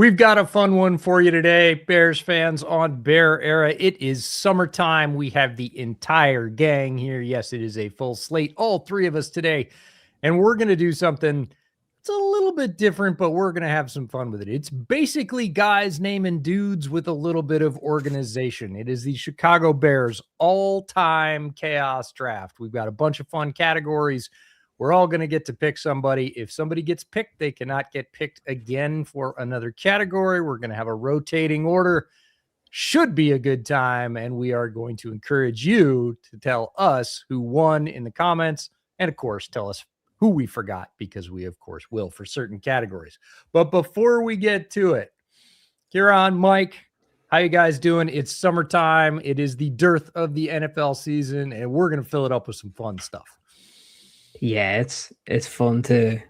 We've got a fun one for you today, Bears fans on Bear Era. It is summertime. We have the entire gang here. Yes, it is a full slate, all three of us today. And we're going to do something it's a little bit different, but we're going to have some fun with it. It's basically guys naming dudes with a little bit of organization. It is the Chicago Bears all-time chaos draft. We've got a bunch of fun categories. We're all going to get to pick somebody. If somebody gets picked, they cannot get picked again for another category. We're going to have a rotating order. Should be a good time, and we are going to encourage you to tell us who won in the comments, and of course, tell us who we forgot, because we, of course, will for certain categories. But before we get to it, Ciaran, Mike, how you guys doing? It's summertime. It is the dearth of the NFL season, and we're going to fill it up with some fun stuff. Yeah, it's fun to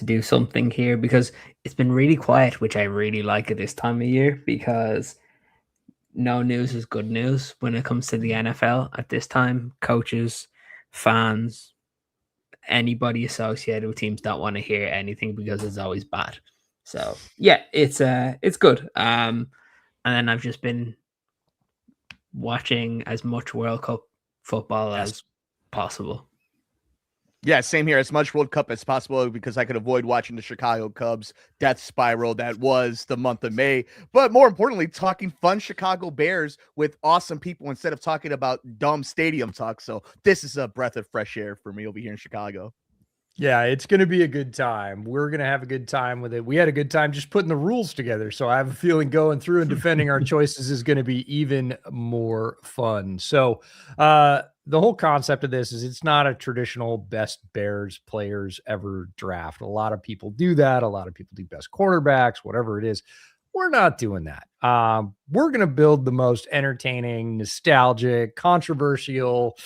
do something here because it's been really quiet, which I really like at this time of year, because no news is good news when it comes to the NFL at this time. Coaches, fans, anybody associated with teams don't want to hear anything because it's always bad. So yeah, it's good. And then I've just been watching as much World Cup football as possible. Yeah, same here. As much World Cup as possible because I could avoid watching the Chicago Cubs death spiral that was the month of May. But more importantly, talking fun Chicago Bears with awesome people instead of talking about dumb stadium talk. So this is a breath of fresh air for me over here in Chicago. Yeah, it's going to be a good time. We're going to have a good time with it. We had a good time just putting the rules together. So I have a feeling going through and defending our choices is going to be even more fun. So the whole concept of this is it's not a traditional best Bears players ever draft. A lot of people do that. A lot of people do best quarterbacks, whatever it is. We're not doing that. We're going to build the most entertaining, nostalgic, controversial,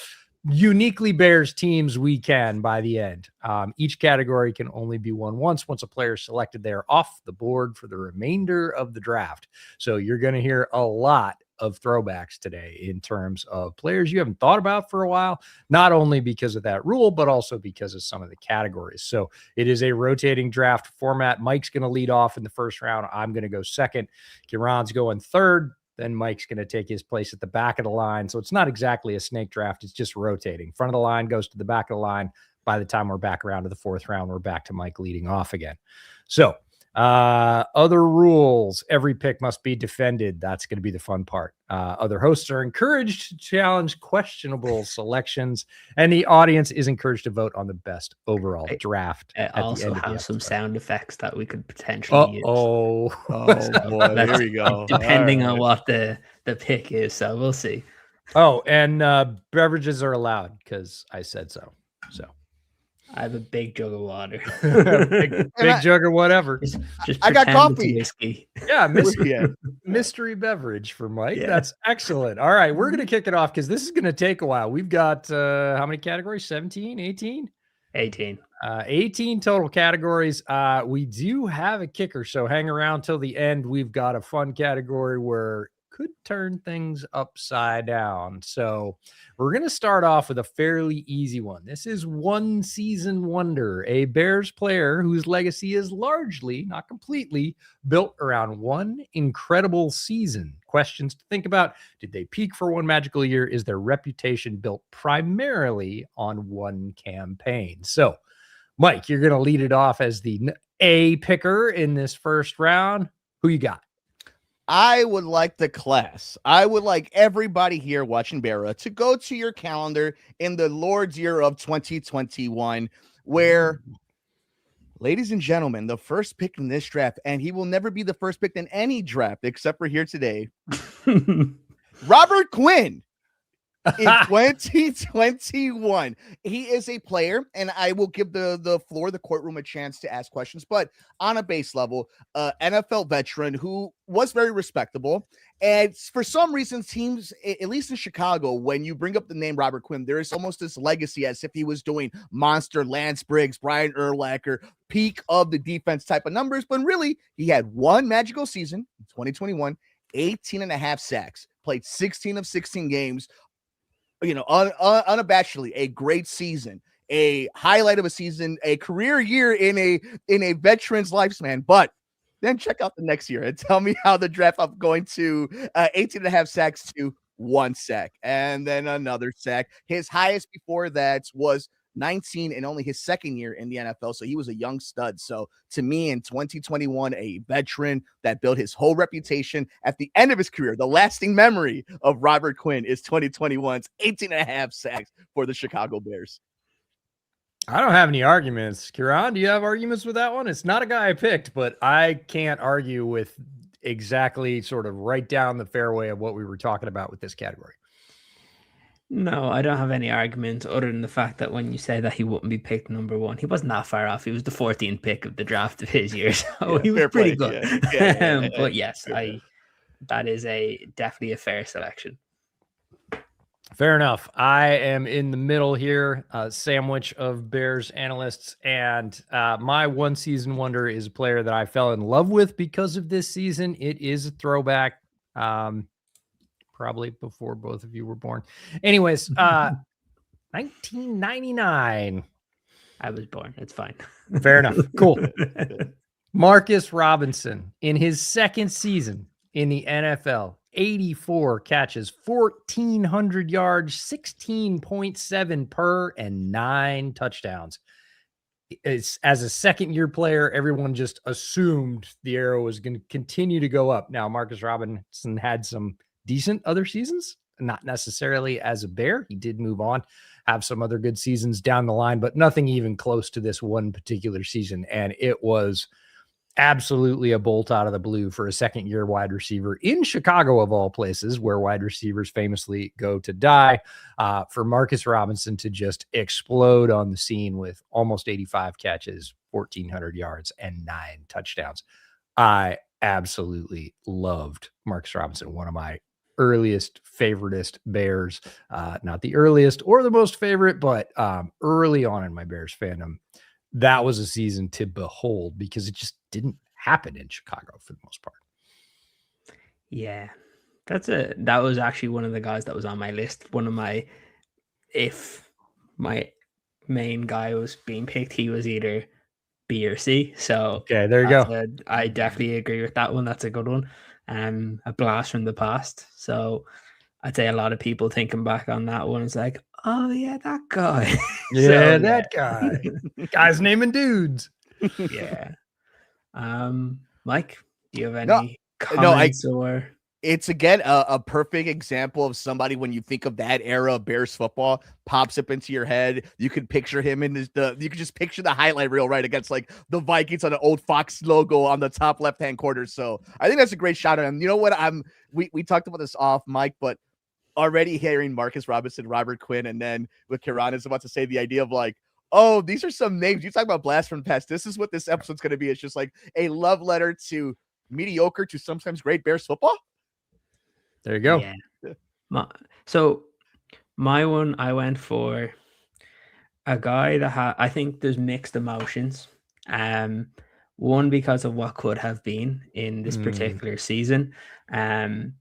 uniquely Bears teams we can by the end. Each category can only be won once. Once a player is selected, they are off the board for the remainder of the draft. So you're going to hear a lot of throwbacks today in terms of players you haven't thought about for a while, not only because of that rule, but also because of some of the categories. So it is a rotating draft format. Mike's going to lead off in the first round. I'm going to go second. Ciaran's going third. Then Mike's going to take his place at the back of the line. So it's not exactly a snake draft. It's just rotating. Front of the line goes to the back of the line. By the time we're back around to the fourth round, we're back to Mike leading off again. So other rules, every pick must be defended. That's going to be the fun part. Other hosts are encouraged to challenge questionable selections, and the audience is encouraged to vote on the best overall draft. I also have some sound effects that we could potentially use. Oh boy, there we go. Depending on what the pick is, so we'll see. Oh, and beverages are allowed because I said so. So I have a big jug of water. big jug or whatever. Just I got coffee. Whiskey. Yeah, mystery beverage for Mike. Yeah. That's excellent. All right, we're going to kick it off because this is going to take a while. We've got how many categories? 17, 18? 18. 18 total categories. We do have a kicker, so hang around till the end. We've got a fun category where could turn things upside down. So we're going to start off with a fairly easy one. This is one season wonder, a Bears player whose legacy is largely, not completely, built around one incredible season. Questions to think about. Did they peak for one magical year? Is their reputation built primarily on one campaign? So Mike, you're going to lead it off as the A picker in this first round. Who you got? I would like the class. I would like everybody here watching Bera to go to your calendar in the Lord's year of 2021, where, ladies and gentlemen, the first pick in this draft, and he will never be the first pick in any draft except for here today, Robert Quinn. In 2021, he is a player, and I will give the courtroom a chance to ask questions, but on a base level, NFL veteran who was very respectable. And for some reason, teams, at least in Chicago, when you bring up the name Robert Quinn, there is almost this legacy as if he was doing monster Lance Briggs, Brian Urlacher, peak of the defense type of numbers. But really, he had one magical season in 2021, 18 and a half sacks, played 16 of 16 games. Unabashedly, a great season, a highlight of a season, a career year in a veteran's lifespan. But Then check out the next year and tell me how the draft up going to 18.5 sacks to 1 sack and then another sack. His highest before that was 19 in only his second year in the NFL. So he was a young stud. So to me in 2021, a veteran that built his whole reputation at the end of his career, the lasting memory of Robert Quinn is 2021's 18.5 sacks for the Chicago Bears. I don't have any arguments. Ciaran, do you have arguments with that one? It's not a guy I picked, but I can't argue with exactly sort of right down the fairway of what we were talking about with this category. No, I don't have any argument other than the fact that when you say that he wouldn't be picked number one, he wasn't that far off. He was the 14th pick of the draft of his year, so he was pretty good. But yes, that is definitely a fair selection. Fair enough. I am in the middle here, sandwich of Bears analysts, and my one season wonder is a player that I fell in love with because of this season. It is a throwback, probably before both of you were born. Anyways, 1999. I was born. It's fine. Fair enough. Cool. Marcus Robinson in his second season in the NFL. 84 catches, 1,400 yards, 16.7 per, and 9 touchdowns. As a second-year player, everyone just assumed the arrow was going to continue to go up. Now, Marcus Robinson had some decent other seasons, not necessarily as a Bear. He did move on, have some other good seasons down the line, but nothing even close to this one particular season. And it was absolutely a bolt out of the blue for a second-year wide receiver in Chicago, of all places, where wide receivers famously go to die, for Marcus Robinson to just explode on the scene with almost 85 catches, 1,400 yards, and 9 touchdowns. I absolutely loved Marcus Robinson, one of my earliest favoritist Bears, not the earliest or the most favorite, but early on in my Bears fandom. That was a season to behold because it just didn't happen in Chicago for the most part. Yeah, that was actually one of the guys that was on my list. If my main guy was being picked, he was either B or C. So okay, there you go. I definitely agree with that one. That's a good one. A blast from the past. So I'd say a lot of people thinking back on that one is like, oh yeah, that guy. That guy. Guys naming dudes. Yeah. Mike, do you have any comments or? It's again a perfect example of somebody when you think of that era of Bears football pops up into your head. You could picture him in you could just picture the highlight reel right against like the Vikings on the old Fox logo on the top left-hand corner. So I think that's a great shout out. And you know what? We talked about this off mic, but already hearing Marcus Robinson, Robert Quinn, and then what Ciaran is about to say, the idea of like, oh, these are some names. You talk about blast from the past. This is what this episode's going to be. It's just like a love letter to mediocre to sometimes great Bears football. There you go. Yeah. So my one, I went for a guy that I think there's mixed emotions. One, because of what could have been in this particular season, and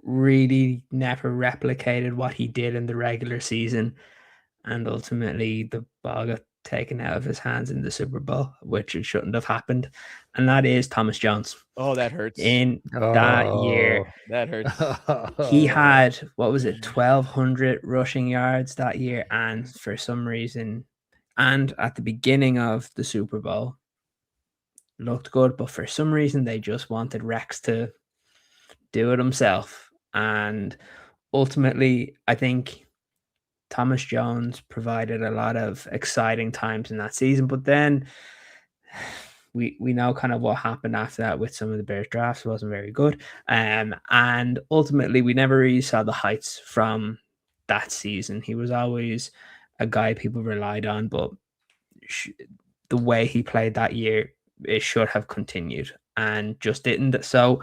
really never replicated what he did in the regular season, and ultimately the ball got taken out of his hands in the Super Bowl, which it shouldn't have happened, and that is Thomas Jones. Oh, that hurts. In that year, that hurts. He had, what was it, 1,200 rushing yards that year, and for some reason, and at the beginning of the Super Bowl, looked good, but for some reason they just wanted Rex to do it himself, and ultimately I think Thomas Jones provided a lot of exciting times in that season, but then we know kind of what happened after that with some of the Bears drafts. It wasn't very good, and ultimately we never really saw the heights from that season. He was always a guy people relied on, but the way he played that year, it should have continued and just didn't. So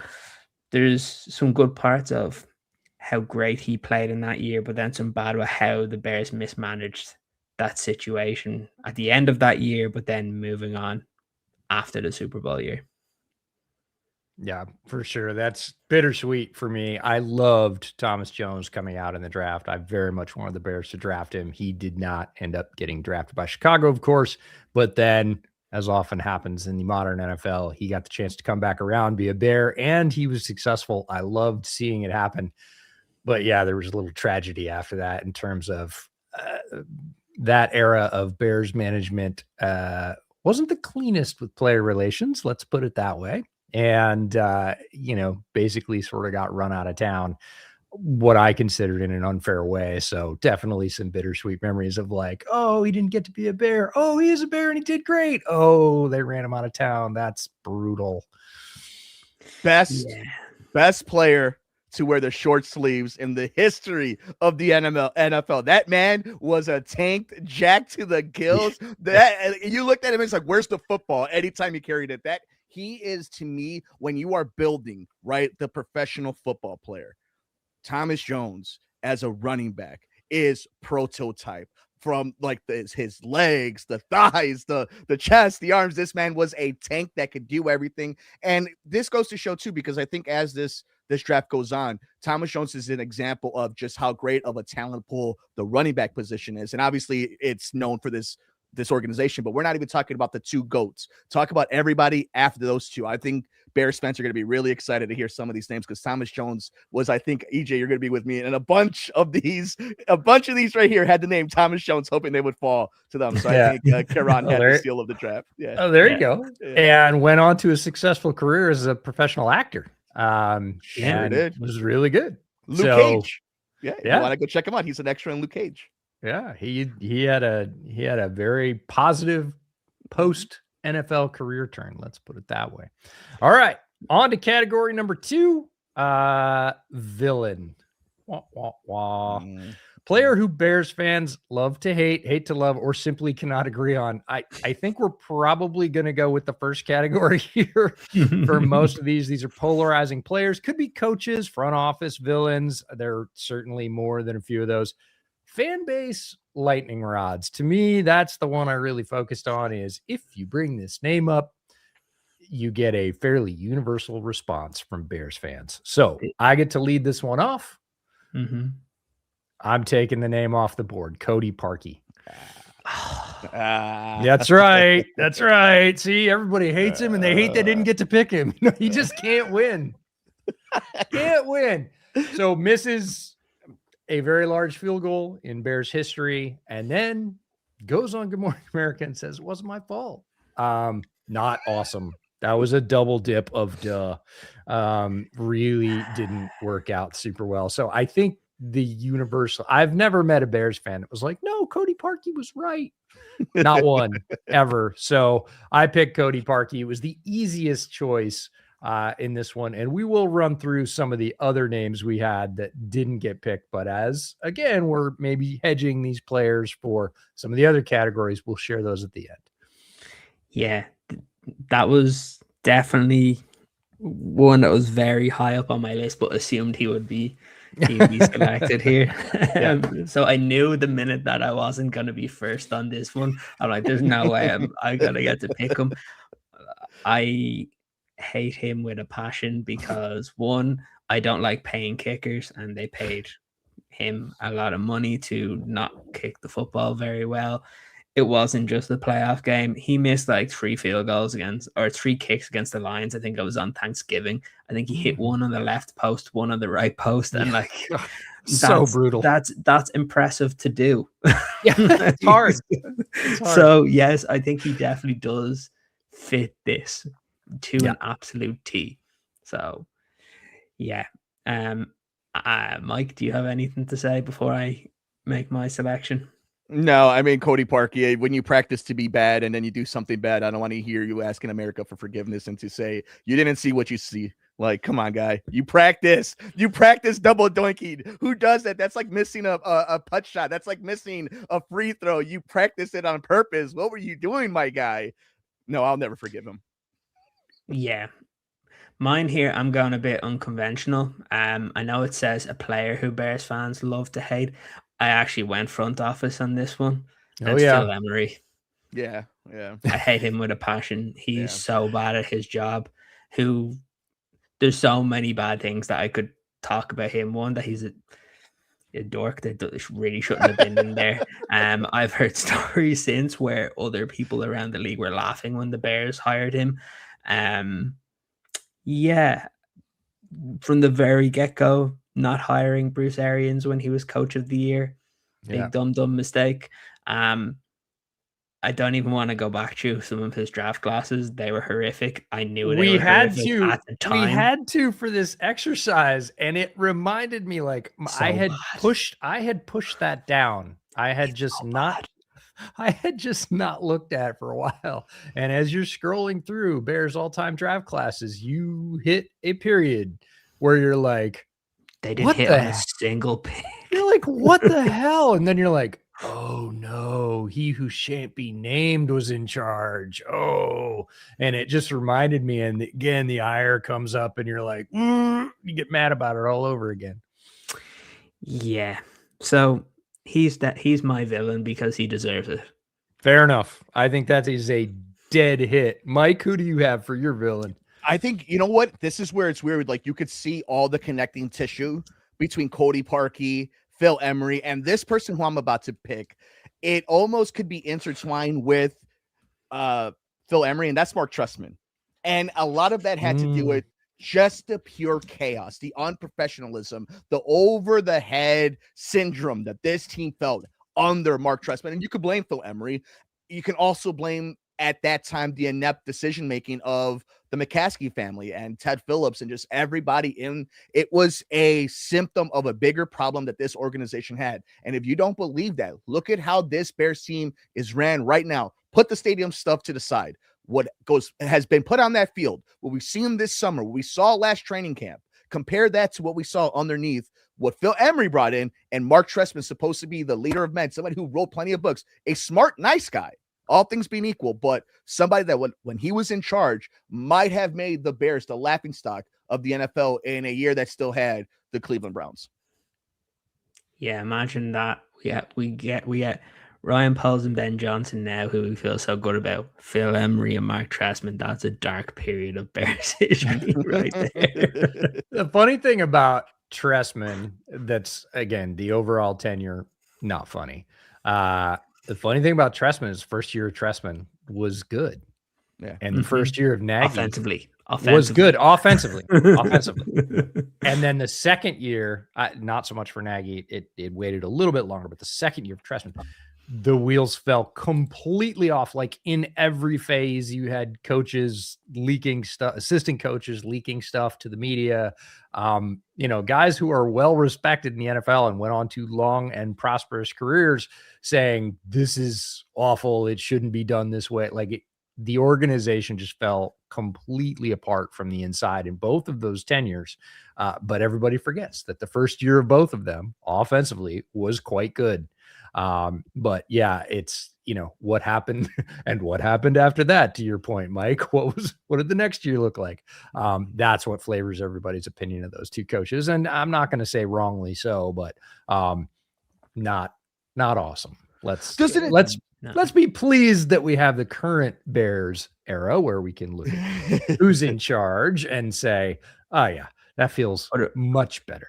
there's some good parts of how great he played in that year, but then some bad with how the Bears mismanaged that situation at the end of that year, but then moving on after the Super Bowl year. Yeah, for sure. That's bittersweet for me. I loved Thomas Jones coming out in the draft. I very much wanted the Bears to draft him. He did not end up getting drafted by Chicago, of course, but then as often happens in the modern NFL. He got the chance to come back around, be a Bear, and he was successful. I loved seeing it happen. But yeah, there was a little tragedy after that in terms of that era of Bears management wasn't the cleanest with player relations. Let's put it that way. And, basically sort of got run out of town, what I considered in an unfair way. So definitely some bittersweet memories of like, oh, he didn't get to be a Bear. Oh, he is a Bear and he did great. Oh, they ran him out of town. That's brutal. Best player to wear the short sleeves in the history of the NFL. That man was a tank, jacked to the gills. That you looked at him, it's like, where's the football? Anytime he carried it, that he is, to me, when you are building, right, the professional football player, Thomas Jones as a running back is prototype. From like his legs, the thighs, the chest, the arms. This man was a tank that could do everything. And this goes to show too, because I think as this draft goes on, Thomas Jones is an example of just how great of a talent pool the running back position is. And obviously it's known for this organization, but we're not even talking about the two GOATs. Talk about everybody after those two. I think Bears fans are going to be really excited to hear some of these names, because Thomas Jones was, I think, EJ, you're going to be with me, and a bunch of these right here had the name Thomas Jones, hoping they would fall to them. So I think Ciaran had the seal of the draft. Yeah. Oh, there you go. Yeah. And went on to a successful career as a professional actor. Sure did. Was really good. Luke Cage. Yeah. You want to go check him out. He's an extra in Luke Cage. Yeah, he had a very positive post NFL career turn. Let's put it that way. All right, on to category number 2, villain. Wah, wah, wah. Player who Bears fans love to hate to love, or simply cannot agree on. I think we're probably going to go with the first category here for most of these. These are polarizing players. Could be coaches, front office, villains. There are certainly more than a few of those. Fan base lightning rods. To me, that's the one I really focused on, is if you bring this name up, you get a fairly universal response from Bears fans. So I get to lead this one off. I'm taking the name off the board. Cody Parkey. That's right. That's right. See, everybody hates him and they hate they didn't get to pick him. He just can't win. Can't win. So misses a very large field goal in Bears history, and then goes on Good Morning America and says, it wasn't my fault. Not awesome. That was a double dip of duh. Really didn't work out super well. So I think the universal, I've never met a Bears fan that was like, no, Cody Parkey was right. Not one ever. So I picked Cody Parkey. It was the easiest choice in this one, and we will run through some of the other names we had that didn't get picked, but as again we're maybe hedging these players for some of the other categories, we'll share those at the end. Yeah, that was definitely one that was very high up on my list, but assumed he would be selected here. So I knew the minute that I wasn't going to be first on this one, I'm like, there's no way I'm going to get to pick him. I hate him with a passion because, one, I don't like paying kickers, and they paid him a lot of money to not kick the football very well. It wasn't just a playoff game. He missed like 3 kicks against the Lions. I think it was on Thanksgiving. I think he hit one on the left post, one on the right post, and like so brutal. That's impressive to do. Yeah, it's hard. It's hard. So yes, I think he definitely does fit this to an absolute T. So yeah. Mike, do you have anything to say before I make my selection? No, I mean, Cody Parkey, when you practice to be bad and then you do something bad, I don't want to hear you asking America for forgiveness and to say you didn't see what you see. Like, come on, guy. You practice double doinking. Who does that? That's like missing a putt shot. That's like missing a free throw. You practice it on purpose. What were you doing, my guy? No, I'll never forgive him. Yeah. Mine here, I'm going a bit unconventional. I know it says a player who Bears fans love to hate. I actually went front office on this one. That's Phil Emery. Yeah. I hate him with a passion. He's so bad at his job. There's so many bad things that I could talk about him. One, that he's a dork that really shouldn't have been in there. I've heard stories since where other people around the league were laughing when the Bears hired him. Yeah, from the very get-go, not hiring Bruce Arians when he was coach of the year. Big dumb mistake. I don't even want to go back to some of his draft classes. They were horrific. I knew they were horrific at the time. We had to for this exercise, and it reminded me like I had pushed that down. I had just not looked at it for a while. And as you're scrolling through Bears all-time draft classes, you hit a period where you're like, they didn't hit on a single pick. You're like, what the hell? And then you're like, oh no, he who shan't be named was in charge. Oh, and it just reminded me. And again, the ire comes up, and you're like, you get mad about it all over again. Yeah. So he's my villain because he deserves it. Fair enough. I think that is a dead hit. Mike, who do you have for your villain? I think, you know what? This is where it's weird. Like, you could see all the connecting tissue between Cody Parkey, Phil Emery, and this person who I'm about to pick. It almost could be intertwined with Phil Emery, and that's Mark Trestman. And a lot of that had to do with just the pure chaos, the unprofessionalism, the over-the-head syndrome that this team felt under Mark Trestman. And you could blame Phil Emery. You can also blame, at that time, the inept decision-making of the McCaskey family and Ted Phillips and just everybody in. It was a symptom of a bigger problem that this organization had. And if you don't believe that, look at how this Bears team is ran right now. Put the stadium stuff to the side. What has been put on that field, what we've seen this summer, what we saw last training camp, compare that to what we saw underneath what Phil Emery brought in, and Mark Trestman, supposed to be the leader of men, somebody who wrote plenty of books, a smart, nice guy, all things being equal, but somebody that when he was in charge might have made the Bears the laughingstock of the NFL in a year that still had the Cleveland Browns. Yeah, imagine that. We get Ryan Pauls and Ben Johnson now, who we feel so good about. Phil Emery and Mark Trestman. That's a dark period of Bears history right there. The funny thing about Trestman, that's, again, the overall tenure, not funny. The funny thing about Trestman is first year of Trestman was good. Yeah. And the first year of Nagy offensively was good offensively. And then the second year, not so much for Nagy, it waited a little bit longer, but the second year of Trestman, the wheels fell completely off. Like in every phase, you had coaches leaking stuff, assistant coaches leaking stuff to the media. Guys who are well respected in the NFL and went on to long and prosperous careers saying this is awful. It shouldn't be done this way. The organization just fell completely apart from the inside in both of those tenures. But everybody forgets that the first year of both of them offensively was quite good. But yeah, it's, what happened and what happened after that, to your point, Mike. What did the next year look like? That's what flavors everybody's opinion of those two coaches. And I'm not going to say wrongly so, but not awesome. Let's be pleased that we have the current Bears era where we can look at who's in charge and say, oh yeah, that feels much better.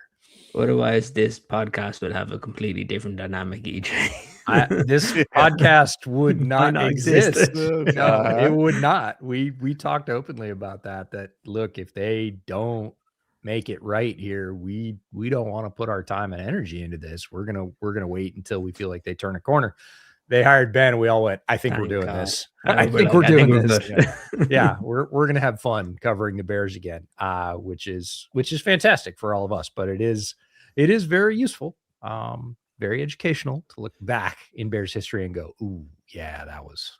Otherwise, this podcast would have a completely different dynamic, EJ. This podcast would not exist. No, it would not. We talked openly about that look, if they don't make it right here, we don't want to put our time and energy into this. We're gonna wait until we feel like they turn a corner. They hired Ben, and we all went, I think we're doing this. I think we're doing this. Yeah, we're gonna have fun covering the Bears again, which is fantastic for all of us. But it is very useful, very educational to look back in Bears history and go, ooh, yeah, that was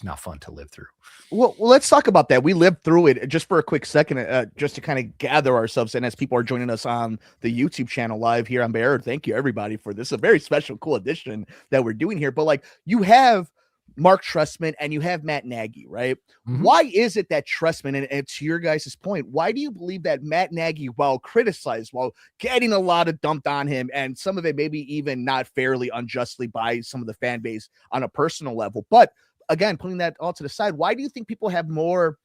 not fun to live through. Well, let's talk about that. We lived through it just for a quick second, just to kind of gather ourselves. And as people are joining us on the YouTube channel live here on Bear, thank you everybody for this. A very special, cool edition that we're doing here. But you have Mark Trestman and you have Matt Nagy, right? Mm-hmm. Why is it that Trestman, and to your guys' point, why do you believe that Matt Nagy, while criticized, while getting a lot of dumped on him, and some of it maybe even not fairly, unjustly by some of the fan base on a personal level, but again, putting that all to the side, why do you think people have more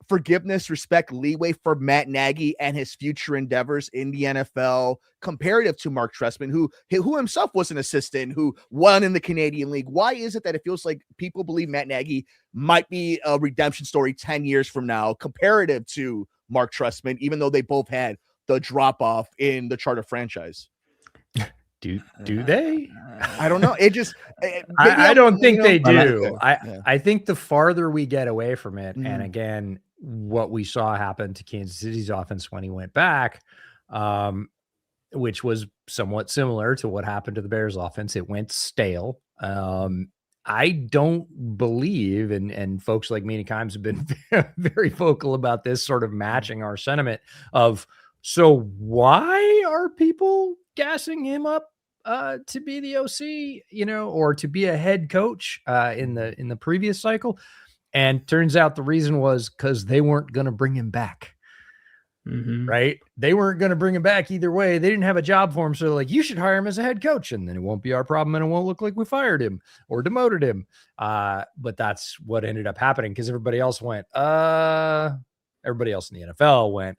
forgiveness, respect, leeway for Matt Nagy and his future endeavors in the NFL comparative to Mark Trestman, who himself was an assistant who won in the Canadian League? Why is it that it feels like people believe Matt Nagy might be a redemption story 10 years from now comparative to Mark Trestman, even though they both had the drop off in the Charter franchise? Do they? I don't know. It just I don't think they do. Yeah. I think the farther we get away from it, Mhm. and again, what we saw happen to Kansas City's offense when he went back, which was somewhat similar to what happened to the Bears offense. It went stale. I don't believe, and folks like Mina Kimes have been very vocal about this, sort of matching our sentiment of, so why are people gassing him up to be the OC, or to be a head coach in the previous cycle? And turns out the reason was because they weren't going to bring him back. Right? They weren't going to bring him back either way. They didn't have a job for him. So they're like, you should hire him as a head coach, and then it won't be our problem, and it won't look like we fired him or demoted him. But that's what ended up happening, because everybody else went, everybody else in the NFL went,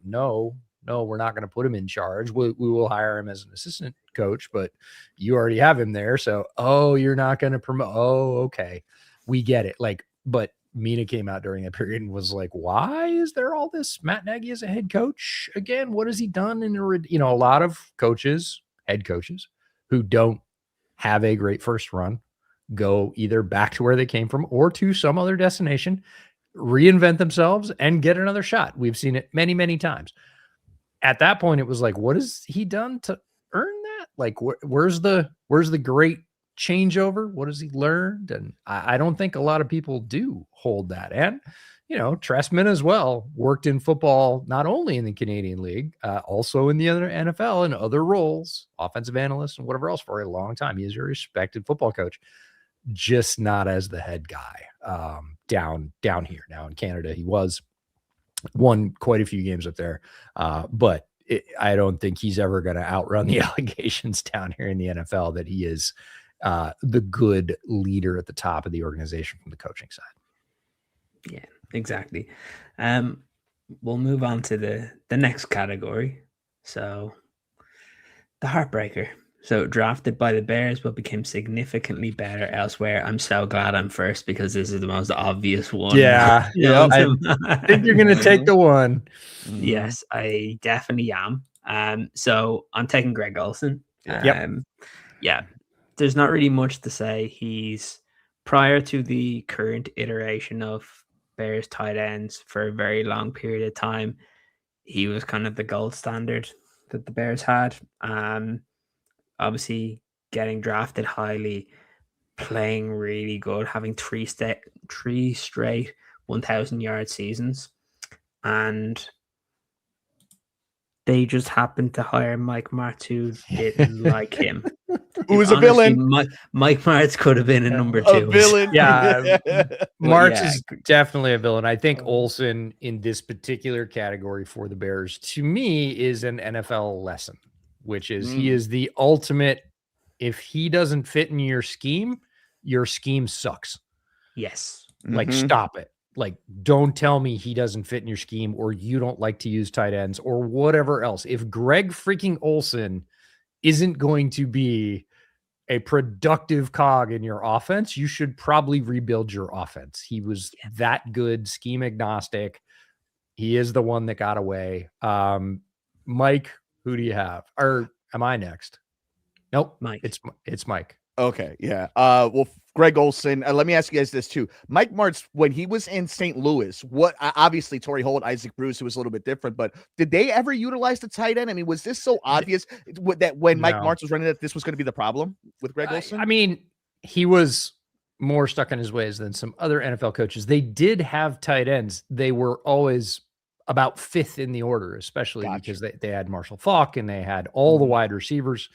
no, we're not going to put him in charge. We will hire him as an assistant coach, but you already have him there. So, you're not going to promote. Oh, okay. We get it. But Mina came out during that period and was like, why is there all this Matt Nagy as a head coach again? What has he done? A lot of coaches, head coaches who don't have a great first run, go either back to where they came from or to some other destination, reinvent themselves and get another shot. We've seen it many, many times. At that point, it was like, what has he done to earn that? Like, where's the great changeover? What has he learned? And I don't think a lot of people do hold that. And, Trestman as well worked in football, not only in the Canadian League, also in the other NFL and other roles, offensive analyst and whatever else, for a long time. He is a respected football coach, just not as the head guy down here. Now in Canada, he won quite a few games up there. But I don't think he's ever going to outrun the allegations down here in the NFL that he is the good leader at the top of the organization from the coaching side. Yeah, exactly. We'll move on to the next category. So the Heartbreaker. So drafted by the Bears, but became significantly better elsewhere. I'm so glad I'm first, because this is the most obvious one. Yeah. I think you're going to take the one. Yes, I definitely am. So I'm taking Greg Olsen. Yeah. There's not really much to say. He's, prior to the current iteration of Bears tight ends for a very long period of time, he was kind of the gold standard that the Bears had. Obviously getting drafted highly, playing really good, having three straight 1,000-yard seasons, and they just happened to hire Mike Martz, who didn't like him. Who was a villain? Mike Martz could have been a number two. A villain. Yeah. Martz is definitely a villain. I think Olsen in this particular category for the Bears, to me, is an NFL lesson, which is he is the ultimate. If he doesn't fit in your scheme sucks. Yes. Like, stop it. Like, don't tell me he doesn't fit in your scheme, or you don't like to use tight ends, or whatever else. If Greg freaking Olsen isn't going to be a productive cog in your offense, you should probably rebuild your offense. He was that good, scheme agnostic. He is the one that got away. Mike, who do you have? Or am I next? Nope. Mike. It's Mike. Okay. Yeah. Well, Greg Olsen, let me ask you guys this too. Mike Martz, when he was in St. Louis, obviously Torrey Holt, Isaac Bruce, it was a little bit different, but did they ever utilize the tight end? I mean, was this so obvious that when Mike Martz was running, that this was going to be the problem with Greg Olsen? I mean, he was more stuck in his ways than some other NFL coaches. They did have tight ends. They were always about fifth in the order, especially because they had Marshall Faulk and they had all the wide receivers.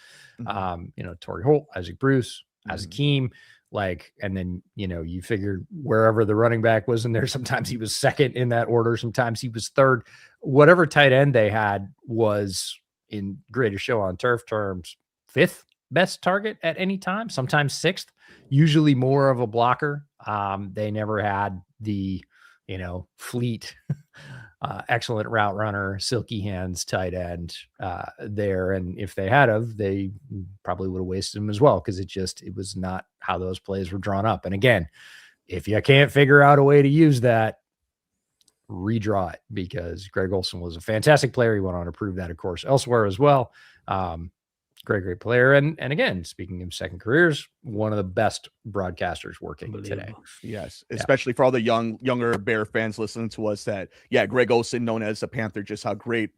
Torrey Holt, Isaac Bruce, Akeem, and then, you figured wherever the running back was in there, sometimes he was second in that order. Sometimes he was third. Whatever tight end they had was, in greatest show on turf terms, fifth best target at any time, sometimes sixth, usually more of a blocker. They never had the fleet, excellent route runner, silky hands, tight end there. And if they they probably would have wasted him as well, because it was not how those plays were drawn up. And again, if you can't figure out a way to use that, redraw it, because Greg Olsen was a fantastic player. He went on to prove that, of course, elsewhere as well. Great player. And again, speaking of second careers, one of the best broadcasters working today. Yes, especially for all the younger Bear fans listening to us, that Greg Olsen, known as a Panther, just how great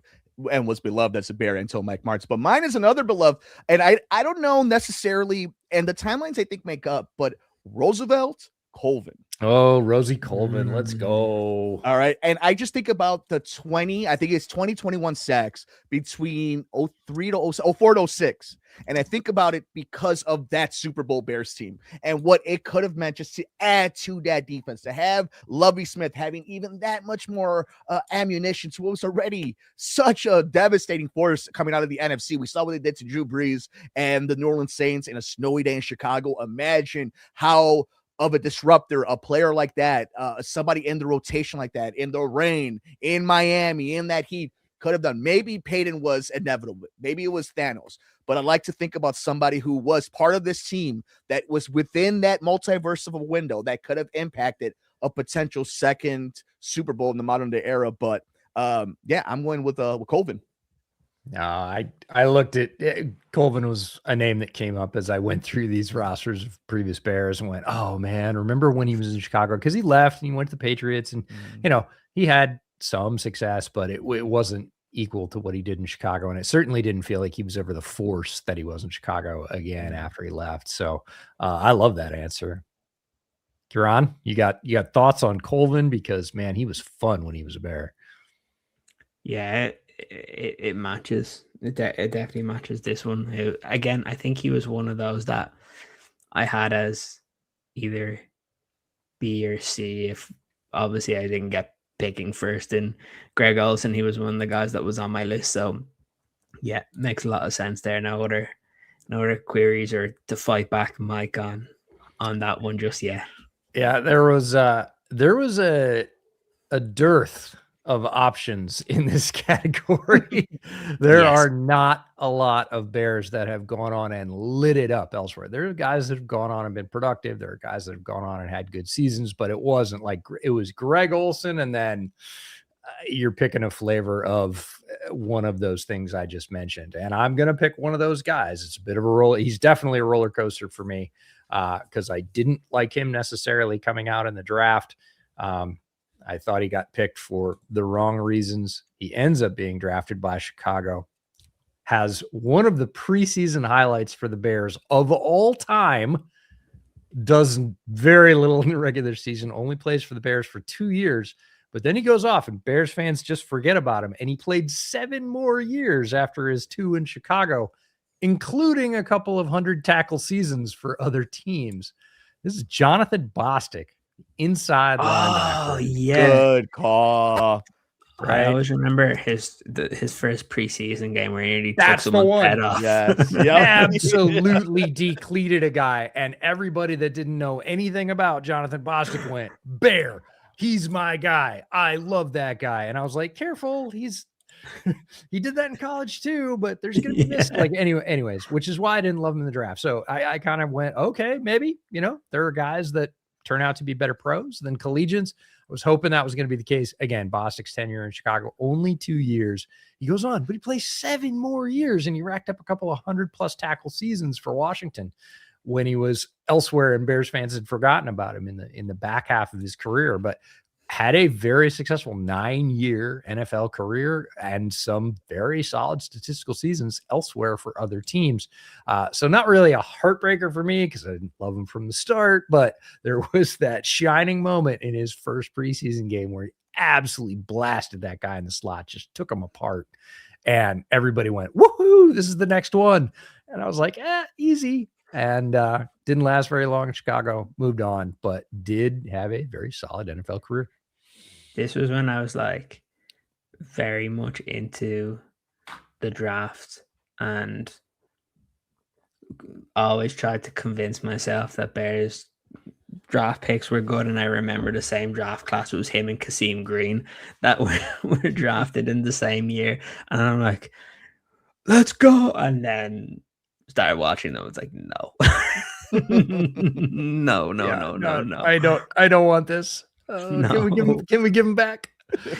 and was beloved as a Bear until Mike Martz. But mine is another beloved, and I don't know necessarily, and the timelines I think make up, but Roosevelt Colvin. Oh, Rosie Colvin, let's go. All right. And I just think about the 2021 sacks between 03 to 04 to 06. And I think about it because of that Super Bowl Bears team and what it could have meant just to add to that defense, to have Lovie Smith having even that much more ammunition to what was already such a devastating force coming out of the NFC. We saw what they did to Drew Brees and the New Orleans Saints in a snowy day in Chicago. Imagine how of a disruptor, a player like that, somebody in the rotation like that, in the rain, in Miami, in that heat, could have done. Maybe Peyton was inevitable. Maybe it was Thanos. But I like to think about somebody who was part of this team that was within that multiverse of a window that could have impacted a potential second Super Bowl in the modern day era. But I'm going with Colvin. No, I looked at Colvin was a name that came up as I went through these rosters of previous Bears and went, oh man, remember when he was in Chicago? Because he left and he went to the Patriots, and he had some success, but it wasn't equal to what he did in Chicago, and it certainly didn't feel like he was ever the force that he was in Chicago again after he left. So I love that answer. Ciaran, you got thoughts on Colvin? Because man, he was fun when he was a Bear. Yeah. It matches. It definitely matches this one. Again, I think he was one of those that I had as either B or C. If obviously I didn't get picking first, and Greg Olsen, he was one of the guys that was on my list. So yeah, makes a lot of sense there. No other queries or to fight back Mike on that one just yet. Yeah, there was a dearth of options in this category. There are not a lot of Bears that have gone on and lit it up elsewhere. There are guys that have gone on and been productive. There are guys that have gone on and had good seasons, but it wasn't like it was Greg Olsen, and then you're picking a flavor of one of those things I just mentioned. And I'm going to pick one of those guys. It's a bit of a roll. He's definitely a roller coaster for me because I didn't like him necessarily coming out in the draft. I thought he got picked for the wrong reasons. He ends up being drafted by Chicago, has one of the preseason highlights for the Bears of all time, does very little in the regular season, only plays for the Bears for 2 years, but then he goes off and Bears fans just forget about him. And he played 7 more years after his 2 in Chicago, including a couple of 100 tackle seasons for other teams. This is Jonathan Bostic, inside linebacker. Oh, yeah. Good call. Right. I always remember his first preseason game where he nearly That's took the someone's one. head off. Yes. Absolutely decleated a guy. And everybody that didn't know anything about Jonathan Bostic went, Bear, he's my guy. I love that guy. And I was like, careful. He did that in college too, but there's going to be this. Like anyways, which is why I didn't love him in the draft. So I kind of went, okay, maybe, there are guys that turn out to be better pros than collegians. I was hoping that was going to be the case. Again, Bostic's tenure in Chicago, only 2 years. He goes on, but he plays 7 more years, and he racked up a couple of 100+ tackle seasons for Washington when he was elsewhere, and Bears fans had forgotten about him in the back half of his career. But had a very successful 9-year NFL career and some very solid statistical seasons elsewhere for other teams. So not really a heartbreaker for me because I didn't love him from the start, but there was that shining moment in his first preseason game where he absolutely blasted that guy in the slot, just took him apart. And everybody went, woohoo, this is the next one. And I was like, easy. And didn't last very long in Chicago, moved on, but did have a very solid NFL career. This was when I was like very much into the draft and always tried to convince myself that Bears draft picks were good, and I remember the same draft class. It was him and Kasim Green that were drafted in the same year, and I'm like, let's go. And then started watching them. It's like, no, no. I don't want this. No. Can we give him back?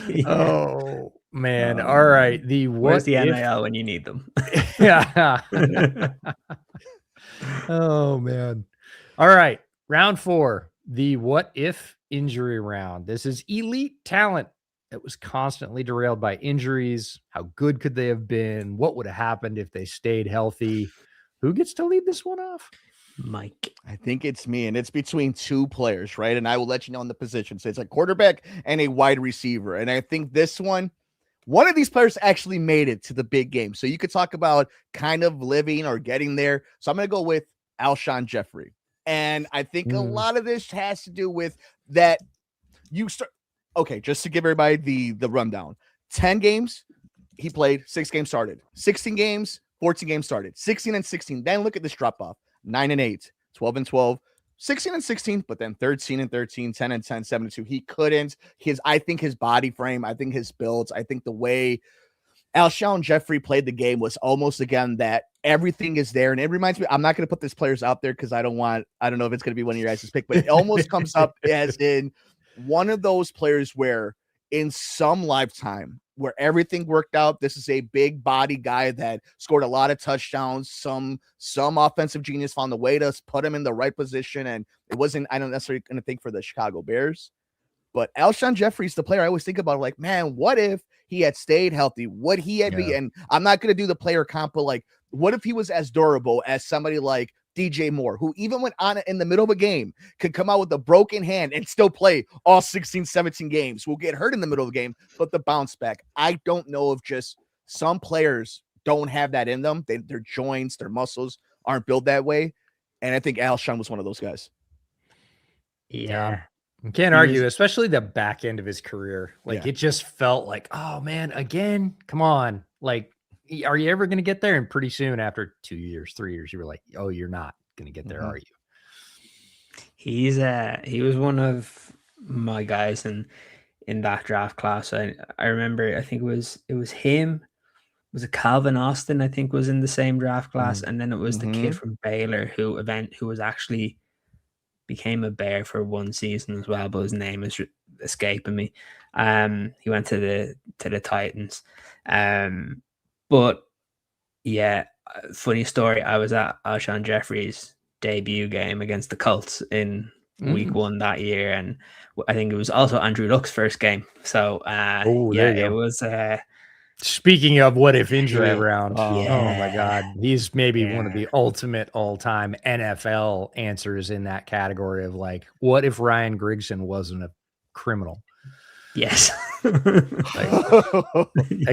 Yeah. Oh man. All right. Where's the NIL when you need them? Yeah. Oh man. All right. Round 4, the what if injury round. This is elite talent that was constantly derailed by injuries. How good could they have been? What would have happened if they stayed healthy? Who gets to lead this one off? Mike. I think it's me, and it's between 2 players, right? And I will let you know in the position. So it's a quarterback and a wide receiver. And I think this one of these players actually made it to the big game. So you could talk about kind of living or getting there. So I'm going to go with Alshon Jeffrey. And I think a lot of this has to do with that you start. Okay, just to give everybody the rundown. 10 games he played, 6 games started. 16 games, 14 games started. 16 and 16. Then look at this drop off. 9 and 8, 12 and 12, 16 and 16, but then 13 and 13, 10 and 10, 7 and 2. He couldn't. I think his body frame, I think his builds, I think the way Alshon Jeffrey played the game was almost again that everything is there. And it reminds me, I'm not going to put this players out there because I don't know if it's going to be one of your guys' pick, but it almost comes up as in one of those players where in some lifetime where everything worked out. This is a big body guy that scored a lot of touchdowns. Some offensive genius found the way to put him in the right position. And it wasn't, I don't necessarily going to think for the Chicago Bears, but Alshon Jeffrey's the player I always think about, like, man, what if he had stayed healthy? Would he had be, and I'm not going to do the player comp, but like, what if he was as durable as somebody like DJ Moore, who even went on in the middle of a game could come out with a broken hand and still play all 16, 17 games, will get hurt in the middle of the game, but the bounce back. I don't know if just some players don't have that in them. Their joints, their muscles aren't built that way. And I think Alshon was one of those guys. Yeah. You can't argue, especially the back end of his career. Like it just felt like, oh man, again, come on. Like, are you ever going to get there? And pretty soon after 2 years, 3 years, you were like, oh, you're not going to get there, are you? He was one of my guys in that draft class. I remember, I think it was him. Was it Calvin Austin? I think was in the same draft class. And then it was the kid from Baylor who was actually became a Bear for one season as well, but his name is escaping me. He went to the Titans. But yeah, funny story. I was at Alshon Jeffrey's debut game against the Colts in week 1 that year, and I think it was also Andrew Luck's first game. So it was. Speaking of what if injury round, oh my God, he's maybe one of the ultimate all-time NFL answers in that category of like, what if Ryan Grigson wasn't a criminal? Yes. That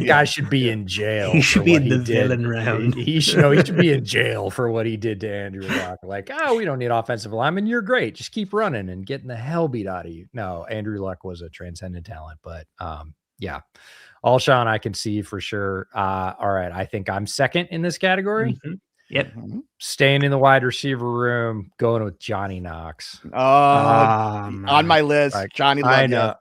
guy should be in jail. He should be in the villain round. He should be in jail for what he did to Andrew Luck. Like, we don't need offensive linemen. You're great. Just keep running and getting the hell beat out of you. No, Andrew Luck was a transcendent talent, but yeah. Alshon, I can see for sure. All right. I think I'm second in this category. Yep. Staying in the wide receiver room, going with Johnny Knox. On my list. Like, Johnny Love. I know.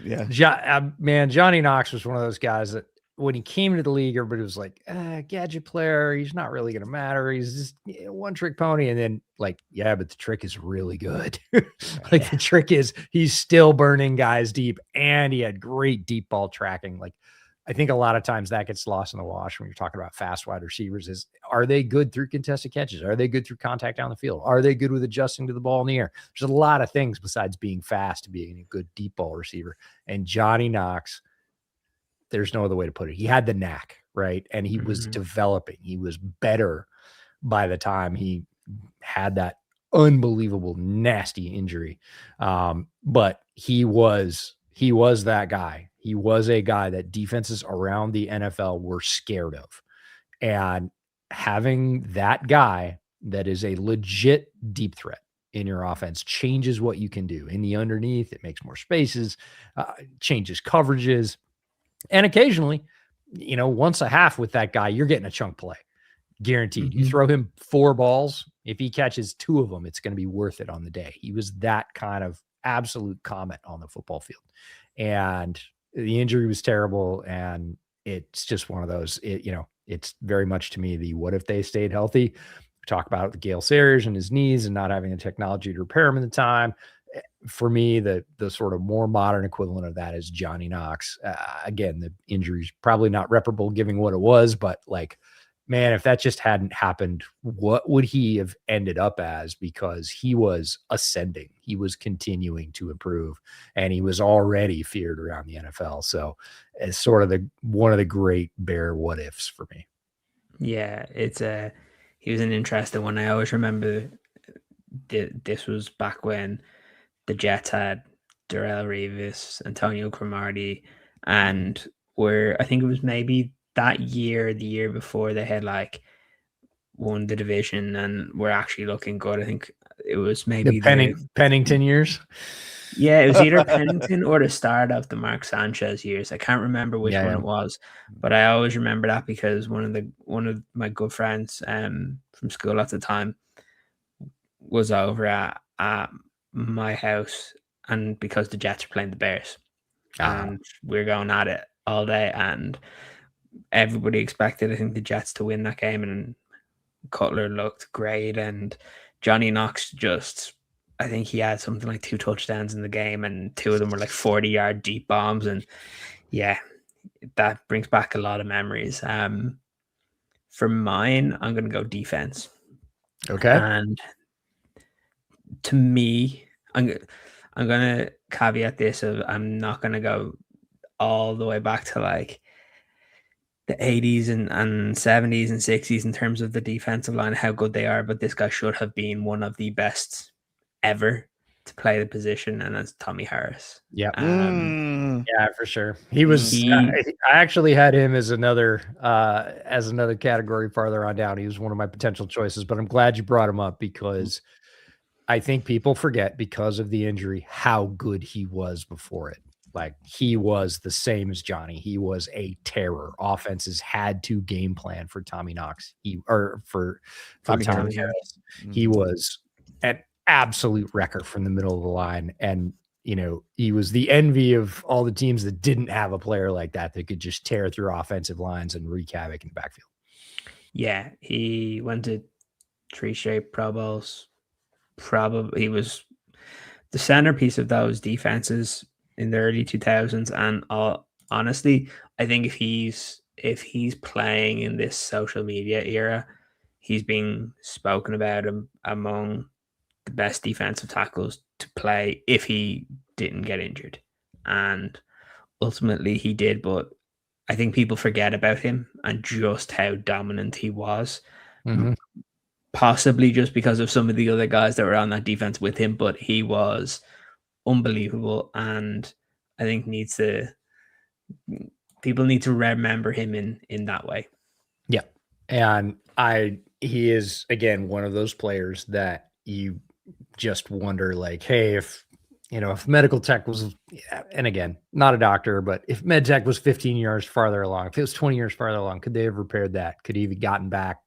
Yeah. Man, Johnny Knox was one of those guys that when he came into the league, everybody was like, gadget player. He's not really going to matter. He's just one trick pony. And then like, but the trick is really good. The trick is he's still burning guys deep and he had great deep ball tracking. Like, I think a lot of times that gets lost in the wash when you're talking about fast wide receivers is, are they good through contested catches? Are they good through contact down the field? Are they good with adjusting to the ball in the air? There's a lot of things besides being fast to being a good deep ball receiver. And Johnny Knox, there's no other way to put it. He had the knack, right? And he was developing. He was better by the time he had that unbelievable, nasty injury. But he was that guy. He was a guy that defenses around the NFL were scared of. And having that guy that is a legit deep threat in your offense changes what you can do in the underneath. It makes more spaces, changes coverages. And occasionally, once a half with that guy, you're getting a chunk play. Guaranteed. You throw him 4 balls If he catches 2 of them, it's going to be worth it on the day. He was that kind of absolute comet on the football field. And the injury was terrible. And it's just one of those, it's very much to me the what if they stayed healthy. We talk about the Gale Sayers and his knees and not having the technology to repair him at the time. For me, the sort of more modern equivalent of that is Johnny Knox. Again, the injury's probably not reparable given what it was, but like, man, if that just hadn't happened, what would he have ended up as? Because he was ascending, he was continuing to improve, and he was already feared around the NFL. So it's sort of one of the great Bear what ifs for me. Yeah, he was an interesting one. I always remember this was back when the Jets had Darrelle Revis, Antonio Cromartie, and I think it was maybe that year, the year before, they had like won the division and were actually looking good. I think it was maybe the Pennington years. Yeah, it was either Pennington or the start of the Mark Sanchez years. I can't remember which one it was, but I always remember that because one of my good friends from school at the time was over at my house, and because the Jets were playing the Bears, and we're going at it all day, and everybody expected, I think, the Jets to win that game, and Cutler looked great, and Johnny Knox I think he had something like 2 touchdowns in the game, and 2 of them were like 40-yard deep bombs, and yeah, that brings back a lot of memories. For mine, I'm going to go defense. Okay. And to me, I'm going to caveat this of I'm not going to go all the way back to like the 80s and 70s and 60s in terms of the defensive line, how good they are, but this guy should have been one of the best ever to play the position, and that's Tommy Harris. Yeah. Yeah, for sure. He was I actually had him as another category farther on down. He was one of my potential choices, but I'm glad you brought him up because I think people forget, because of the injury, how good he was before it. Like, he was the same as Johnny. He was a terror. Offenses had to game plan for Tommy Knox. For Tommy Harris. He was an absolute wrecker from the middle of the line. And, he was the envy of all the teams that didn't have a player like that could just tear through offensive lines and wreak havoc in the backfield. Yeah, he went to 3 straight Pro Bowls. Probably he was the centerpiece of those defenses in the early 2000s, and honestly, I think if he's playing in this social media era, he's being spoken about among the best defensive tackles to play if he didn't get injured, and ultimately he did. But I think people forget about him and just how dominant he was. Mm-hmm. Possibly just because of some of the other guys that were on that defense with him, but he was unbelievable, and I think people need to remember him in that way. Yeah. And he is, again, one of those players that you just wonder, like, hey, if medical tech was, and again, not a doctor, but if med tech was 15 years farther along, if it was 20 years farther along, could they have repaired that? Could he have gotten back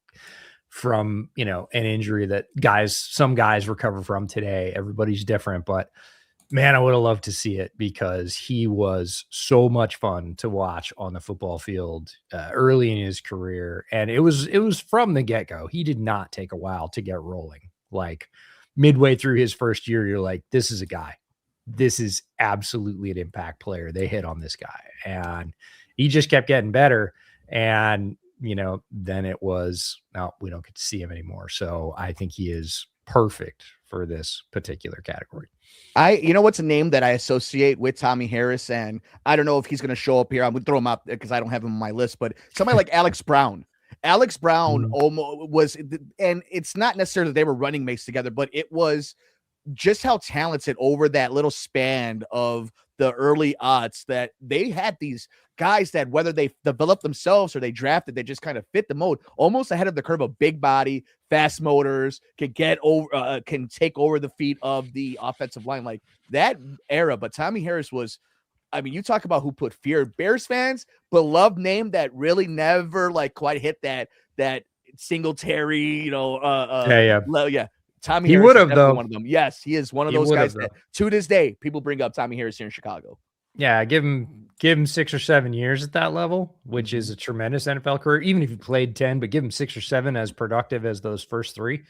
from, an injury that some guys recover from today? Everybody's different, but man, I would have loved to see it, because he was so much fun to watch on the football field early in his career. And it was from the get-go. He did not take a while to get rolling. Like, midway through his first year, you're like, this is a guy. This is absolutely an impact player. They hit on this guy, and he just kept getting better. And, then it was, no, we don't get to see him anymore. So I think he is perfect for this particular category. What's a name that I associate with Tommy Harris, and I don't know if he's going to show up here. I'm going to throw him up because I don't have him on my list, but somebody like Alex Brown. Alex Brown almost was, and it's not necessarily that they were running mates together, but it was just how talented over that little span of the early aughts that they had these guys that, whether they developed themselves or they drafted, they just kind of fit the mode, almost ahead of the curve, of big body, fast motors, can take over the feet of the offensive line, like that era. But Tommy Harris was, you talk about who put fear. Bears fans, beloved name that really never like quite hit that Singletary, Yeah. Tommy He Harris would is have, definitely though. one of them. Yes, he is one of He those would guys have, that to this day people bring up Tommy Harris here in Chicago. Yeah, give him 6 or 7 years at that level, which is a tremendous NFL career. Even if you played 10, but give him 6 or 7 as productive as those first 3.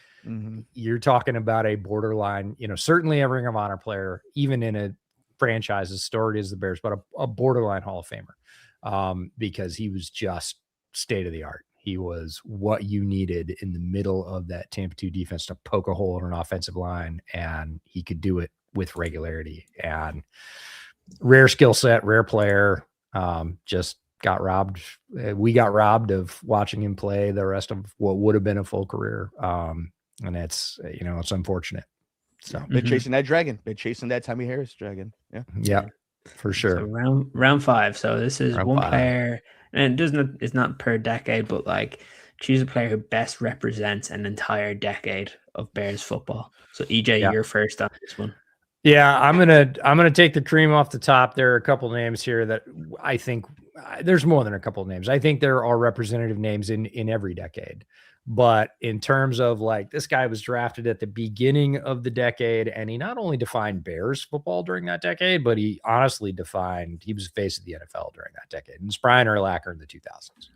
You're talking about a borderline, certainly a Ring of Honor player, even in a franchise as storied as the Bears, but a borderline Hall of Famer, because he was just state of the art. He was what you needed in the middle of that Tampa 2 defense to poke a hole in an offensive line, and he could do it with regularity. And rare skill set, rare player, just got robbed. We got robbed of watching him play the rest of what would have been a full career. And it's unfortunate. So been chasing that dragon, been chasing that Tommy Harris dragon. Yeah, for sure. So round 5. So this is Round one 5. player, and it's not per decade, but like choose a player who best represents an entire decade of Bears football. So EJ, you're first on this one. Yeah, I'm gonna take the cream off the top. There are a couple names here that I think there's more than a couple of names. I think there are representative names in every decade. But in terms of like, this guy was drafted at the beginning of the decade, and he not only defined Bears football during that decade, but he honestly he was the face of the NFL during that decade. And it's Brian Urlacher in the 2000s.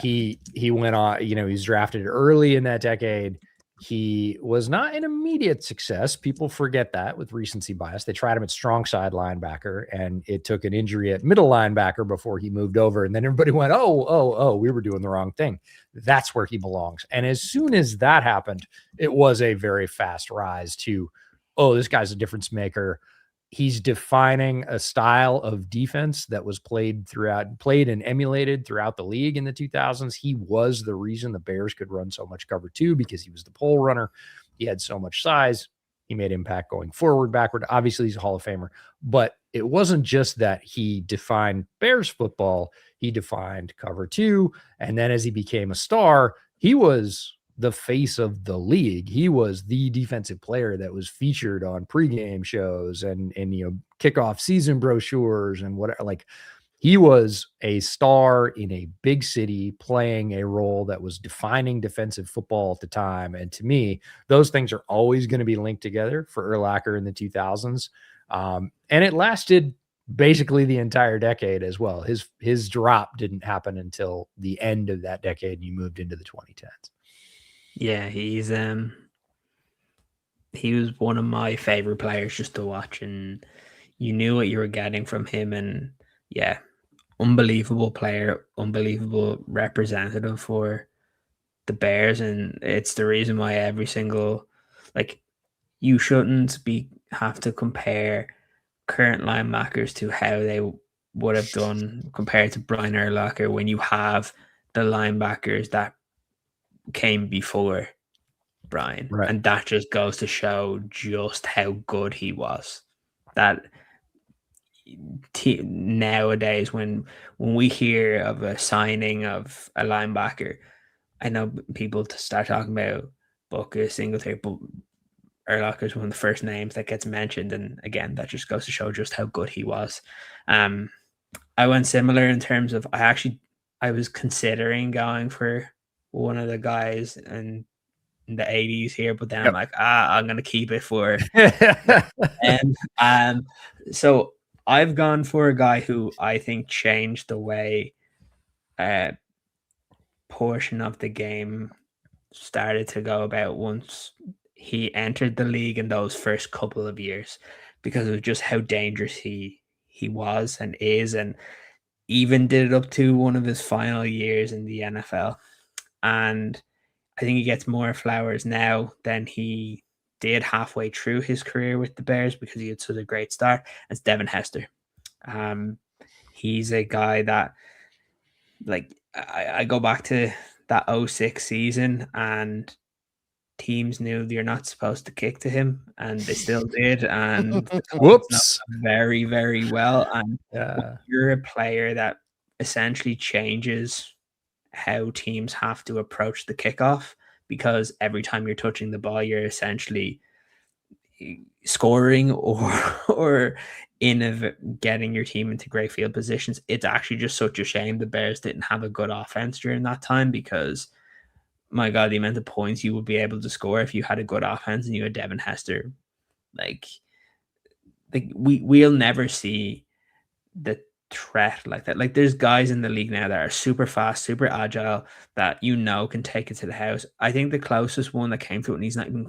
He went on, he was drafted early in that decade. He was not an immediate success. People forget that with recency bias. They tried him at strong side linebacker, and it took an injury at middle linebacker before he moved over. And then everybody went, oh, we were doing the wrong thing. That's where he belongs. And as soon as that happened, it was a very fast rise to, this guy's a difference maker. He's defining a style of defense that was played and emulated throughout the league in the 2000s. He was the reason the Bears could run so much cover 2, because he was the pole runner. He had so much size. He made impact going forward, backward. Obviously, he's a Hall of Famer. But it wasn't just that he defined Bears football. He defined cover 2. And then as he became a star, he was the face of the league. He was the defensive player that was featured on pregame shows and kickoff season brochures and whatever. Like, he was a star in a big city playing a role that was defining defensive football at the time. And to me, those things are always going to be linked together for Urlacher in the 2000s. And it lasted basically the entire decade as well. His drop didn't happen until the end of that decade, and he moved into the 2010s. Yeah, he was one of my favorite players just to watch, and you knew what you were getting from him. And yeah, unbelievable player, unbelievable representative for the Bears. And it's the reason why every single, you shouldn't have to compare current linebackers to how they would have done compared to Brian Urlacher when you have the linebackers that came before Brian. Right. And that just goes to show just how good he was. That nowadays when we hear of a signing of a linebacker, I know people to start talking about Booker, Singletary, but Urlacher is one of the first names that gets mentioned. And again, that just goes to show just how good he was. I went similar in terms of I was considering going for one of the guys in the 80s here, but then I'm like, I'm gonna keep it for and so I've gone for a guy who I think changed the way portion of the game started to go about once he entered the league in those first couple of years, because of just how dangerous he was and is, and even did it up to one of his final years in the NFL. And I think he gets more flowers now than he did halfway through his career with the Bears, because he had such a great start. It's Devin Hester. He's a guy that, I go back to that 06 season, and teams knew you're not supposed to kick to him, and they still did. And whoops, very, very well. And you're a player that essentially changes how teams have to approach the kickoff, because every time you're touching the ball, you're essentially scoring or getting your team into great field positions. It's actually just such a shame the Bears didn't have a good offense during that time, because my God, the amount of points you would be able to score if you had a good offense and you had Devin Hester. Like we'll never see the threat like that. Like there's guys in the league now that are super fast, super agile, that can take it to the house. I think the closest one that came to it, and he's not even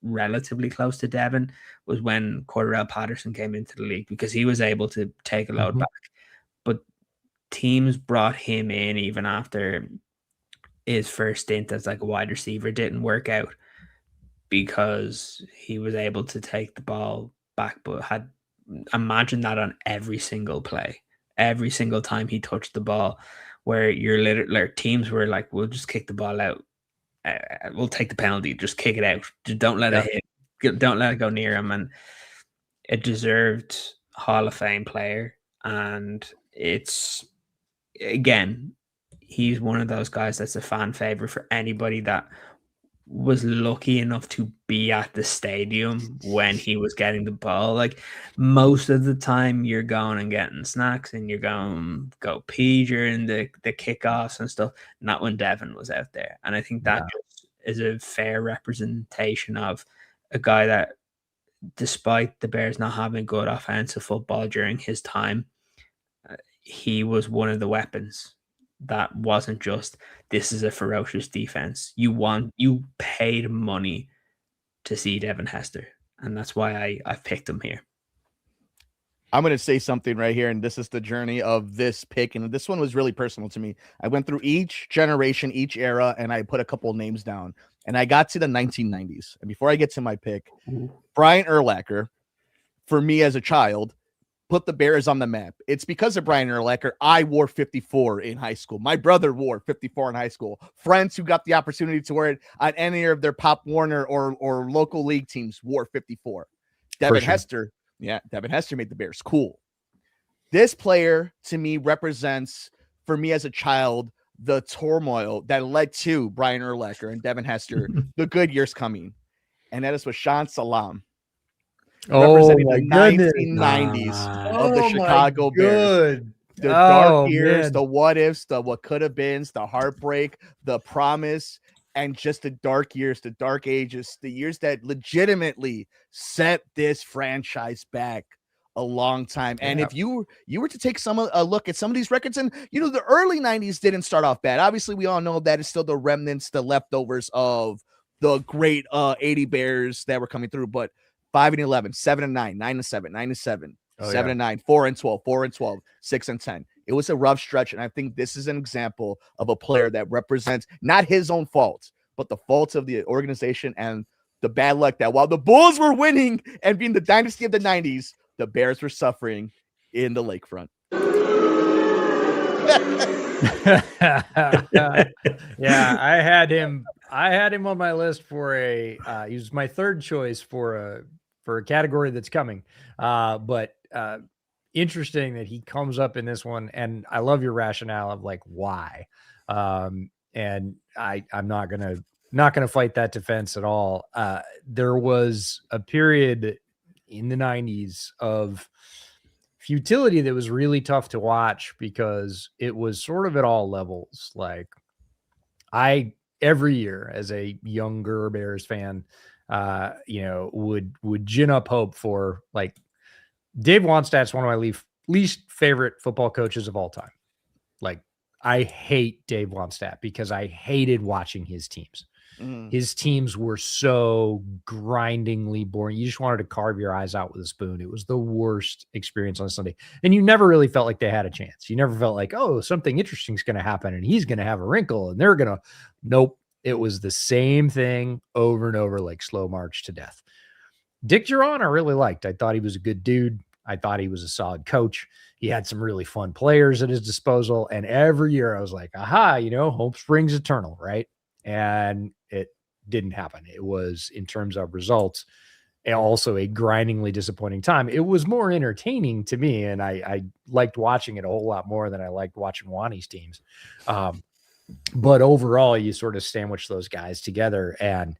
relatively close to Devin, was when Cordarrelle Patterson came into the league, because he was able to take a load back. But teams brought him in even after his first stint as like a wide receiver didn't work out, because he was able to take the ball back, but had imagine that on every single play, every single time he touched the ball, where you're literally teams were like, we'll just kick the ball out, we'll take the penalty, just kick it out, just don't let it hit, don't let it go near him. And it deserved Hall of Fame player, and it's, again, he's one of those guys that's a fan favorite for anybody that was lucky enough to be at the stadium when he was getting the ball. Like most of the time you're going and getting snacks and you're going go pee during the kickoffs and stuff, not when Devin was out there. And I think that just is a fair representation of a guy that, despite the Bears not having good offensive football during his time, he was one of the weapons. That wasn't just, this is a ferocious defense. You paid money to see Devin Hester, and that's why I picked him here. I'm going to say something right here, and this is the journey of this pick, and this one was really personal to me. I went through each generation, each era, and I put a couple of names down, and I got to the 1990s. And before I get to my pick, Brian Urlacher, for me as a child, put the Bears on the map. It's because of Brian Urlacher I wore 54 in high school. My brother wore 54 in high school. Friends who got the opportunity to wear it on any of their Pop Warner or local league teams wore 54. Devin Hester made the Bears cool. This player, to me, represents, for me as a child, the turmoil that led to Brian Urlacher and Devin Hester, the good years coming. And that is Rashaan Salam. Representing the 1990s of the Chicago Bears. The dark years, the what ifs, the what could have been, the heartbreak, the promise, and just the dark years, the dark ages, the years that legitimately set this franchise back a long time. And if you were to take a look at some of these records, and the early 90s didn't start off bad. Obviously, we all know that it's still the remnants, the leftovers of the great 80 Bears that were coming through, but 5-11, 7-9, 9-7, 9-7, 7-9, 4-12, 4-12, 6-10. It was a rough stretch, and I think this is an example of a player that represents not his own fault, but the faults of the organization and the bad luck that while the Bulls were winning and being the dynasty of the 90s, the Bears were suffering in the lakefront. Yeah, I had him on my list for he was my third choice for a category that's coming. But interesting that he comes up in this one, and I love your rationale of like why. And I'm not gonna fight that defense at all. There was a period in the 90s of futility that was really tough to watch because it was sort of at all levels. Like every year as a younger Bears fan, would gin up hope for, like, Dave Wannstedt's one of my least favorite football coaches of all time. Like, I hate Dave Wannstedt because I hated watching his teams. His teams were so grindingly boring. You just wanted to carve your eyes out with a spoon. It was the worst experience on Sunday. And you never really felt like they had a chance. You never felt like, oh, something interesting is going to happen and he's going to have a wrinkle and they're going to, nope. It was the same thing over and over, like slow march to death. Dick Ciaran, I really liked. I thought he was a good dude. I thought he was a solid coach. He had some really fun players at his disposal. And every year I was like, aha, hope springs eternal, right? And it didn't happen. It was, in terms of results, also a grindingly disappointing time. It was more entertaining to me, and I liked watching it a whole lot more than I liked watching Wani's teams. But overall, you sort of sandwich those guys together, and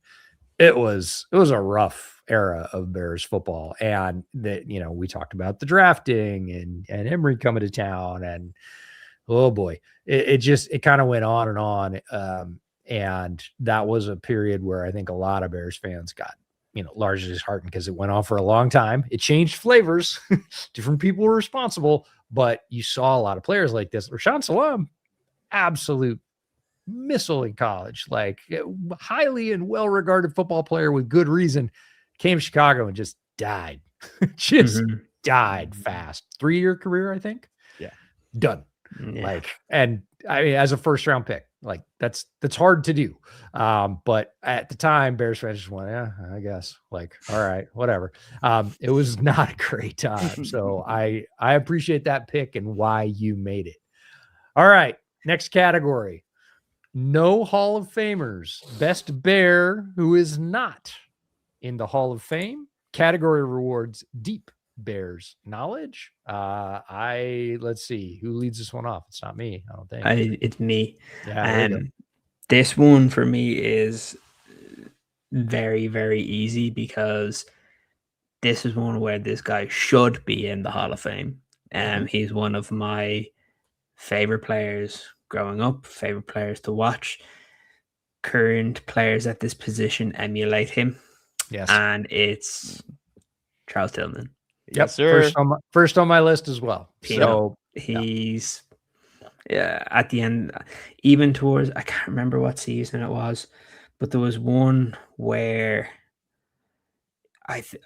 it was a rough era of Bears football. And that, we talked about the drafting and Emery coming to town, and oh boy, it kind of went on and on. And that was a period where I think a lot of Bears fans got, largely disheartened because it went on for a long time. It changed flavors. Different people were responsible, but you saw a lot of players like this. Rashaan Salam, absolute missile in college, like highly and well-regarded football player with good reason, came to Chicago and just died. Died fast. 3-year career, I think. Yeah. Done. Yeah. Like, and I mean, as a first-round pick, like that's hard to do. But at the time, Bears fans just went, yeah, I guess. Like, all right, whatever. It was not a great time. So I appreciate that pick and why you made it. All right, next category. No Hall of Famers. Best Bear who is not in the Hall of Fame. Category rewards deep Bears knowledge. Let's see who leads this one off. It's not me, I don't think. It's me. Yeah. This one for me is very, very easy because this is one where this guy should be in the Hall of Fame. He's one of my favorite players growing up, favorite players to watch. Current players at this position emulate him. Yes. And it's Charles Tillman. Yep, sir. First on my list as well. So he's at the end, even towards, I can't remember what season it was, but there was one where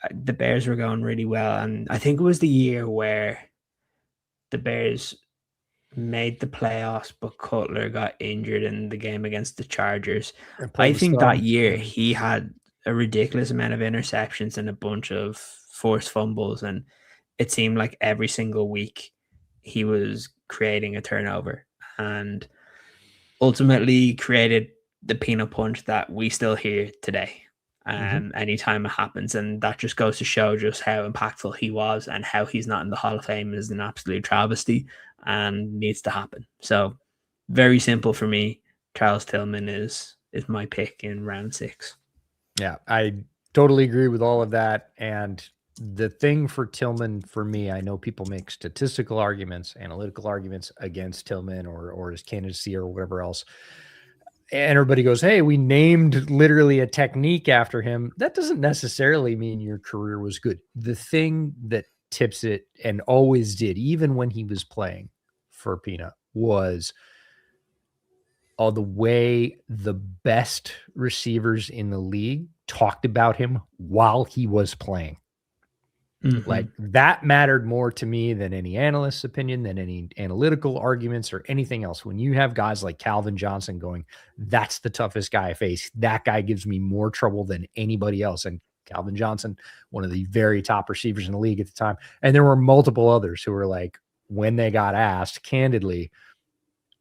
the Bears were going really well, and I think it was the year where the Bears made the playoffs, but Cutler got injured in the game against the Chargers. I think that year he had a ridiculous amount of interceptions and a bunch of forced fumbles, and it seemed like every single week he was creating a turnover and ultimately created the peanut punch that we still hear today. Anytime it happens, and that just goes to show just how impactful he was, and how he's not in the Hall of Fame is an absolute travesty and needs to happen. So very simple for me. Charles Tillman is my pick in round 6. Yeah, I totally agree with all of that. And the thing for Tillman, for me, I know people make statistical arguments, analytical arguments against Tillman or his candidacy or whatever else. And everybody goes, hey, we named literally a technique after him. That doesn't necessarily mean your career was good. The thing that tips it, and always did, even when he was playing for Peanut, was all the way the best receivers in the league talked about him while he was playing. Like that mattered more to me than any analyst's opinion, than any analytical arguments or anything else. When you have guys like Calvin Johnson going, that's the toughest guy I face. That guy gives me more trouble than anybody else. And Calvin Johnson, one of the very top receivers in the league at the time. And there were multiple others who were like, when they got asked candidly,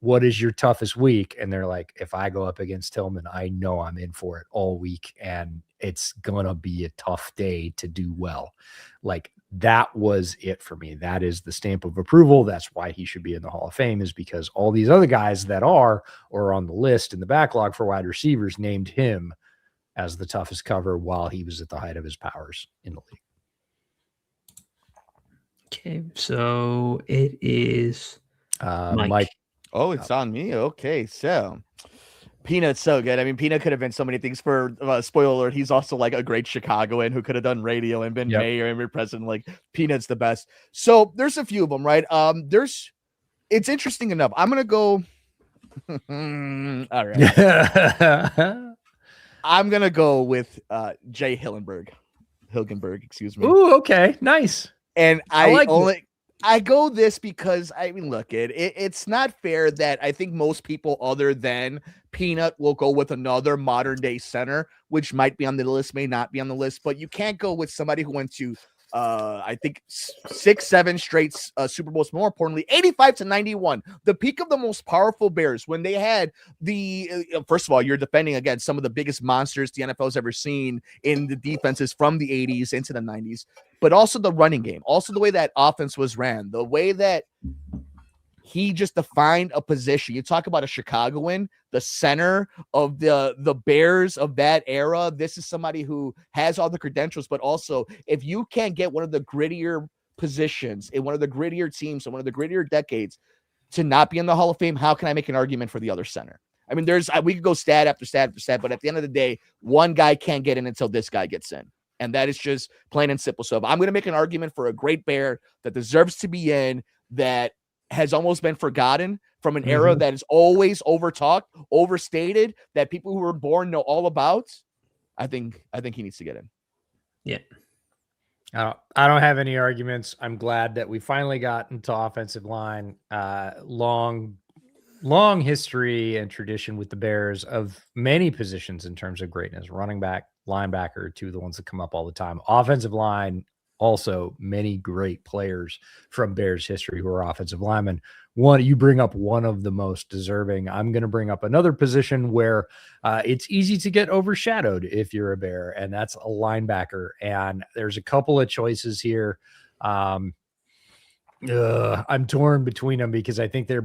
what is your toughest week? And they're like, if I go up against Tillman, I know I'm in for it all week. And it's going to be a tough day to do well. Like that was it for me. That is the stamp of approval. That's why he should be in the Hall of Fame, is because all these other guys that are on the list in the backlog for wide receivers named him as the toughest cover while he was at the height of his powers in the league. Okay. So it is Mike. Oh, it's on me. Okay, so Peanut's so good. I mean, Peanut could have been so many things. For spoiler alert, he's also like a great Chicagoan who could have done radio and been mayor and been president. Like Peanut's the best. So there's a few of them, right? It's interesting enough. I'm gonna go. All right. I'm gonna go with Jay Hilgenberg, excuse me. Ooh, okay, nice. And I go this because, I mean, look, it's not fair that I think most people other than Peanut will go with another modern day center, which might be on the list, may not be on the list, but you can't go with somebody who went to, I think 6-7 straight Super Bowls. More importantly, 85-91, the peak of the most powerful Bears when they had first of all, you're defending against some of the biggest monsters the NFL's ever seen in the defenses from the 80s into the 90s, but also the running game, also the way that offense was ran, the way that he just defined a position. You talk about a Chicagoan, the center of the Bears of that era. This is somebody who has all the credentials, but also if you can't get one of the grittier positions in one of the grittier teams in one of the grittier decades to not be in the Hall of Fame, how can I make an argument for the other center? I mean, we could go stat after stat after stat, but at the end of the day, one guy can't get in until this guy gets in. And that is just plain and simple. So if I'm going to make an argument for a great Bear that deserves to be in, that has almost been forgotten from an era that is always overtalked, overstated, that people who were born know all about, I think he needs to get in. Yeah. I don't have any arguments. I'm glad that we finally got into offensive line. Long history and tradition with the Bears of many positions in terms of greatness. Running back, linebacker, two of the ones that come up all the time. Offensive line, also many great players from Bears history who are offensive linemen. You bring up one of the most deserving. I'm going to bring up another position where it's easy to get overshadowed if you're a Bear, and that's a linebacker. And there's a couple of choices here. I'm torn between them because I think they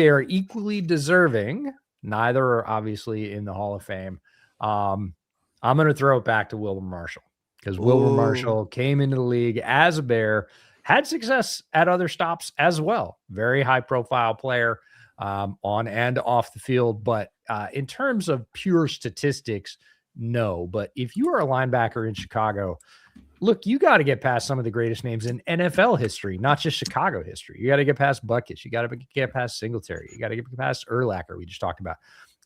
are equally deserving. Neither are obviously in the Hall of Fame. I'm going to throw it back to Wilber Marshall because Wilber Marshall came into the league as a Bear, had success at other stops as well. Very high profile player on and off the field. But in terms of pure statistics, no. But if you are a linebacker in Chicago, look, you got to get past some of the greatest names in NFL history, not just Chicago history. You got to get past Buckets. You got to get past Singletary. You got to get past Urlacher, we just talked about.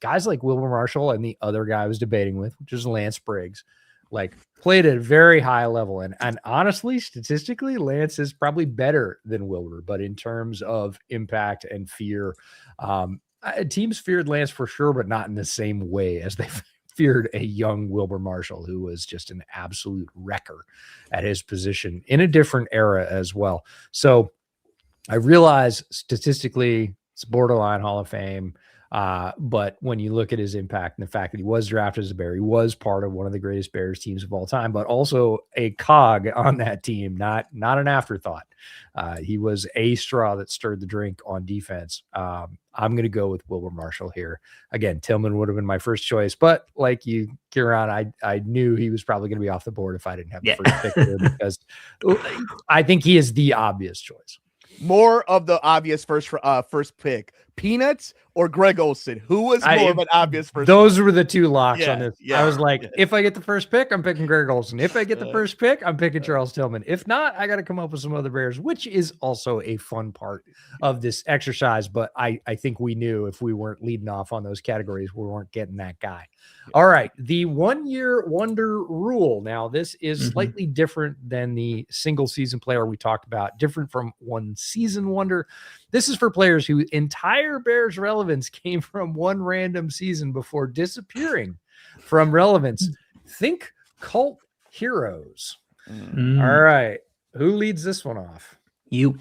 Guys like Wilber Marshall and the other guy I was debating with, which is Lance Briggs, like played at a very high level. And honestly, statistically, Lance is probably better than Wilber. But in terms of impact and fear, teams feared Lance for sure, but not in the same way as they feared a young Wilber Marshall, who was just an absolute wrecker at his position in a different era as well. So I realize statistically it's borderline Hall of Fame. But when you look at his impact and the fact that he was drafted as a Bear, he was part of one of the greatest Bears teams of all time, but also a cog on that team, not an afterthought. He was a straw that stirred the drink on defense. I'm going to go with Wilber Marshall here. Again, Tillman would have been my first choice, but like you, Ciaran, I knew he was probably going to be off the board if I didn't have the first pick here, because I think he is the obvious choice. More of the obvious first pick, Peanuts or Greg Olsen? Who was more of an obvious first? Those were the two locks on this. Yeah, I was like, if I get the first pick, I'm picking Greg Olsen. If I get the first pick, I'm picking Charles Tillman. If not, I got to come up with some other Bears, which is also a fun part of this exercise. But I think we knew if we weren't leading off on those categories, we weren't getting that guy. All right. The 1-year wonder rule. Now, this is slightly different than the single season player we talked about, different from one season wonder. This is for players whose entire Bears relevance came from one random season before disappearing from relevance. Think cult heroes. All right. Who leads this one off? You.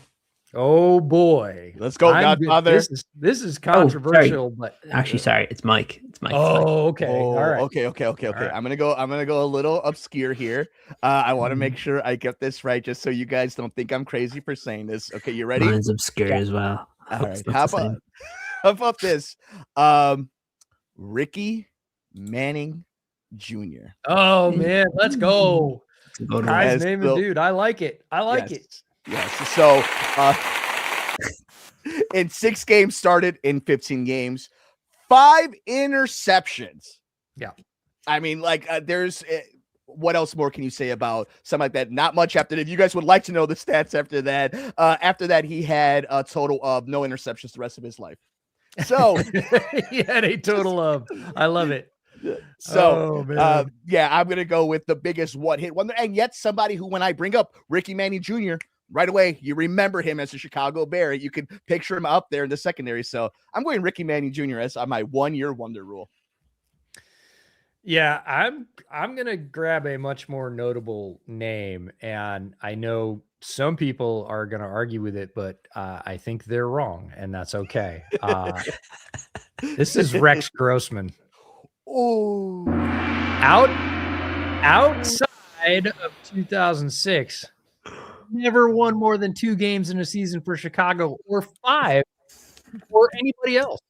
Oh boy. Let's go, Godfather. This is controversial, but actually, sorry, it's Mike. It's Mike. Oh, okay. All right. Okay. Right. I'm gonna go a little obscure here. I want to make sure I get this right, just so you guys don't think I'm crazy for saying this. Okay, you ready? Mine's obscure as well. All right. How about this? Ricky Manning Jr. Oh man, let's go. Guy's name and dude. I like it. Yes. So in 6 games started in 15 games, 5 interceptions. Yeah. I mean, like there's what else more can you say about something like that? Not much after that. If you guys would like to know the stats after that, he had a total of no interceptions the rest of his life. So he had a total of, I love it. So, I'm going to go with the biggest one-hit wonder, and yet somebody who, when I bring up Ricky Manning Jr., right away, you remember him as a Chicago Bear. You can picture him up there in the secondary. So I'm going Ricky Manning Jr. as my 1-year wonder rule. Yeah, I'm going to grab a much more notable name, and I know some people are going to argue with it, but I think they're wrong, and that's okay. This is Rex Grossman. Oh, outside of 2006, never won more than 2 games in a season for Chicago, or 5 for anybody else.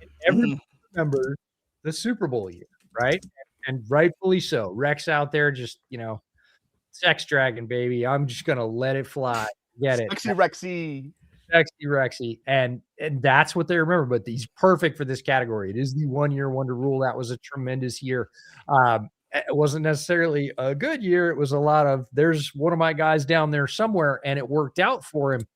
And everyone remembers the Super Bowl year, right? And rightfully so. Rex out there just, sex dragon, baby. I'm just gonna let it fly. Get it? Sexy Rexy. Rexy, and that's what they remember. But he's perfect for this category. It is the 1 year wonder rule. That was a tremendous year. It wasn't necessarily a good year. It was a lot of there's one of my guys down there somewhere, and it worked out for him.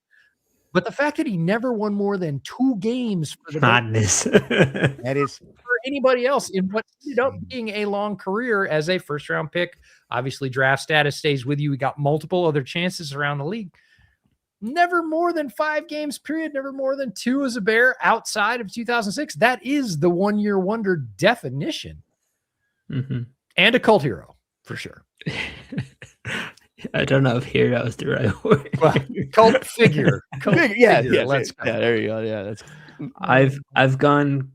But the fact that he never won more than 2 games for the madness. That is for anybody else in what ended up being a long career as a first round pick. Obviously, draft status stays with you. We got multiple other chances around the league. Never more than 5 games, period. Never more than 2 as a Bear outside of 2006. That is the 1 year wonder definition. Mm-hmm. And a cult hero, for sure. I don't know if hero is the right word. Well, cult figure. Yeah, Let's go. Yeah, there you go. Yeah, that's. I've gone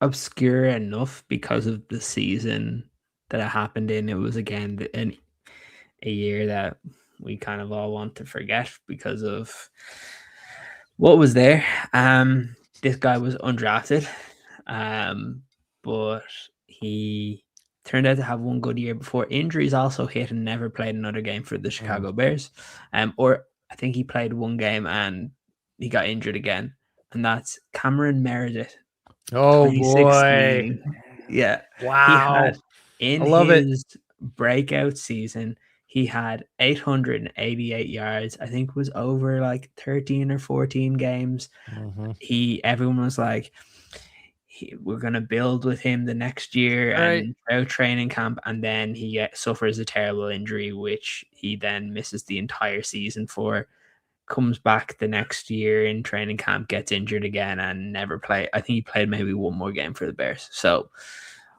obscure enough because of the season that it happened in. It was again a year that we kind of all want to forget because of what was there. This guy was undrafted, but he turned out to have one good year before injuries also hit and never played another game for the Chicago Bears. Or I think he played one game and he got injured again. And that's Cameron Meredith. Oh boy. Yeah. Wow. In his breakout season, he had 888 yards. I think it was over like 13 or 14 games. Mm-hmm. Everyone was like, we're going to build with him the next year and out training camp. And then he suffers a terrible injury, which he then misses the entire season for, comes back the next year in training camp, gets injured again and never play. I think he played maybe one more game for the Bears. So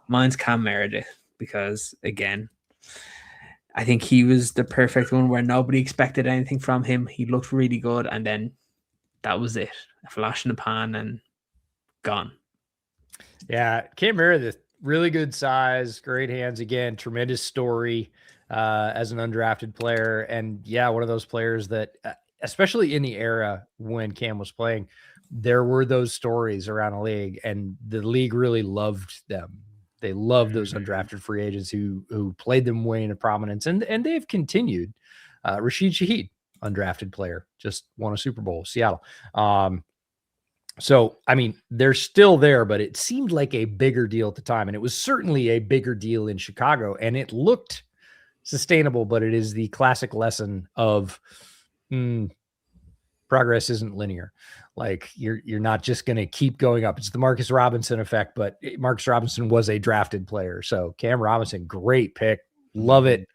mine's Cam Meredith because, again, I think he was the perfect one where nobody expected anything from him. He looked really good. And then that was it. A flash in the pan and gone. Yeah, Cam Meredith, really good size, great hands. Again, tremendous story as an undrafted player. And yeah, one of those players that, especially in the era when Cam was playing, there were those stories around the league, and the league really loved them. They loved those undrafted free agents who played them way into prominence, and they've continued. Rashid Shaheed, undrafted player, just won a Super Bowl, Seattle. So, I mean, they're still there, but it seemed like a bigger deal at the time. And it was certainly a bigger deal in Chicago, and it looked sustainable, but it is the classic lesson of progress isn't linear. Like you're not just going to keep going up. It's the Marcus Robinson effect, but Marcus Robinson was a drafted player. So Cam Robinson, great pick. Love it.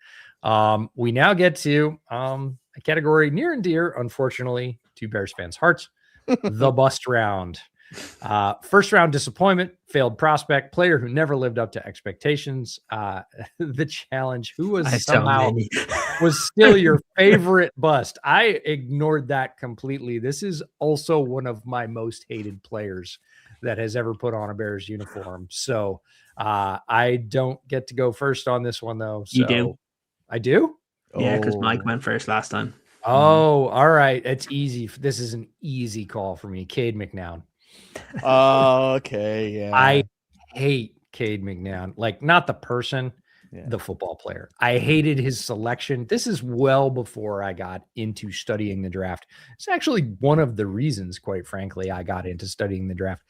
We now get to a category near and dear, unfortunately, to Bears fans' hearts. The bust round. First round disappointment, failed prospect, player who never lived up to expectations. The challenge, who was somehow was still your favorite bust. I ignored that completely. This is also one of my most hated players that has ever put on a Bears uniform. So I don't get to go first on this one, though. So you do. I do? Yeah, because Mike went first last time. Oh, all right. It's easy. This is an easy call for me. Cade McNown. Okay, yeah. I hate Cade McNown. Like, not the person, the football player. I hated his selection. This is well before I got into studying the draft. It's actually one of the reasons, quite frankly, I got into studying the draft.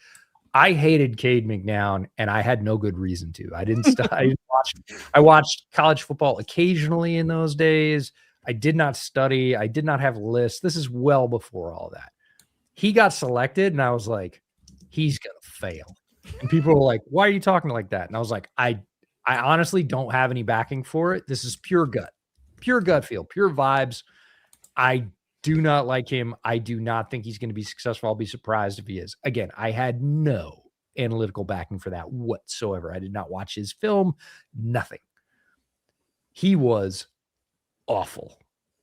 I hated Cade McNown, and I had no good reason to. I didn't study. I watched college football occasionally in those days. I did not study. I did not have lists. This is well before all that. He got selected, and I was like, he's going to fail. And people were like, why are you talking like that? And I was like, I honestly don't have any backing for it. This is pure gut feel, pure vibes. I do not like him. I do not think he's going to be successful. I'll be surprised if he is. Again, I had no analytical backing for that whatsoever. I did not watch his film, nothing. He was awful.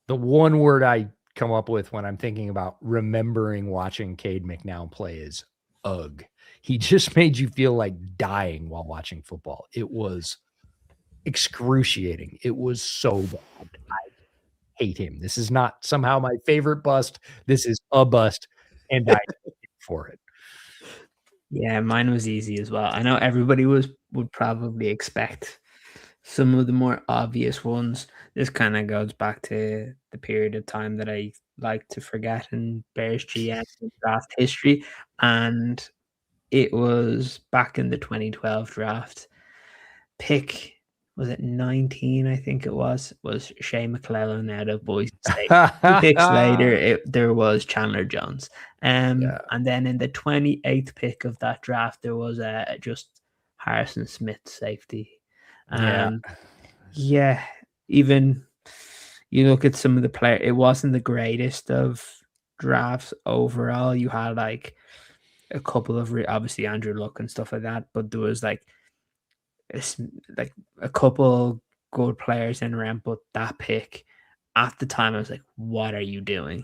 The one word I come up with when I'm thinking about remembering watching Cade McNown play is ugh. He just made you feel like dying while watching football. It was excruciating. It was so bad. I hate him. This is not somehow my favorite bust. This is a bust, and I hate him for it. Yeah, mine was easy as well. I know everybody would probably expect some of the more obvious ones. This kind of goes back to the period of time that I like to forget in Bears GM draft history, and it was back in the 2012 draft. Pick, was it 19? I think it was Shea McClellan out of Boise State. 2 picks later, there was Chandler Jones. And then in the 28th pick of that draft, there was just Harrison Smith safety. Even you look at some of the players, it wasn't the greatest of drafts overall. You had like a couple of obviously Andrew Luck and stuff like that, but there was like a couple good players in around, but that pick at the time, I was like, what are you doing?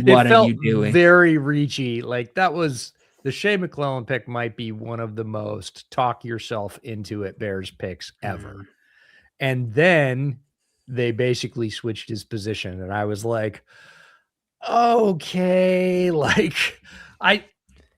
What are you doing? Very reachy. Like that was the Shea McClellan pick might be one of the most talk yourself into it Bears picks ever. And then they basically switched his position. And I was like, okay, like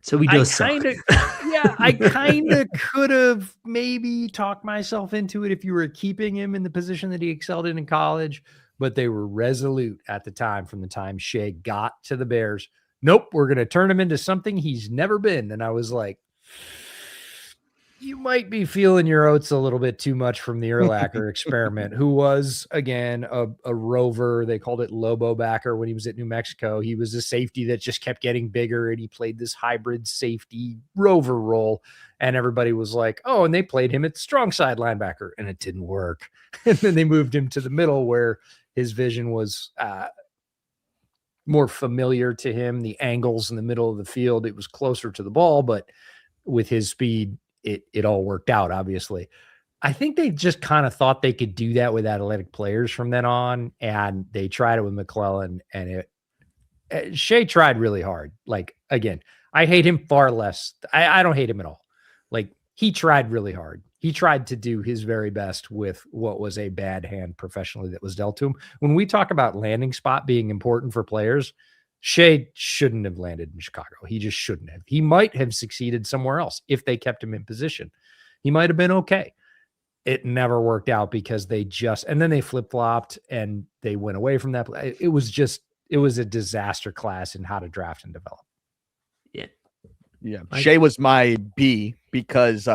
so we just kind of, I kind of could have maybe talked myself into it if you were keeping him in the position that he excelled in college, but they were resolute at the time from the time Shea got to the Bears. Nope, we're going to turn him into something he's never been. And I was like, you might be feeling your oats a little bit too much from the Urlacher experiment, who was, again, a rover. They called it Lobo backer when he was at New Mexico. He was a safety that just kept getting bigger, and he played this hybrid safety rover role. And everybody was like, oh, and they played him at strong side linebacker, and it didn't work. And then they moved him to the middle where his vision was more familiar to him. The angles in the middle of the field, it was closer to the ball, but with his speed, it all worked out, obviously. I think they just kind of thought they could do that with athletic players from then on, and they tried it with McClellan, and Shea tried really hard. Like, again, I hate him far less. I don't hate him at all. Like, he tried really hard. He tried to do his very best with what was a bad hand professionally that was dealt to him. When we talk about landing spot being important for players, Shea shouldn't have landed in Chicago. He just shouldn't have. He might have succeeded somewhere else if they kept him in position. He might have been okay. It never worked out because and then they flip-flopped and they went away from that. It was a disaster class in how to draft and develop. Yeah. Shea was my B because,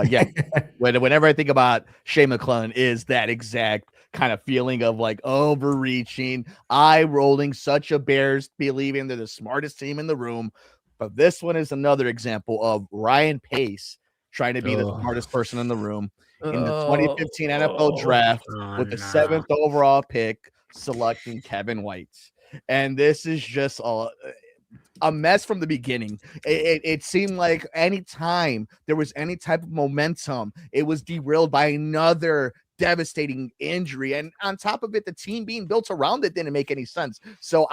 whenever I think about Shea McClellan, is that exact kind of feeling of like overreaching, eye rolling, such a Bears believing they're the smartest team in the room. But this one is another example of Ryan Pace trying to be the smartest person in the room in the 2015 NFL draft with the 7th overall pick, selecting Kevin White. And this is just a mess from the beginning. It seemed like anytime there was any type of momentum, it was derailed by another devastating injury. And on top of it, the team being built around it didn't make any sense. So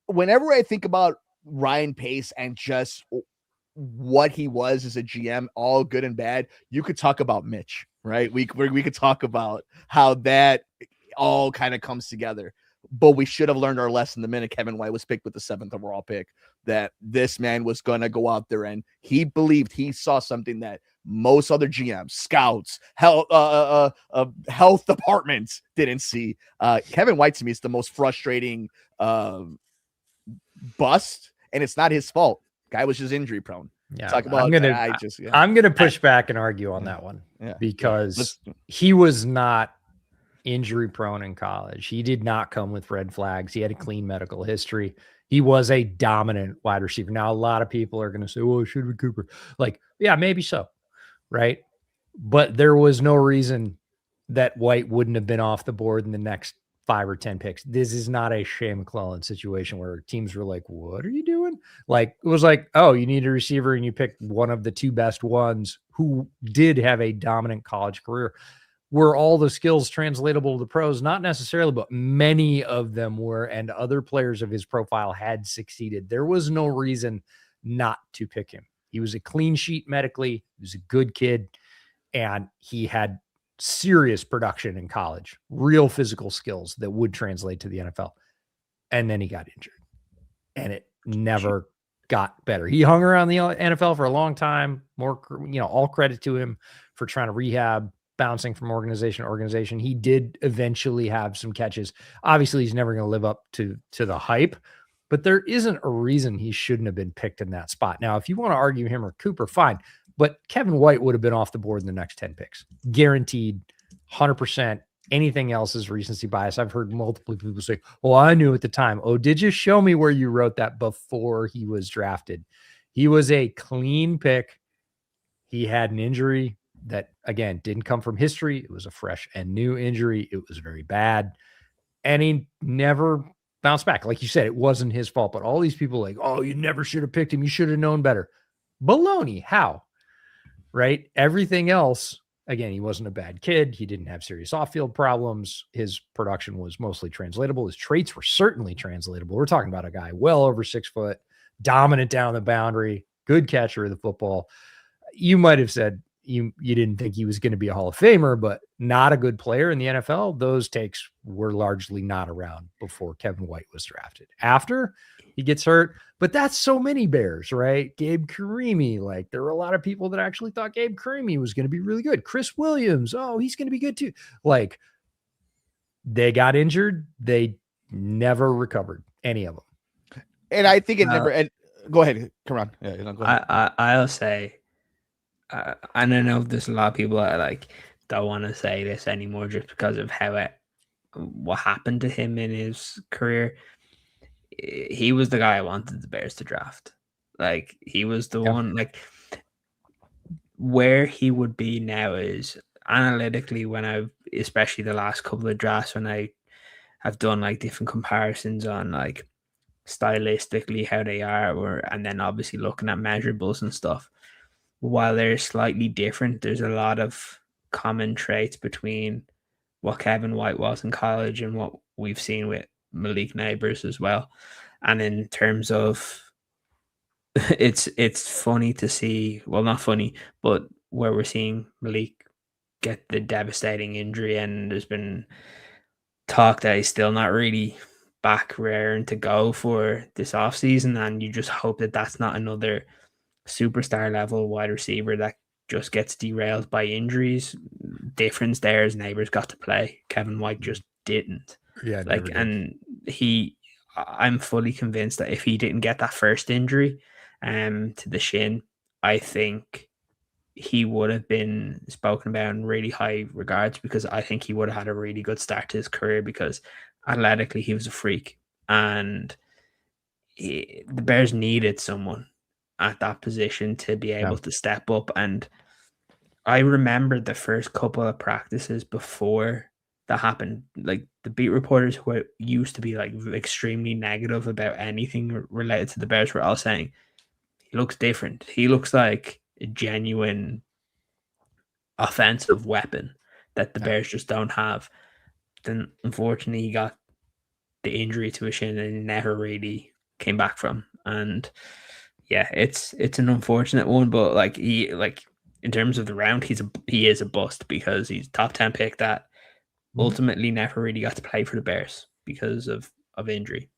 whenever I think about Ryan Pace and just what he was as a GM, all good and bad, you could talk about Mitch, right? We could talk about how that all kind of comes together. But we should have learned our lesson the minute Kevin White was picked with the 7th overall pick, that this man was going to go out there and he believed he saw something that most other GMs, scouts, health departments didn't see. Kevin White to me is the most frustrating bust, and it's not his fault. Guy was just injury prone. Yeah, I'm gonna push back and argue on that one because he was not injury prone in college. He did not come with red flags. He had a clean medical history. He was a dominant wide receiver. Now, a lot of people are going to say, well, it should be Cooper. Like, yeah, maybe so. Right. But there was no reason that White wouldn't have been off the board in the next 5 or 10 picks. This is not a Shea McClellan situation where teams were like, what are you doing? Like, it was like, oh, you need a receiver and you picked one of the 2 best ones who did have a dominant college career. Were all the skills translatable to the pros? Not necessarily, but many of them were, and other players of his profile had succeeded. There was no reason not to pick him. He was a clean sheet medically. He was a good kid, and he had serious production in college, real physical skills that would translate to the NFL. And then he got injured, and it never got better. He hung around the NFL for a long time. All credit to him for trying to rehab. bouncing from organization to organization. He did eventually have some catches. Obviously, he's never going to live up to the hype, but there isn't a reason he shouldn't have been picked in that spot. Now, if you want to argue him or Cooper, fine, but Kevin White would have been off the board in the next 10 picks. Guaranteed, 100%. Anything else is recency bias. I've heard multiple people say, well, I knew at the time. Oh, did you show me where you wrote that before he was drafted? He was a clean pick. He had an injury that, again, didn't come from history. It was a fresh and new injury. It was very bad. And he never bounced back. Like you said, it wasn't his fault. But all these people like, oh, you never should have picked him. You should have known better. Baloney. How? Right? Everything else, again, he wasn't a bad kid. He didn't have serious off-field problems. His production was mostly translatable. His traits were certainly translatable. We're talking about a guy well over 6 foot, dominant down the boundary, good catcher of the football. You might have said you didn't think he was going to be a Hall of Famer, but not a good player in the NFL. Those takes were largely not around before Kevin White was drafted. After, he gets hurt, but that's so many Bears, right? Gabe Carimi, like there were a lot of people that actually thought Gabe Carimi was going to be really good. Chris Williams, oh, he's going to be good too. Like they got injured. They never recovered, any of them. And I think it never, and go ahead, Ciaran. Yeah, go ahead. I'll say, and I know there's a lot of people that like don't want to say this anymore just because of what happened to him in his career. He was the guy I wanted the Bears to draft. Like he was the one. Like where he would be now is analytically especially the last couple of drafts when I've done like different comparisons on like stylistically how they are, and then obviously looking at measurables and stuff. While they're slightly different, there's a lot of common traits between what Kevin White was in college and what we've seen with Malik Neighbors as well. And in terms of it's funny to see, well, not funny, but where we're seeing Malik get the devastating injury, and there's been talk that he's still not really back raring to go for this offseason, and you just hope that that's not another superstar level wide receiver that just gets derailed by injuries. Difference there is Neighbors got to play. Kevin White just didn't. Yeah, like, and I'm fully convinced that if he didn't get that first injury to the shin, I think he would have been spoken about in really high regards, because I think he would have had a really good start to his career, because athletically he was a freak, and the Bears needed someone at that position to be able to step up. And I remember the first couple of practices before that happened, like the beat reporters who used to be like extremely negative about anything related to the Bears were all saying, he looks different. He looks like a genuine offensive weapon that the Bears just don't have. Then unfortunately he got the injury to his shin and never really came back from. And yeah, it's an unfortunate one, but like in terms of the round, he is a bust, because he's top 10 pick that ultimately never really got to play for the Bears because of injury.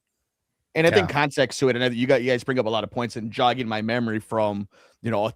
And I think context to it, and you guys bring up a lot of points and jogging my memory from,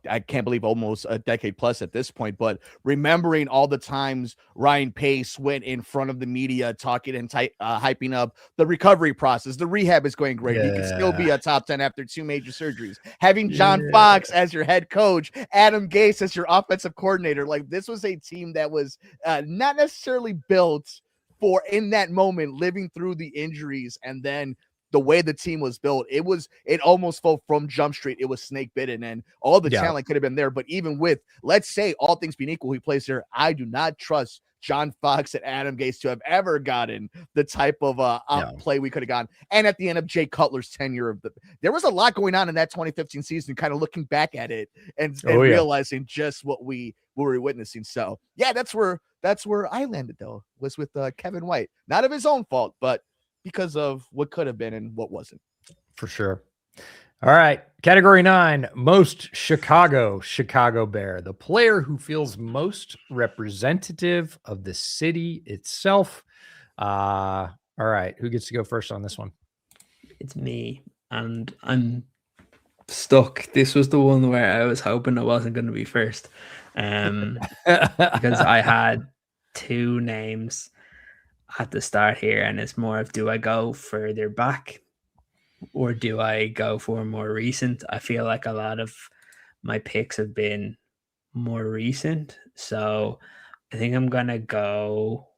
I can't believe almost a decade plus at this point, but remembering all the times Ryan Pace went in front of the media talking and hyping up the recovery process. The rehab is going great. He can still be a top 10 after 2 major surgeries. Having John Fox as your head coach, Adam Gase as your offensive coordinator. Like, this was a team that was not necessarily built for, in that moment, living through the injuries, and then the way the team was built, it almost felt from Jump Street. It was snake bitten, and all the talent could have been there. But even with, let's say, all things being equal, he plays there, I do not trust John Fox and Adam Gase to have ever gotten the type of play we could have gotten. And at the end of Jay Cutler's tenure, there was a lot going on in that 2015 season, kind of looking back at it and realizing just what we were witnessing. So yeah, that's where I landed, though, was with Kevin White. Not of his own fault, but because of what could have been and what wasn't. For sure. All right. Category 9, most Chicago Bear. The player who feels most representative of the city itself. All right. Who gets to go first on this one? It's me. And I'm stuck. This was the one where I was hoping I wasn't going to be first, because I had two names at the start here, and it's more of, do I go further back or do I go for more recent? I feel like a lot of my picks have been more recent, so I think I'm gonna go.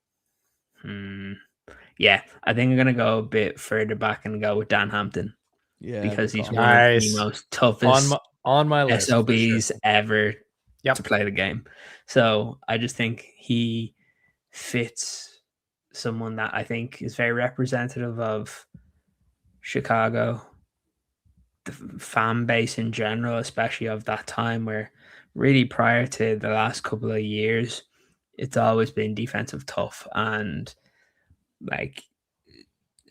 Yeah, I think I'm gonna go a bit further back and go with Dan Hampton. Yeah, because he's one nice. of the most toughest on my list SOBs ever Yep. to play the game. So I just think he fits someone that I think is very representative of Chicago, the fan base in general, especially of that time where really prior to the last couple of years, it's always been defensive tough and like,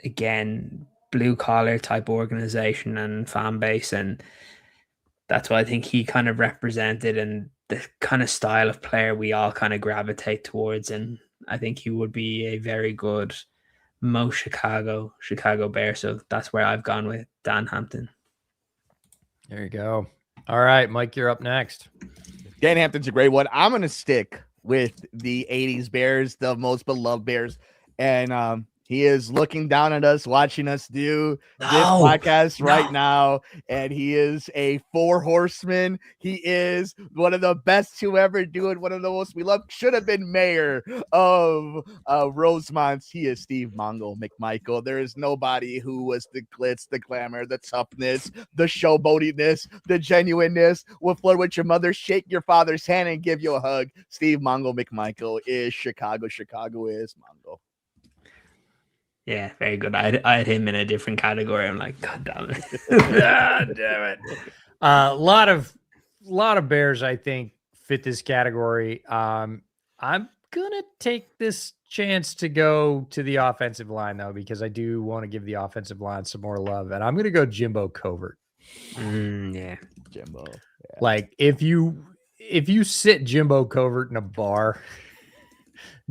again, blue collar type organization and fan base. And that's what I think he kind of represented and the kind of style of player we all kind of gravitate towards. And I think he would be a very good most Chicago Bear. So that's where I've gone with Dan Hampton. There you go. All right, Mike, you're up next. Dan Hampton's a great one. I'm going to stick with the 80s Bears, the most beloved Bears. And he is looking down at us, watching us do this podcast right now. And he is a four horseman. He is one of the best to ever do it. One of the most beloved, should have been mayor of Rosemont. He is Steve Mongo McMichael. There is nobody who was the glitz, the glamour, the toughness, the showboatiness, the genuineness. Will flirt with your mother, shake your father's hand, and give you a hug. Steve Mongo McMichael is Chicago. Chicago is Mongo. Yeah, very good. I had him in a different category. I'm like, God damn it. God damn it. A lot of Bears, I think, fit this category. I'm gonna take this chance to go to the offensive line though, because I do want to give the offensive line some more love, and I'm gonna go Jimbo Covert. Yeah, Jimbo. Yeah. Like if you sit Jimbo Covert in a bar,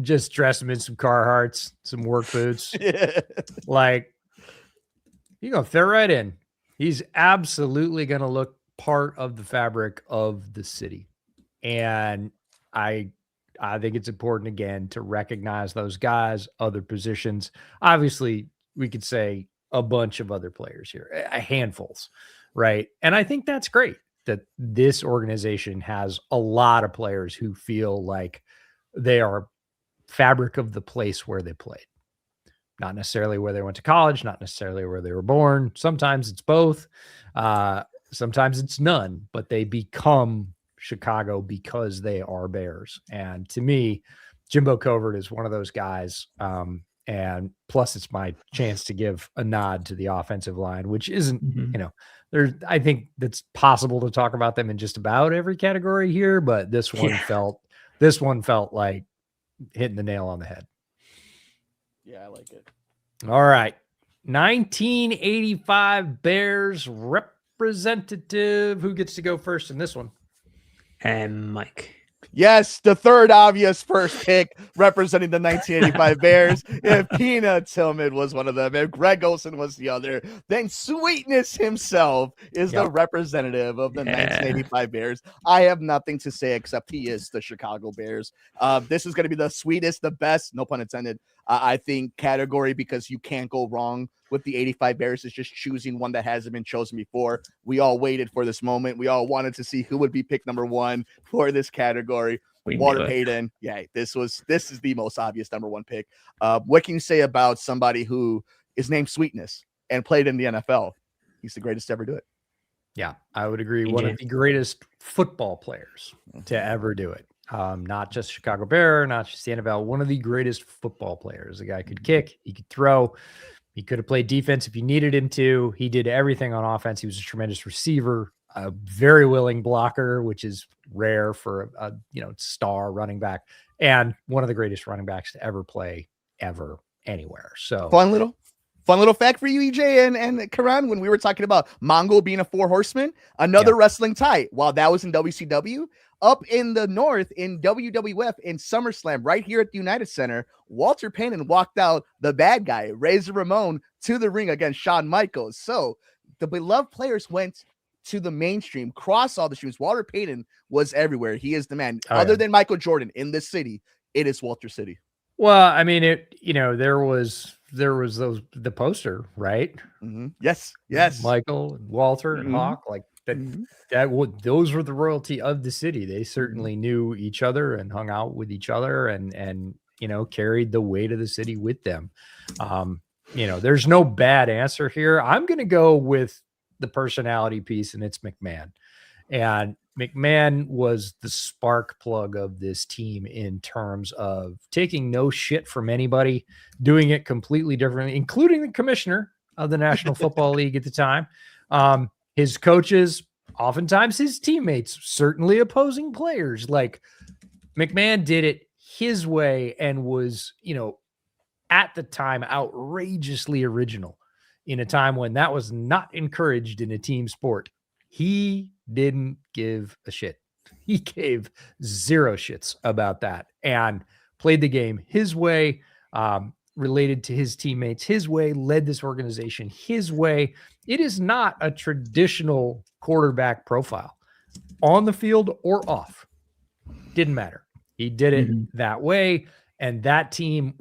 just dress him in some Carhartts, some work boots, like you're gonna fit right in. He's absolutely gonna look part of the fabric of the city, and I think it's important again to recognize those guys, other positions. Obviously, we could say a bunch of other players here, handfuls, right? And I think that's great that this organization has a lot of players who feel like they are fabric of the place where they played. Not necessarily where they went to college, not necessarily where they were born. Sometimes it's both. Sometimes it's none, but they become Chicago because they are Bears. And to me, Jimbo Covert is one of those guys. And plus it's my chance to give a nod to the offensive line, which isn't, I think that's possible to talk about them in just about every category here, but this one felt like hitting the nail on the head. Yeah, I like it. All right. 1985 Bears representative. Who gets to go first in this one? Mike. Yes, the third obvious first pick representing the 1985 Bears. If Peanut Tillman was one of them, if Greg Olsen was the other, then Sweetness himself is the representative of the 1985 Bears. I have nothing to say except he is the Chicago Bears. This is going to be the sweetest, the best, no pun intended, I think, category, because you can't go wrong with the 85 Bears. Is just choosing one that hasn't been chosen before. We all waited for this moment. We all wanted to see who would be pick number one for this category. Walter Payton. Yeah, this is the most obvious number one pick. What can you say about somebody who is named Sweetness and played in the NFL? He's the greatest to ever do it. Yeah, I would agree. One of the greatest football players to ever do it. Not just Chicago Bear, not just the NFL, one of the greatest football players. The guy could kick, he could throw, he could have played defense if you needed him to. He did everything on offense. He was a tremendous receiver, a very willing blocker, which is rare for a star running back, and one of the greatest running backs to ever play ever anywhere. So fun little fact for you, EJ and Ciaran, when we were talking about Mongo being a four horseman, another wrestling tie, while that was in WCW, up in the north in WWF in SummerSlam right here at the United Center, Walter Payton walked out the bad guy, Razor Ramon, to the ring against Shawn Michaels. So the beloved players went to the mainstream, cross all the streams. Walter Payton was everywhere. He is the man. Oh, Other yeah. than Michael Jordan in this city, it is Walter City. Well, I mean, there was the poster, right? Yes. Michael and Walter and Hawk, like that. Those were the royalty of the city. They certainly knew each other and hung out with each other, and carried the weight of the city with them. There's no bad answer here. I'm going to go with the personality piece, and it's McMahon. And McMahon was the spark plug of this team in terms of taking no shit from anybody, doing it completely differently, including the commissioner of the National Football League at the time. His coaches, oftentimes his teammates, certainly opposing players. Like, McMahon did it his way and was, at the time, outrageously original in a time when that was not encouraged in a team sport. He didn't give a shit. He gave zero shits about that and played the game his way, related to his teammates his way, led this organization his way. It is not a traditional quarterback profile on the field or off. Didn't matter. He did it that way. And that team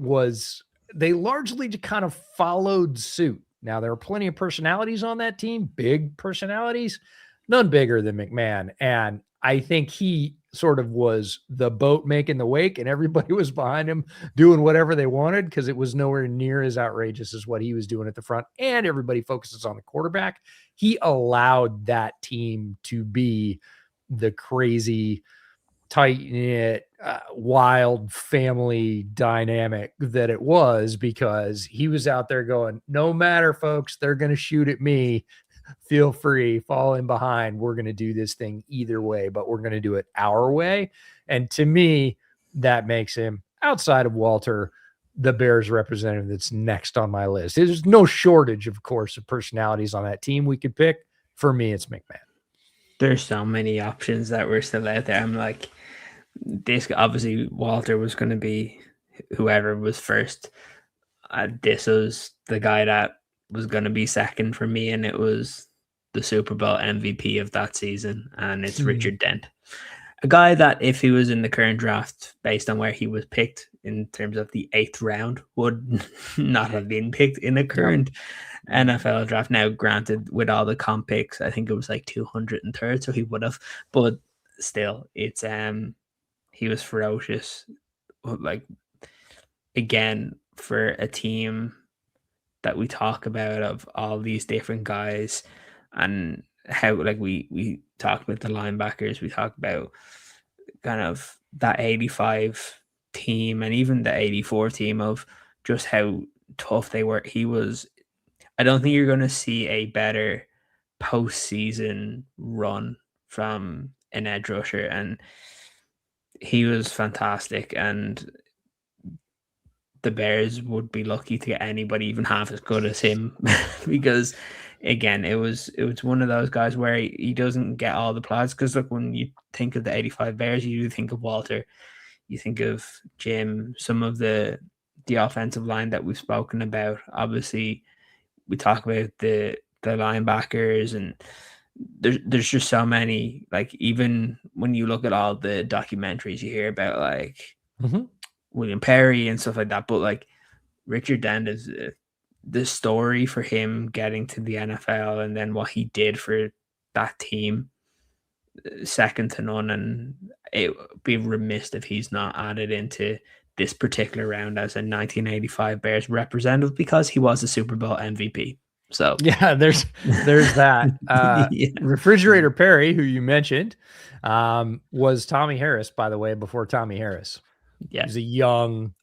they largely kind of followed suit. Now, there are plenty of personalities on that team, big personalities, none bigger than McMahon. And I think he sort of was the boat making the wake, and everybody was behind him doing whatever they wanted because it was nowhere near as outrageous as what he was doing at the front. And everybody focuses on the quarterback. He allowed that team to be the crazy, tight-knit, wild family dynamic that it was, because he was out there going, no matter, folks, they're going to shoot at me. Feel free, fall in behind. We're going to do this thing either way, but we're going to do it our way. And to me, that makes him, outside of Walter, the Bears representative that's next on my list. There's no shortage, of course, of personalities on that team we could pick. For me, it's McMahon. There's so many options that were still out there. I'm like, this obviously Walter was going to be whoever was first. This was the guy that was going to be second for me, and it was the Super Bowl MVP of that season, and it's Richard Dent. A guy that, if he was in the current draft, based on where he was picked in terms of the 8th round, would not have been picked in the current NFL draft. Now, granted, with all the comp picks, I think it was like 203rd, so he would have, but still, it's he was ferocious. Like, again, for a team that we talk about of all these different guys, and how, like, we talk about the linebackers, we talk about kind of that 85 team and even the 84 team of just how tough they were. I don't think you're going to see a better postseason run from an edge rusher, and he was fantastic. And the Bears would be lucky to get anybody even half as good as him, because again, it was one of those guys where he doesn't get all the plaudits. Because look, when you think of the 85 Bears, you think of Walter, you think of Jim, some of the offensive line that we've spoken about. Obviously, we talk about the linebackers, and there's just so many. Like, even when you look at all the documentaries you hear about, like William Perry and stuff like that, but like Richard Dent is the story for him getting to the NFL, and then what he did for that team, second to none. And it would be remiss if he's not added into this particular round as a 1985 Bears representative, because he was a Super Bowl MVP. So yeah, there's that. Refrigerator Perry, who you mentioned, was Tommy Harris, by the way, before Tommy Harris. Yeah, he's a young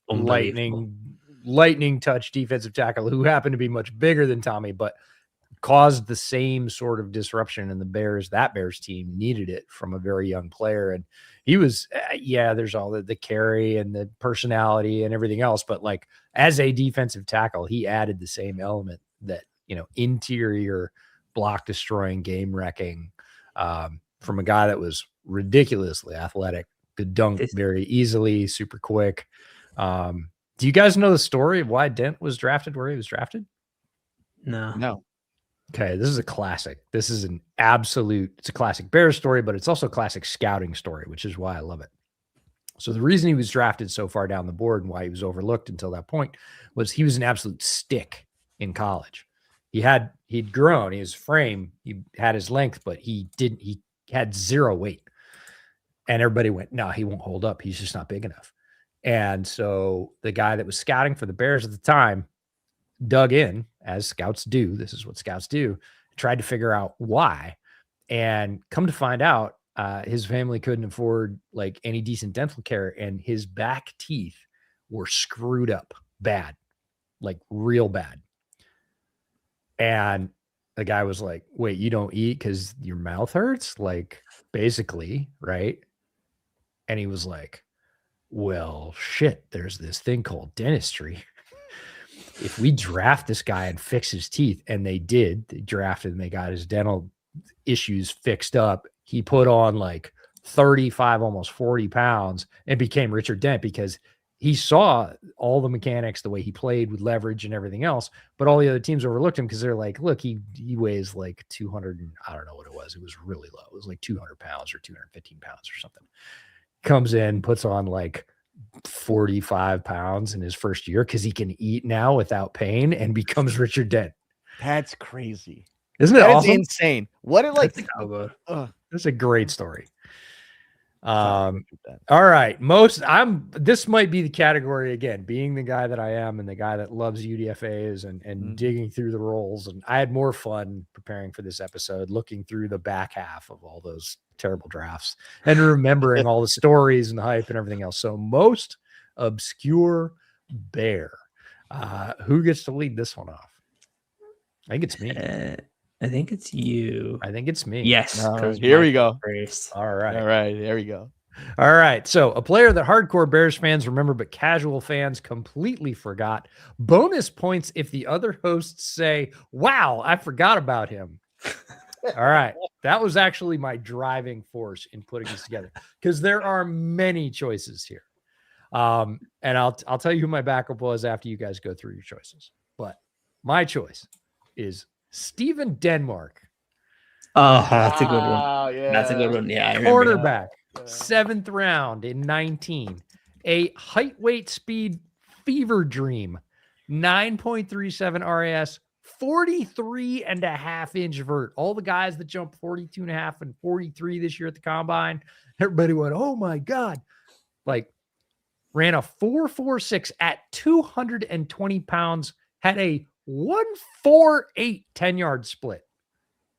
lightning touch defensive tackle who happened to be much bigger than Tommy, but caused the same sort of disruption in the Bears. That Bears team needed it from a very young player. And he was, there's all the carry and the personality and everything else. But like, as a defensive tackle, he added the same element that, interior block destroying, game wrecking, from a guy that was ridiculously athletic, could dunk very easily, super quick. Do you guys know the story of why Dent was drafted where he was drafted? No. Okay, this is a classic. This is it's a classic Bears story, but it's also a classic scouting story, which is why I love it. So the reason he was drafted so far down the board and why he was overlooked until that point was he was an absolute stick in college. He'd grown, his frame, he had his length, but he had zero weight. And everybody went, no, he won't hold up. He's just not big enough. And so the guy that was scouting for the Bears at the time dug in, as scouts do. This is what scouts do. Tried to figure out why. And come to find out, his family couldn't afford like any decent dental care, and his back teeth were screwed up bad, like real bad. And the guy was like, wait, you don't eat because your mouth hurts? Like, basically, right? And he was like, well, shit, there's this thing called dentistry. If we draft this guy and fix his teeth, and they drafted and they got his dental issues fixed up, he put on like 35, almost 40 pounds and became Richard Dent because he saw all the mechanics, the way he played with leverage and everything else, but all the other teams overlooked him because they're like, look, he weighs like 200 and I don't know what it was. It was really low. It was like 200 pounds or 215 pounds or something. Comes in, puts on like 45 pounds in his first year because he can eat now without pain and becomes Richard Dent. That's crazy. Isn't it awesome? Insane. What it like? That's a great story. All right. This might be the category again, being the guy that I am and the guy that loves UDFAs and digging through the roles. And I had more fun preparing for this episode, looking through the back half of all those terrible drafts and remembering all the stories and the hype and everything else. So most obscure Bear. Who gets to lead this one off? I think it's me. I think it's you. I think it's me. Yes. Here we go. All right. There we go. All right. So a player that hardcore Bears fans remember, but casual fans completely forgot. Bonus points if the other hosts say, wow, I forgot about him. All right. That was actually my driving force in putting this together because there are many choices here. And I'll tell you who my backup was after you guys go through your choices. But my choice is Steven Denmark. Oh, that's a good one. Yeah. That's a good one. Yeah, I Cornerback, 7th round in 19. A height, weight, speed fever dream. 9.37 RAS, 43.5-inch vert. All the guys that jumped 42.5 and 43 this year at the combine, everybody went, oh my God. Like, ran a 4.46 at 220 pounds, had a 1.48 10-yard split.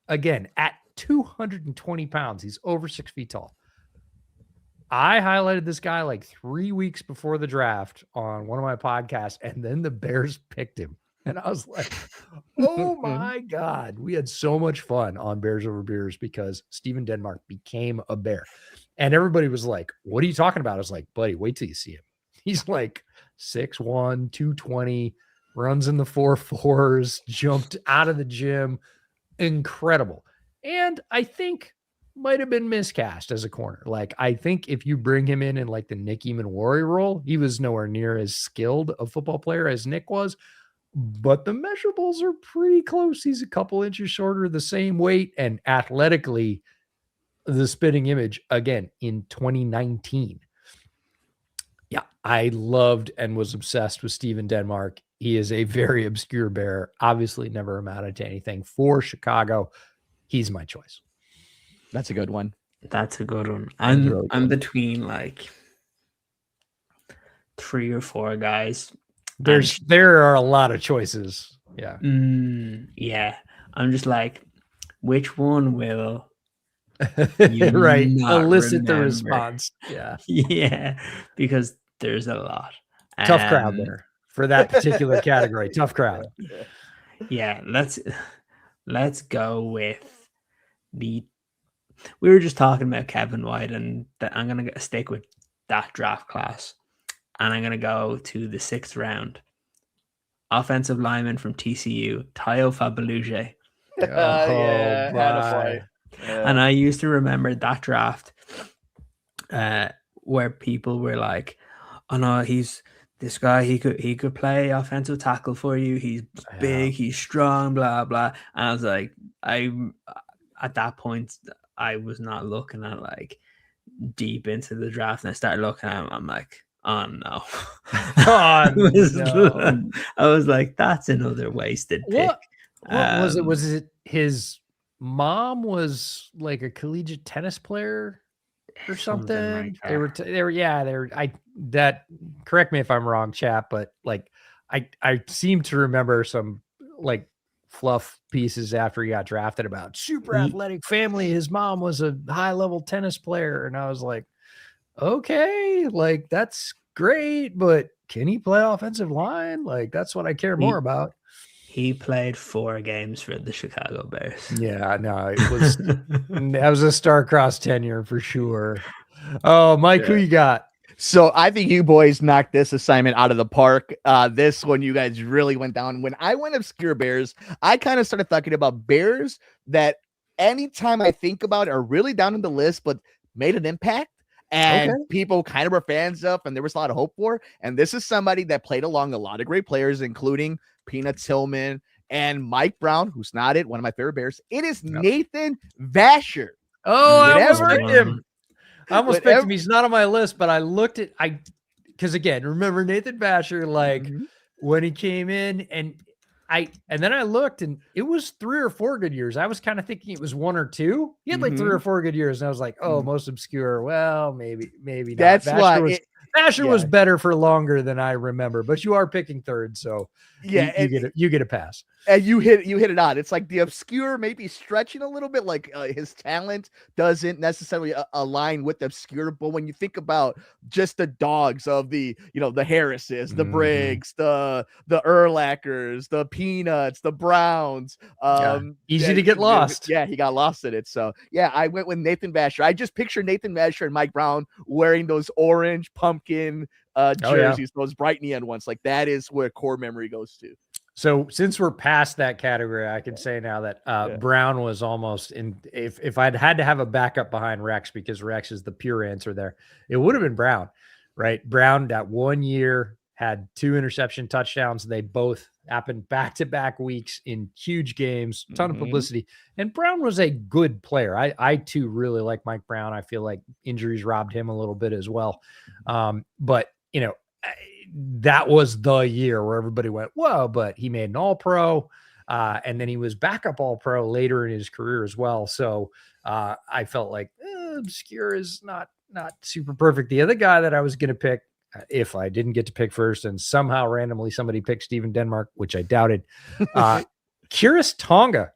Again, at 220 pounds. He's over 6 feet tall. I highlighted this guy like 3 weeks before the draft on one of my podcasts, and then the Bears picked him. And I was like, oh my God. We had so much fun on Bears Over Beers because Steven Denmark became a Bear. And everybody was like, what are you talking about? I was like, buddy, wait till you see him. He's like 6'1", 220, runs in the 4.4s, jumped out of the gym. Incredible. And I think might have been miscast as a corner. Like, I think if you bring him in like the Nick Eamon-Warry role, he was nowhere near as skilled a football player as Nick was, but the measurables are pretty close. He's a couple inches shorter, the same weight, and athletically the spitting image again in 2019. Yeah, I loved and was obsessed with Steven Denmark. He is a very obscure Bear, obviously never amounted to anything for Chicago. He's my choice. That's a good one. That's a good one. I'm between like 3 or 4 guys. There are a lot of choices. Yeah. Yeah. I'm just like, which one will right elicit remember? The response? Yeah. Yeah, because there's a lot. Tough crowd there for that particular category. Tough crowd. Yeah, let's go with we were just talking about Kevin White, and I'm gonna stick with that draft class, and I'm gonna go to the 6th round. Offensive lineman from TCU, Tayo Fabaluje. And I used to remember that draft where people were like, oh no, he's this guy, he could play offensive tackle for you. He's big, he's strong, blah blah. And I was like, at that point, I was not looking at like deep into the draft, and I started looking at him. I'm like, oh no, I was like, that's another wasted pick. What was it? Was it his mom was like a collegiate tennis player or something? Like they were. Correct me if I'm wrong, chap, but like I seem to remember some like fluff pieces after he got drafted about super athletic family. His mom was a high level tennis player, and I was like, okay, like that's great, but can he play offensive line? Like that's what I care more about. He played 4 games for the Chicago Bears. Yeah, no, it was that was a star-crossed tenure for sure. Oh, Mike, who you got? So I think you boys knocked this assignment out of the park. This one, you guys really went down. When I went obscure Bears, I kind of started thinking about Bears that anytime I think about are really down in the list, but made an impact. And people kind of were fans of, and there was a lot of hope for. And this is somebody that played along a lot of great players, including Peanut Tillman and Mike Brown, who's not one of my favorite Bears. It is Nathan Vasher. Oh, I almost picked him. He's not on my list, but I looked at because again, remember Nathan Vasher, like when he came in, and then I looked, and it was 3 or 4 good years. I was kind of thinking it was 1 or 2. He had like 3 or 4 good years, and I was like, oh, most obscure. Well, maybe not. That's why Vasher was better for longer than I remember, but you are picking third, so you get a pass. And you hit it on. It's like the obscure maybe stretching a little bit, like his talent doesn't necessarily align with the obscure. But when you think about just the dogs of the Harrises, the Briggs, the Urlachers, the Peanuts, the Browns, easy to get lost. Yeah, he got lost in it. So yeah, I went with Nathan Vasher. I just picture Nathan Vasher and Mike Brown wearing those orange pumpkin jerseys, those bright neon ones. Like that is where core memory goes to. So since we're past that category, I can say now that Brown was almost in. If I'd had to have a backup behind Rex, because Rex is the pure answer there, it would have been Brown, right? Brown that 1 year had 2 interception touchdowns. They both happened back-to-back weeks in huge games, ton of publicity. And Brown was a good player. I too really like Mike Brown. I feel like injuries robbed him a little bit as well. But that was the year where everybody went, whoa, but he made an all-pro. And then he was backup all-pro later in his career as well. So I felt like obscure is not super perfect. The other guy that I was going to pick, if I didn't get to pick first and somehow randomly somebody picked Steven Denmark, which I doubted, Kiris Tonga.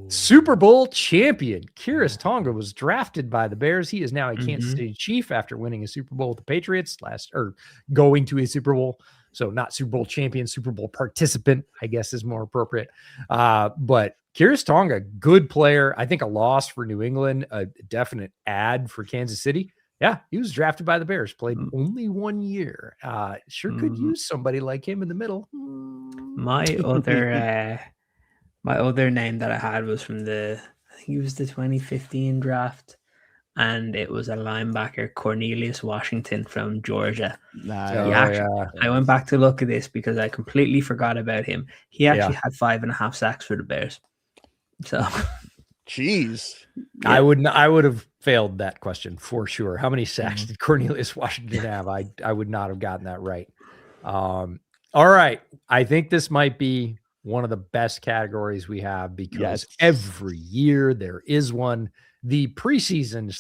Super Bowl champion Kiris Tonga was drafted by the Bears. He is now a Kansas City Chief after winning a Super Bowl with the Patriots going to a Super Bowl. So not Super Bowl champion, Super Bowl participant, I guess is more appropriate. But Kiris Tonga, good player. I think a loss for New England, a definite add for Kansas City. Yeah, he was drafted by the Bears, played only 1 year. Sure could use somebody like him in the middle. My other name that I had was from I think it was the 2015 draft, and it was a linebacker, Cornelius Washington from Georgia. I went back to look at this because I completely forgot about him. He actually had 5.5 sacks for the Bears. So, jeez, I would have failed that question for sure. How many sacks did Cornelius Washington have? I would not have gotten that right. All right, I think this might be one of the best categories we have because every year there is one. The preseason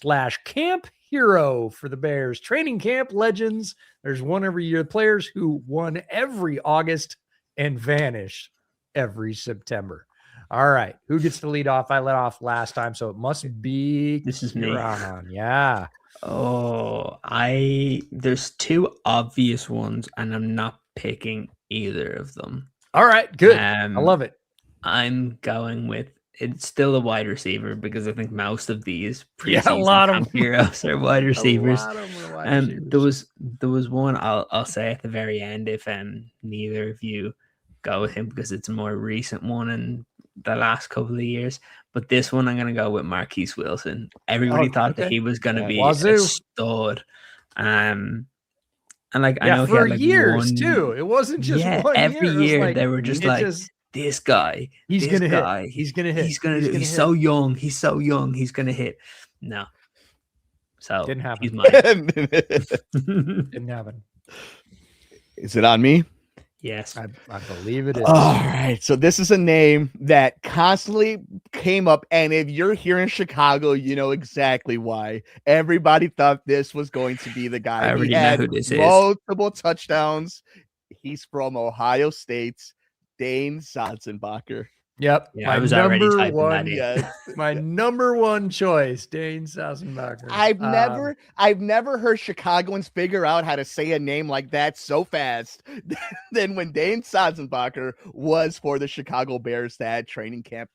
/ camp hero for the Bears, training camp legends. There's one every year. Players who won every August and vanished every September. All right. Who gets to lead off? I let off last time, so it must be Ciaran. Yeah. Oh, there's 2 obvious ones, and I'm not picking either of them. All right, good. I love it. I'm going with it's still a wide receiver because I think most of these a lot of heroes are wide receivers. A lot of them are wide receivers. There was one I'll say at the very end if neither of you go with him because it's a more recent one in the last couple of years. But this one I'm going to go with Marquise Wilson. Everybody thought that he was going to be a stud. And like I Yeah, know he for had like years one, too. It wasn't just one every year. It was year like, they were just it like just, this guy, he's this gonna guy, hit. He's gonna hit. he's gonna do. gonna He's hit. so young. He's so young. He's gonna hit. No, so Didn't happen. he's mine. Didn't happen. Is it on me? Yes. I believe it is. All right. So this is a name that constantly came up. And if you're here in Chicago, you know exactly why. Everybody thought this was going to be the guy. I already He know had who this is. multiple touchdowns. He's from Ohio State, Dane Sotzenbacher. Yep. Yeah, I was already number typing that one. in. Yes. My number one choice, Dane Sassenbacher. I've never heard Chicagoans figure out how to say a name like that so fast than when Dane Sotzenbacher was for the Chicago Bears that training camp.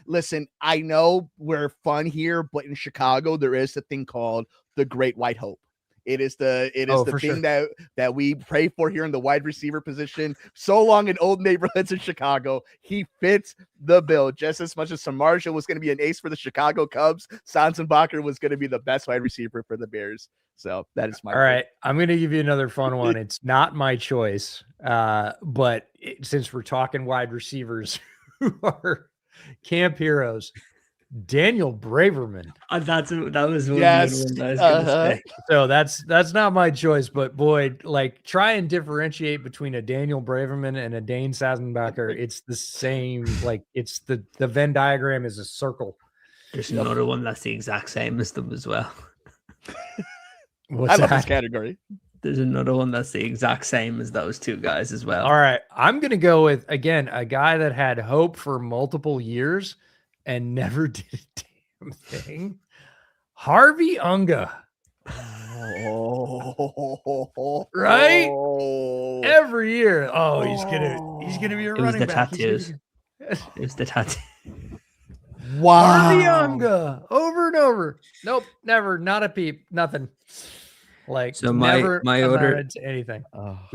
Listen, I know we're fun here, but in Chicago there is a thing called the Great White Hope. It is the thing that we pray for here in the wide receiver position. So long in old neighborhoods in Chicago, he fits the bill just as much as Samardzija was going to be an ace for the Chicago Cubs. Sotzenbacher was going to be the best wide receiver for the Bears. So that is my. All right, I'm going to give you another fun one. It's not my choice, but since we're talking wide receivers who are camp heroes, Daniel Braverman. That was one Yes. good one I was gonna say. So that's not my choice, but boy, like try and differentiate between a Daniel Braverman and a Dane Sassenbacher. It's the same. Like it's the Venn diagram is a circle. There's another one that's the exact same as them as well. What's I love that? this category. There's another one that's the exact same as those two guys as well. All right, I'm gonna go with again a guy that had hope for multiple years and never did a damn thing. Harvey Unga. Oh, Right? Every year. Oh, he's gonna be a It was running the back. tattoos. It was the tattoo. Wow. Harvey Unga over and over. Nope, never, not a peep, nothing. Like So my never other amounted to anything.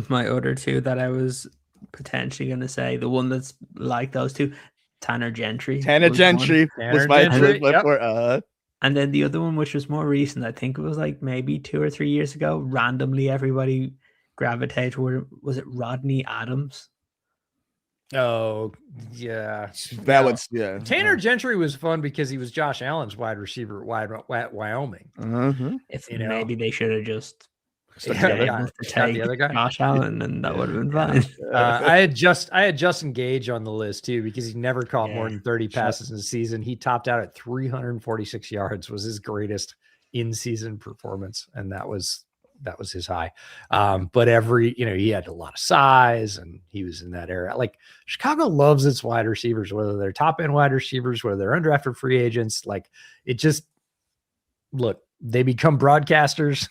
my other two that I was potentially gonna say, the one that's like those two, Tanner Gentry. Tanner was Gentry one. was my Gentry, flip yep. for And then the other one, which was more recent, I think it was like maybe 2 or 3 years ago, randomly everybody gravitated toward, was it Rodney Adams? Oh, yeah. that was Tanner Gentry was fun because he was Josh Allen's wide receiver at Wyoming. If You know. maybe they should have just Yeah, got the other guy. Josh Allen, and that would have been fine. I had Justin Gage on the list too because he never caught more than 30 passes in the season. He topped out at 346 yards, was his greatest in-season performance, and that was his high. But he had a lot of size, and he was in that era. Like Chicago loves its wide receivers, whether they're top end wide receivers, whether they're undrafted free agents. Like it just they become broadcasters.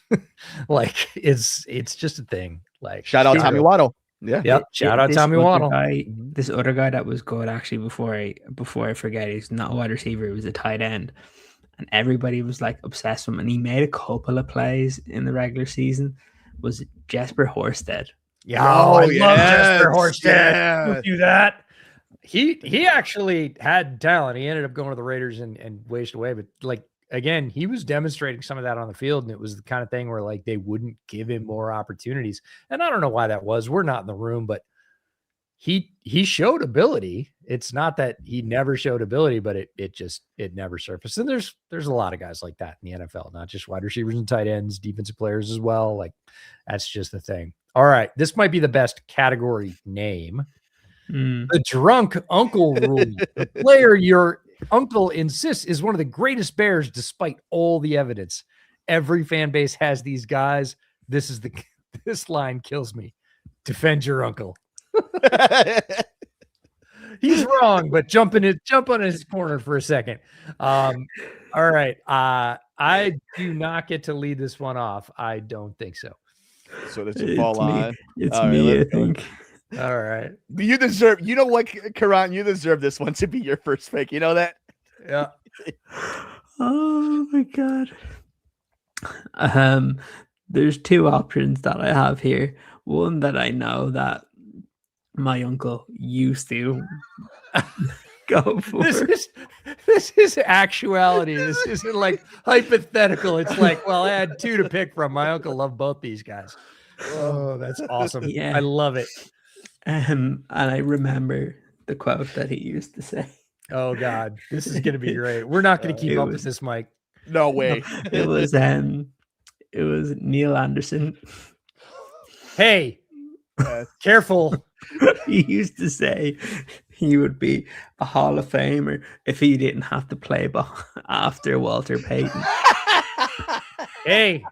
Like it's just a thing. Like shout out Tommy Waddle. Yeah. Yep. Shout out Tommy Waddle. This other guy that was good actually before I forget, he's not a wide receiver, he was a tight end. And everybody was like obsessed with him. And he made a couple of plays in the regular season. Was Jesper Horsted. Yeah, I love Jesper Horsted. Yeah. Don't do that. He actually had talent. He ended up going to the Raiders and wasted away. But like again, he was demonstrating some of that on the field, and it was the kind of thing where like they wouldn't give him more opportunities. And I don't know why that was. We're not in the room, but he showed ability. It's not that he never showed ability, but it never surfaced. And there's a lot of guys like that in the NFL, not just wide receivers and tight ends, defensive players as well. Like that's just the thing. All right, this might be the best category name. The drunk uncle rule. The player your uncle insists is one of the greatest Bears despite all the evidence. Every fan base has these guys. This line kills me. Defend your uncle. He's wrong, but jump on his corner for a second. All right. I do not get to lead this one off. I don't think so. So this will fall on. It's All me, right, I think. All right. You deserve, you know what, Ciaran, you deserve this one to be your first pick. You know that? Yeah. Oh my god. There's two options that I have here. One that I know that my uncle used to go for. This is actuality. This isn't like hypothetical. It's like, well, I had two to pick from. My uncle loved both these guys. Oh, that's awesome. Yeah. I love it. And I remember the quote that he used to say. Oh God, this is gonna be great. We're not gonna keep it up was- with this, Mike. No way. It was Neil Anderson. Hey, careful. He used to say he would be a Hall of Famer if he didn't have to play after Walter Payton. Hey,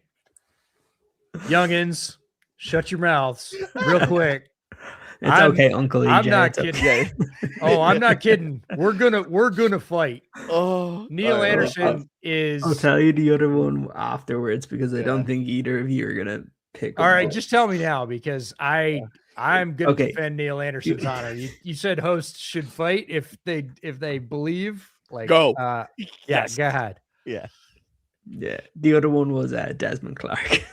youngins, shut your mouths real quick. It's okay, Uncle EJ. I'm not it's okay. kidding. Oh, I'm not kidding. We're gonna fight. Oh, Neil Anderson is. I'll tell you the other one afterwards because I don't think either of you are gonna pick. All right, just tell me now because I'm gonna defend Neil Anderson's honor. You said hosts should fight if they believe. Like go. Yes. Go ahead. Yeah. The other one was Desmond Clark.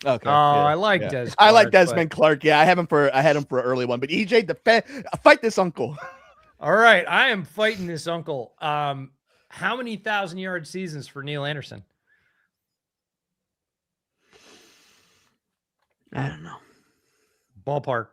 Okay. I like Des. Clark, I like Desmond Clark. Yeah, I had him for an early one. But EJ, fight this uncle. All right, I am fighting this uncle. How many 1,000-yard seasons for Neil Anderson? I don't know. Ballpark.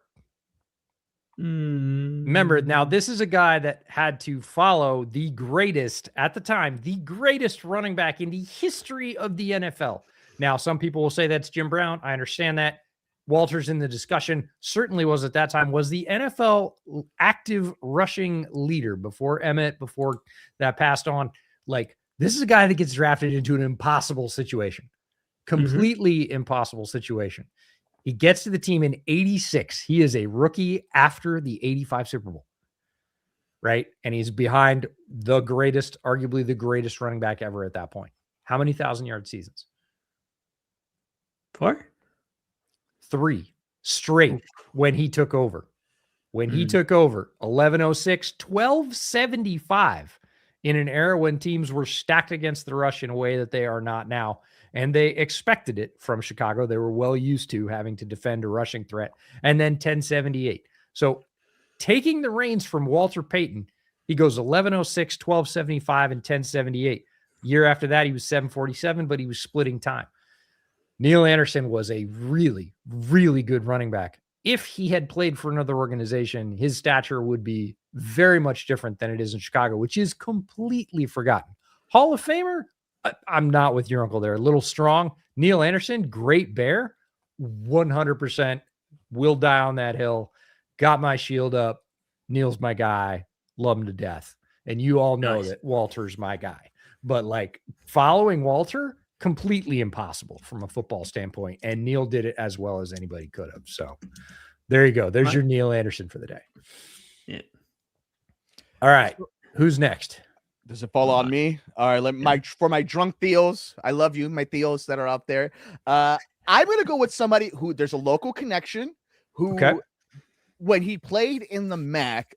Remember, now this is a guy that had to follow the greatest at the time, the greatest running back in the history of the NFL. Now, some people will say that's Jim Brown. I understand that. Walter's in the discussion, certainly was at that time, was the NFL active rushing leader before Emmett, before that passed on. Like, this is a guy that gets drafted into an impossible situation, completely impossible situation. He gets to the team in 86. He is a rookie after the 85 Super Bowl, right? And he's behind the greatest, arguably the greatest running back ever at that point. How many 1,000-yard seasons? 4? 3 straight when he took over. When he took over, 1106, 1275 in an era when teams were stacked against the rush in a way that they are not now. And they expected it from Chicago. They were well used to having to defend a rushing threat. And then 1078. So taking the reins from Walter Payton, he goes 1106, 1275, and 1078. Year after that, he was 747, but he was splitting time. Neil Anderson was a really, really good running back. If he had played for another organization, his stature would be very much different than it is in Chicago, which is completely forgotten. Hall of Famer? I'm not with your uncle there. A little strong. Neil Anderson, great bear. 100% will die on that hill. Got my shield up. Neil's my guy. Love him to death. And you all know that Walter's my guy. But like following Walter, completely impossible from a football standpoint. And Neil did it as well as anybody could have. So there you go. There's your Neil Anderson for the day. Yeah. All right. Who's next? Does it fall on me? All right. For my drunk Theos, I love you, my Theos that are out there. I'm going to go with somebody who there's a local connection who, when he played in the MAC,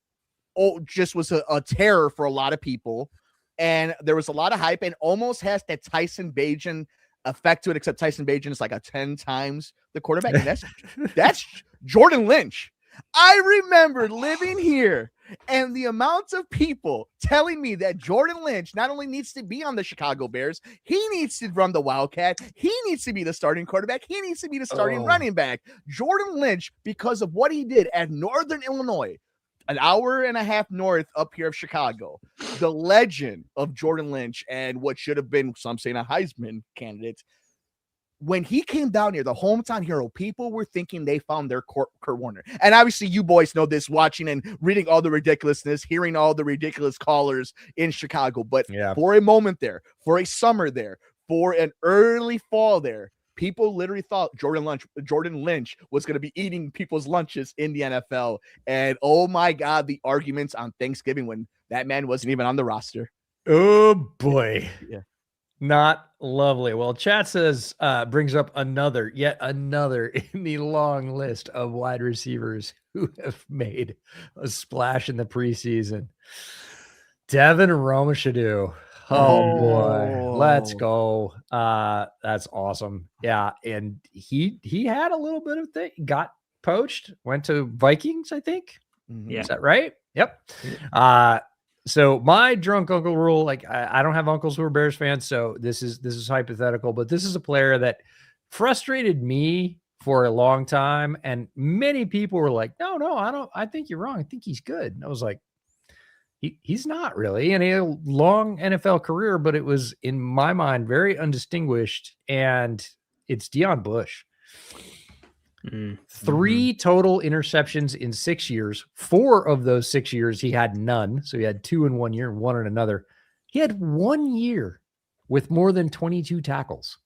just was a terror for a lot of people. And there was a lot of hype and almost has that Tyson Bagent effect to it, except Tyson Bagent is like a 10 times the quarterback. And that's Jordan Lynch. I remember living here and the amount of people telling me that Jordan Lynch not only needs to be on the Chicago Bears, he needs to run the Wildcat. He needs to be the starting quarterback. He needs to be the starting running back. Jordan Lynch, because of what he did at Northern Illinois, an hour and a half north up here of Chicago, the legend of Jordan Lynch and what should have been, some saying, a Heisman candidate. When he came down here, the hometown hero, people were thinking they found their Kurt Warner. And obviously you boys know this, watching and reading all the ridiculousness, hearing all the ridiculous callers in Chicago. But for a moment there, for a summer there, for an early fall there, people literally thought Jordan Lynch was going to be eating people's lunches in the NFL. And oh my God, the arguments on Thanksgiving when that man wasn't even on the roster. Oh boy. Yeah. Not lovely. Well, chat says, brings up yet another in the long list of wide receivers who have made a splash in the preseason. Devin Romashadu. Oh boy, let's go. That's awesome. Yeah. And he had a little bit of thing, got poached, went to Vikings, I think. Yeah. Is that right? Yep. So my drunk uncle rule, like I don't have uncles who are Bears fans, so this is hypothetical, but this is a player that frustrated me for a long time. And many people were like, no, I think you're wrong. I think he's good. And I was like, he's not really. And he had a long NFL career, but it was, in my mind, very undistinguished. And it's Deion Bush. 3 total interceptions in 6 years. 4 of those 6 years, he had none. So he had 2 in 1 year and 1 in another. He had 1 year with more than 22 tackles.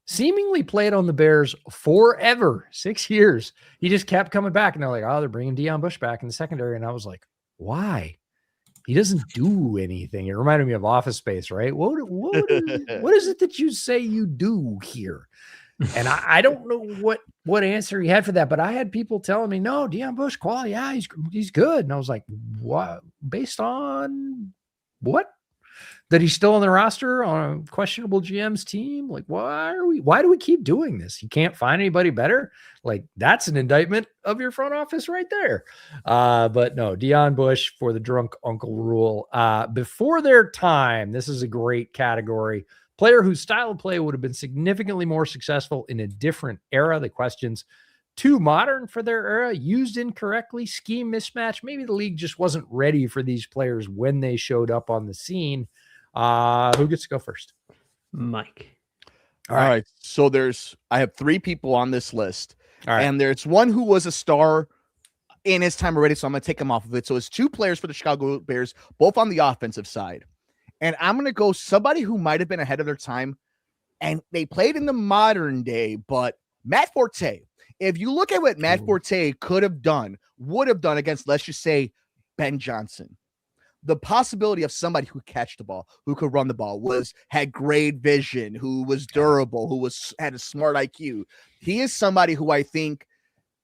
Seemingly played on the Bears forever, 6 years. He just kept coming back. And they're like, oh, they're bringing Deion Bush back in the secondary. And I was like, why? He doesn't do anything. It reminded me of Office Space, right? What is it that you say you do here? And I don't know what answer he had for that, but I had people telling me, no, Deion Bush quality, yeah, he's good. And I was like, what? Based on what? That he's still on the roster on a questionable GM's team? Like, why do we keep doing this? You can't find anybody better? Like, that's an indictment of your front office right there. But no, Deion Bush for the drunk uncle rule. Before their time, this is a great category. Player whose style of play would have been significantly more successful in a different era. The questions: too modern for their era, used incorrectly, scheme mismatch. Maybe the league just wasn't ready for these players when they showed up on the scene. Who gets to go first? Mike. All right. So I have 3 people on this list. All right. And there's one who was a star in his time already. So I'm going to take him off of it. So it's 2 players for the Chicago Bears, both on the offensive side. And I'm going to go somebody who might have been ahead of their time. And they played in the modern day, but Matt Forte. If you look at what Matt Forte would have done against, let's just say, Ben Johnson, the possibility of somebody who could catch the ball, who could run the ball, had great vision, who was durable, had a smart IQ. He is somebody who I think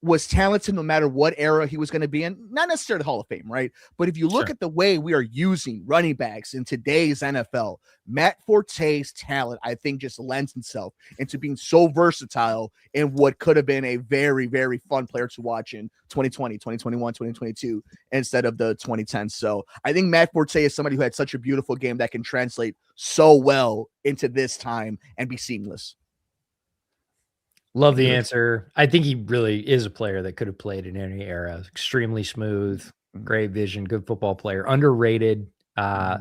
was talented no matter what era he was going to be in. Not necessarily Hall of Fame, right? But if you look at the way we are using running backs in today's NFL, Matt Forte's talent, I think, just lends itself into being so versatile in what could have been a very, very fun player to watch in 2020, 2021, 2022, instead of the 2010s. So I think Matt Forte is somebody who had such a beautiful game that can translate so well into this time and be seamless. Love the answer. I think he really is a player that could have played in any era. Extremely smooth, great vision, good football player. Underrated,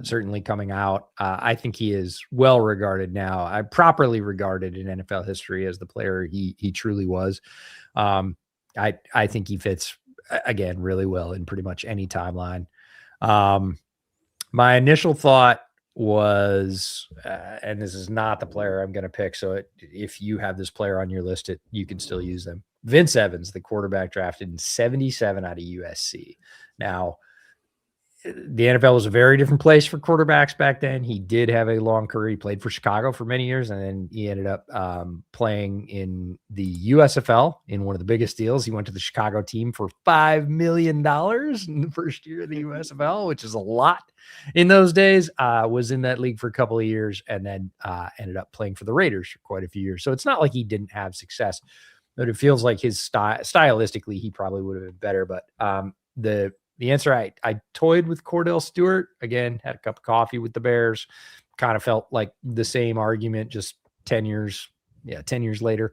certainly coming out. I think he is well regarded now. I properly regarded in NFL history as the player he truly was. I think he fits, again, really well in pretty much any timeline. My initial thought was, and this is not the player I'm going to pick, so if you have this player on your list, you can still use them. Vince Evans, the quarterback drafted in 77 out of USC. Now, the NFL was a very different place for quarterbacks back then. He did have a long career. He played for Chicago for many years, and then he ended up playing in the USFL in one of the biggest deals. He went to the Chicago team for $5 million in the first year of the USFL, which is a lot in those days. Was in that league for a couple of years, and then ended up playing for the Raiders for quite a few years. So it's not like he didn't have success, but it feels like his stylistically, he probably would have been better. But the answer, I toyed with Cordell Stewart. Again, had a cup of coffee with the Bears. Kind of felt like the same argument, just 10 years later.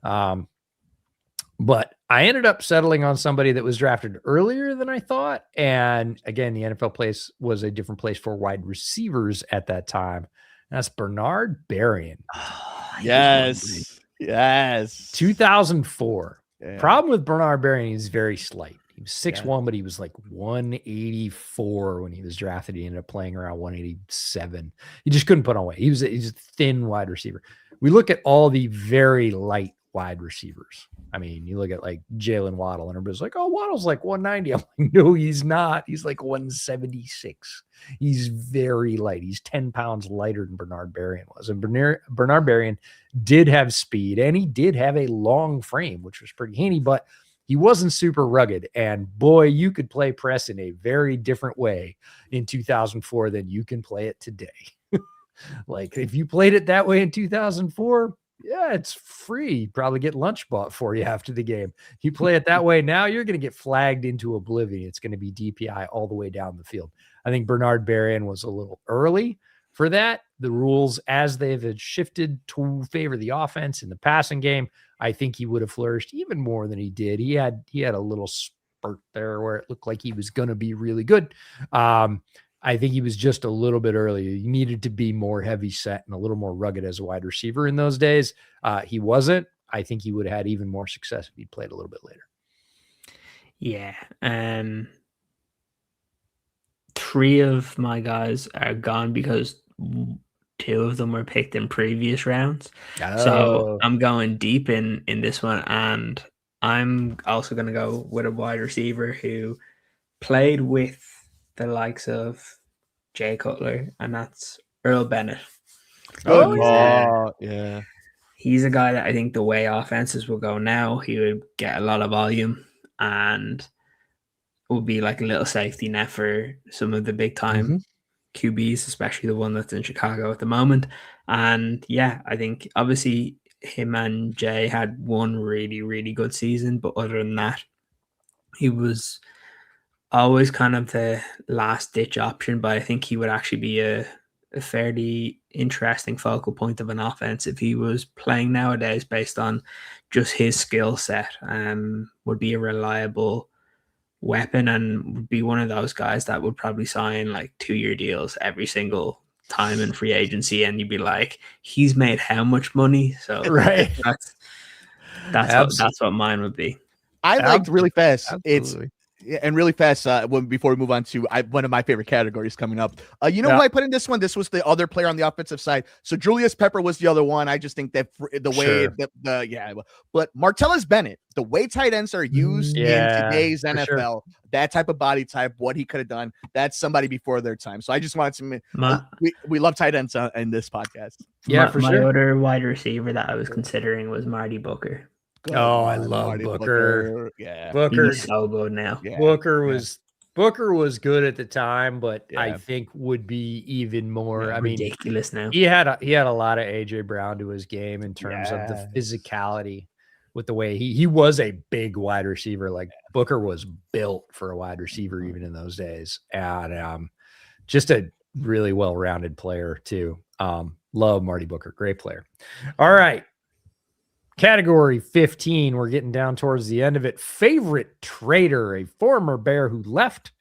But I ended up settling on somebody that was drafted earlier than I thought. And again, the NFL place was a different place for wide receivers at that time. That's Bernard Berrien. Yes. 2004. Yeah. Problem with Bernard Berrien, he's very slight. He was 6'1", but he was like 184 when he was drafted. He ended up playing around 187. He just couldn't put on weight. He's a thin wide receiver. We look at all the very light wide receivers. I mean, you look at like Jalen Waddle, and everybody's like, oh, Waddle's like 190. I'm like, no, he's not. He's like 176. He's very light. He's 10 pounds lighter than Bernard Berrien was. And Bernard Berrien did have speed, and he did have a long frame, which was pretty handy, but he wasn't super rugged. And boy, you could play press in a very different way in 2004 than you can play it today. Like if you played it that way in 2004, yeah, it's free. You probably get lunch bought for you after the game. You play it that way now, you're going to get flagged into oblivion. It's going to be DPI all the way down the field. I think Bernard Berrien was a little early for that. The rules as they've shifted to favor the offense in the passing game, I think he would have flourished even more than he did. He had a little spurt there where it looked like he was going to be really good. I think he was just a little bit early. He needed to be more heavy set and a little more rugged as a wide receiver in those days. He wasn't. I think he would have had even more success if he played a little bit later. Yeah. 3 of my guys are gone because 2 of them were picked in previous rounds. So I'm going deep in this one, and I'm also going to go with a wide receiver who played with the likes of Jay Cutler, and that's Earl Bennett. Yeah. He's a guy that I think the way offenses will go now, he would get a lot of volume and will be like a little safety net for some of the big time QBs, especially the one that's in Chicago at the moment. And yeah, I think obviously him and Jay had one really, really good season, but other than that, he was always kind of the last ditch option, but I think he would actually be a fairly interesting focal point of an offense if he was playing nowadays based on just his skill set. Would be a reliable weapon and would be one of those guys that would probably sign like 2-year deals every single time in free agency, and you'd be like, he's made how much money? So right, that's what mine would be. I liked really fast. Absolutely. Really fast, before we move on to one of my favorite categories coming up. Who I put in this one? This was the other player on the offensive side. So Julius Pepper was the other one. I just think that the way but Martellus Bennett, the way tight ends are used in today's NFL, that type of body type, what he could have done, that's somebody before their time. So I just wanted to, we love tight ends in this podcast. Yeah, my other wide receiver that I was considering was Marty Booker. I love Booker. Yeah, Booker's so good now. Yeah. Booker was good at the time, but I think would be even more. I mean, ridiculous now. He had a lot of AJ Brown to his game in terms of the physicality with the way he was a big wide receiver. Like Booker was built for a wide receiver even in those days, and just a really well-rounded player too. Love Marty Booker, great player. All right. Category 15, we're getting down towards the end of it. Favorite trader, a former Bear who left,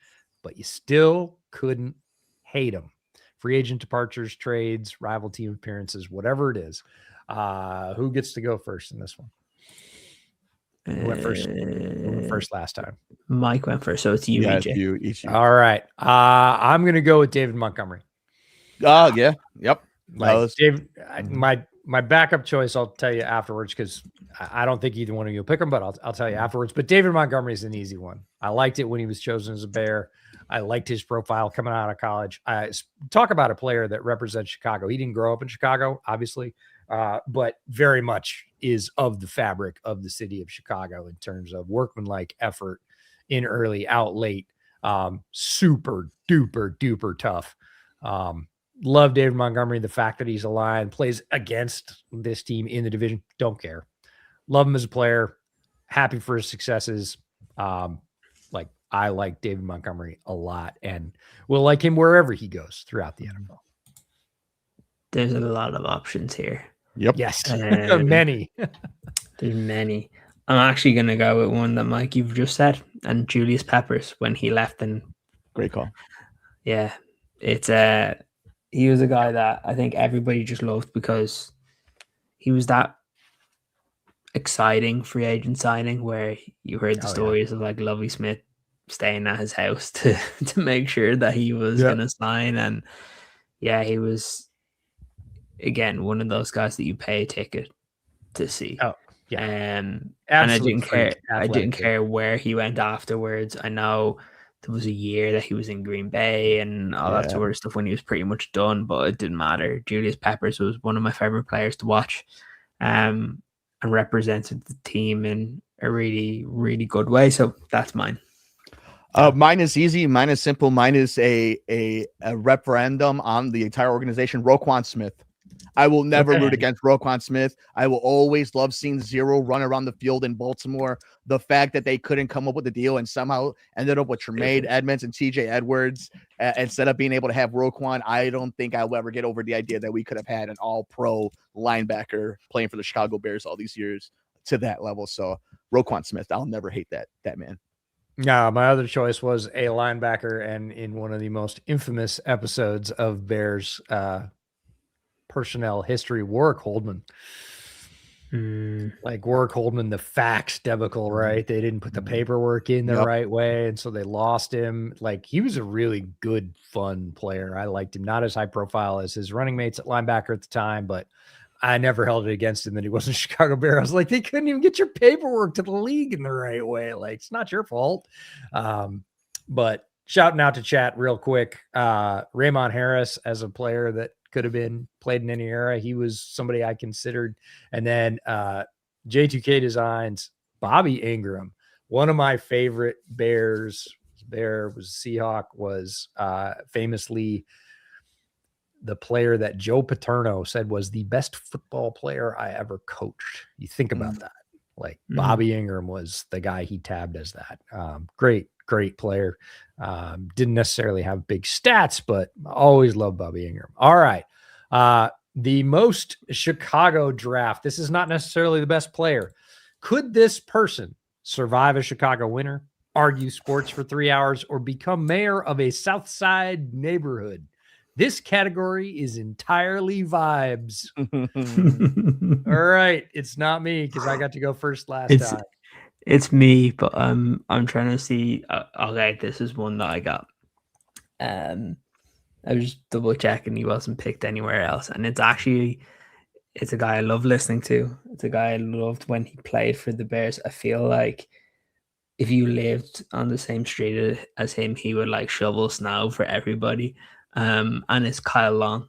but you still couldn't hate him. Free agent departures, trades, rival team appearances, whatever it is. Who gets to go first in this one? Who went first? Who went first last time? Mike went first, so it's you, EJ. You. All right. I'm going to go with David Montgomery. Oh, yeah. Yep. David, my backup choice, I'll tell you afterwards, because I don't think either one of you will pick him, but I'll tell you afterwards. But David Montgomery is an easy one. I liked it when he was chosen as a Bear. I liked his profile coming out of college. Talk about a player that represents Chicago. He didn't grow up in Chicago, obviously, but very much is of the fabric of the city of Chicago in terms of workmanlike effort, in early, out late, super duper tough. Love David Montgomery. The fact that he's a Lion, plays against this team in the division, don't care. Love him as a player. Happy for his successes. I like David Montgomery a lot and will like him wherever he goes throughout the NFL. There's a lot of options here. Yep. Yes. Many. There's many. I'm actually going to go with one that Mike, you've just said, and Julius Peppers when he left. And great call. Yeah. It's he was a guy that I think everybody just loved because he was that exciting free agent signing where you heard the stories of like Lovie Smith staying at his house to make sure that he was going to sign. And he was, again, one of those guys that you pay a ticket to see. Oh, yeah. And I didn't care. I didn't care where he went afterwards. I know there was a year that he was in Green Bay and all that sort of stuff when he was pretty much done, but it didn't matter. Julius Peppers was one of my favorite players to watch, and represented the team in a really, really good way. So that's mine. Mine is easy. Mine is simple. Mine is a referendum on the entire organization. Roquan Smith. I will never root against Roquan Smith. I will always love seeing Zero run around the field in Baltimore. The fact that they couldn't come up with a deal and somehow ended up with Tremaine Edmonds and TJ Edwards. instead of being able to have Roquan, I don't think I'll ever get over the idea that we could have had an all-pro linebacker playing for the Chicago Bears all these years to that level. So Roquan Smith, I'll never hate that man. Yeah, my other choice was a linebacker, and in one of the most infamous episodes of Bears personnel history, Warwick Holdman. Like Warwick Holdman, the fax debacle, right? They didn't put the paperwork in the right way, and so they lost him. Like, he was a really good, fun player. I liked him. Not as high profile as his running mates at linebacker at the time, but I never held it against him that he wasn't a Chicago Bear. I was like, they couldn't even get your paperwork to the league in the right way. Like, it's not your fault. But shouting out to chat real quick, Raymond Harris as a player that could have been played in any era. He was somebody I considered. And then J2K Designs, Bobby Ingram, one of my favorite Bears. Bear was Seahawk, was famously the player that Joe Paterno said was the best football player I ever coached. You think about that. Like Bobby Ingram was the guy he tabbed as that. Great player. Didn't necessarily have big stats, but always loved Bobby Ingram. All right. The most Chicago draft. This is not necessarily the best player. Could this person survive a Chicago winter, argue sports for 3 hours, or become mayor of a South Side neighborhood? This category is entirely vibes. All right. It's not me because I got to go first last time. It's me, but I'm trying to see. Okay, this is one that I got. I was just double checking he wasn't picked anywhere else, and it's a guy I love listening to. It's a guy I loved when he played for the Bears. I feel like if you lived on the same street as him, he would like shovel snow for everybody. And it's Kyle Long.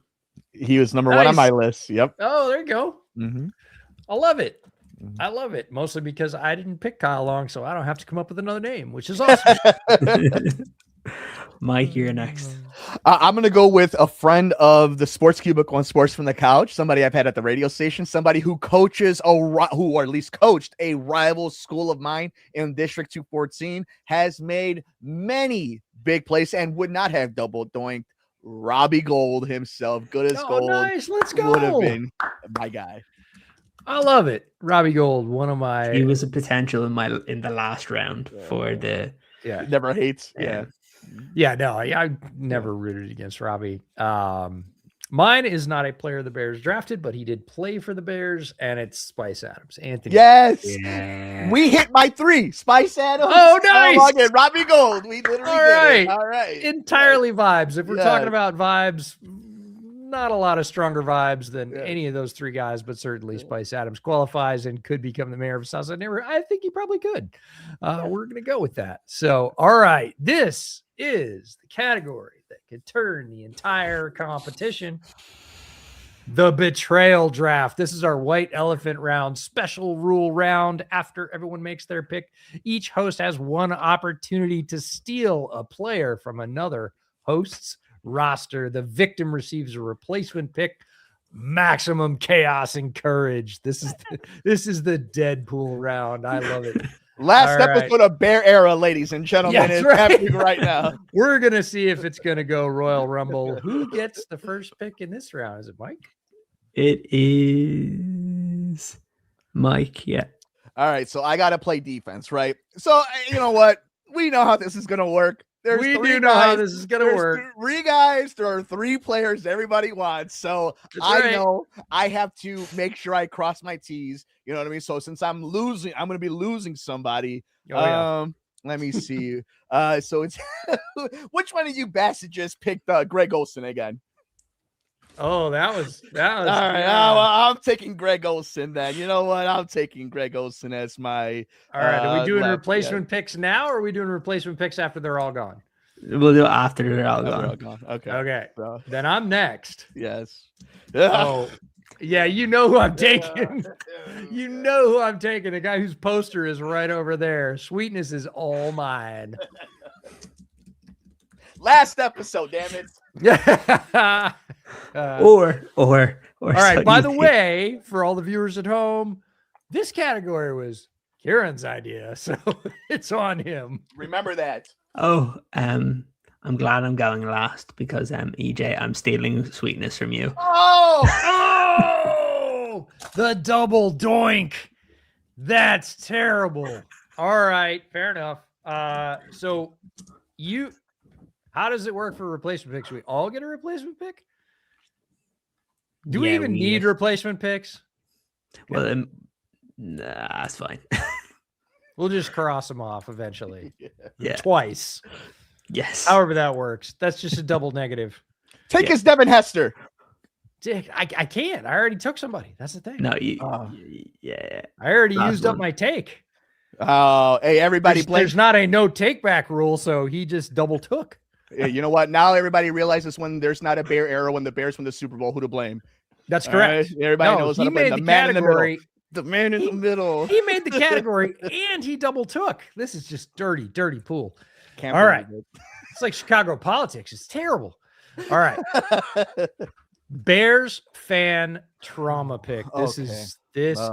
He was number one on my list. Yep. Oh, there you go. Mm-hmm. I love it. I love it. Mostly because I didn't pick Kyle Long, so I don't have to come up with another name, which is awesome. Mike, you're next. I'm going to go with a friend of the Sports Cubicle and Sports from the Couch, somebody I've had at the radio station, somebody who coaches or at least coached a rival school of mine in District 214, has made many big plays and would not have double doinked. Robbie Gold himself, good as gold. Nice. Let's go. Would have been my guy. I love it. Robbie Gold, one of my. He was a potential in the last round for the. Yeah, never hates. Yeah. No, I never rooted against Robbie. Mine is not a player the Bears drafted, but he did play for the Bears, and it's Spice Adams. Anthony. Yes. Yeah. We hit my 3. Spice Adams. Oh, nice. And Robbie Gold. We literally did it. All right. Entirely vibes. If we're talking about vibes, not a lot of stronger vibes than any of those 3 guys, but certainly Spice Adams qualifies and could become the mayor of Southside neighborhood. I think he probably could. We're going to go with that. So, all right. This is the category that could turn the entire competition. The Betrayal Draft. This is our white elephant round, special rule round. After everyone makes their pick, each host has one opportunity to steal a player from another host's roster. The victim receives a replacement pick. Maximum chaos and courage. This is the Deadpool round. I love it. Last episode of Bear Era, ladies and gentlemen, is happening right now. We're going to see if it's going to go Royal Rumble. Who gets the first pick in this round? Is it Mike? It is Mike, yeah. All right, so I got to play defense, right? So, you know what? We know how this is going to work. We do know how this is going to work. 3 guys. There are 3 players everybody wants. So I know I have to make sure I cross my T's. You know what I mean? So since I'm losing, I'm going to be losing somebody. Let me see. So it's which one of you bastards just picked Greg Olsen again? Oh, that was all right. Well, I'm taking Greg Olsen then. You know what? I'm taking Greg Olsen as my. All right. Are we doing replacement picks now, or are we doing replacement picks after they're all gone? We'll do it after they're all gone. Okay. So, then I'm next. Yes. Oh, yeah. You know who I'm taking. You know who I'm taking. The guy whose poster is right over there. Sweetness is all mine. Last episode, damn it. Yeah. Or all right. By the way, for all the viewers at home, this category was Ciaran's idea, so it's on him. Remember that. Oh, I'm glad I'm going last because EJ, I'm stealing sweetness from you. Oh, the double doink. That's terrible. All right, fair enough. So how does it work for replacement picks? We all get a replacement pick? Do we even need replacement picks? Well, nah, that's fine. We'll just cross them off eventually. Yeah. Twice. Yes. However that works. That's just a double negative. Take his Devin Hester. Dick, I can't. I already took somebody. That's the thing. No, yeah. I already used up my take. Oh, hey, everybody. There's not a no take back rule, so he just double took. Yeah, you know what? Now everybody realizes when there's not a Bear era when the Bears win the Super Bowl, who to blame. That's correct. Right? Everybody knows how to blame the man in the middle. The man in the middle. He made the category and he double took. This is just dirty, dirty pool. All right. It's like Chicago politics. It's terrible. All right. Bears fan trauma pick. This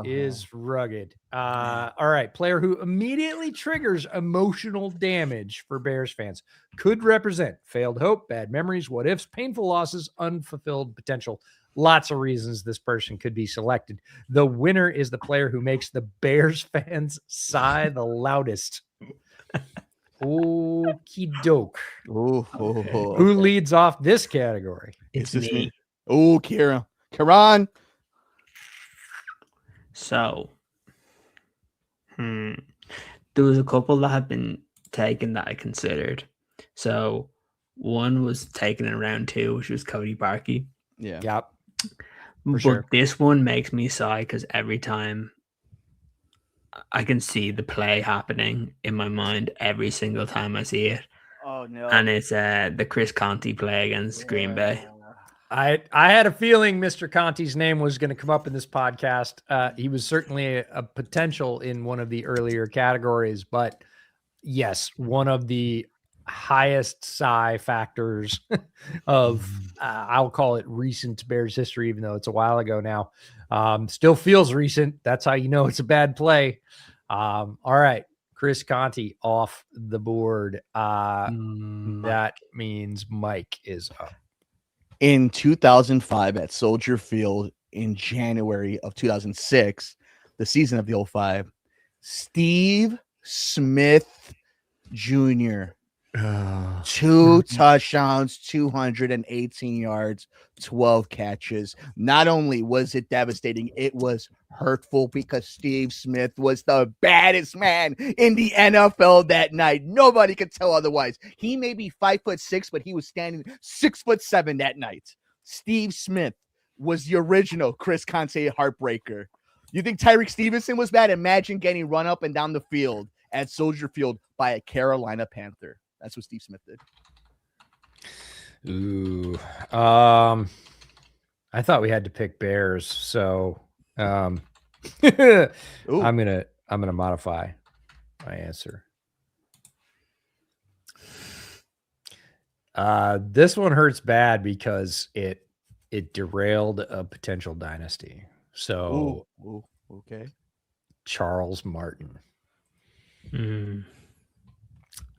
is rugged. All right. Player who immediately triggers emotional damage for Bears fans could represent failed hope, bad memories, what ifs, painful losses, unfulfilled potential. Lots of reasons this person could be selected. The winner is the player who makes the Bears fans sigh the loudest. Okie doke. Who leads off this category? It's me. Oh, Ciaran. So, there was a couple that have been taken that I considered. So, one was taken in round 2, which was Cody Barkey. Yeah. Yep. But sure. This one makes me sigh because every time I can see the play happening in my mind every single time I see it. Oh no! And it's the Chris Conte play against Green Bay. I had a feeling Mr. Conte's name was going to come up in this podcast. He was certainly a potential in one of the earlier categories, but yes, one of the highest sigh factors of I'll call it recent Bears history, even though it's a while ago now. Still feels recent. That's how you know it's a bad play. All right, Chris Conte off the board. That means Mike is up. In 2005 at Soldier Field in January of 2006, the season of the 05, Steve Smith Jr. 2 touchdowns, 218 yards, 12 catches. Not only was it devastating, it was hurtful because Steve Smith was the baddest man in the NFL that night. Nobody could tell otherwise. He may be 5'6", but he was standing 6'7" that night. Steve Smith was the original Chris Conte heartbreaker. You think Tyreek Stevenson was bad? Imagine getting run up and down the field at Soldier Field by a Carolina Panther. That's what Steve Smith did. Ooh. I thought we had to pick Bears, so I'm gonna modify my answer. This one hurts bad because it derailed a potential dynasty. So okay. Charles Martin.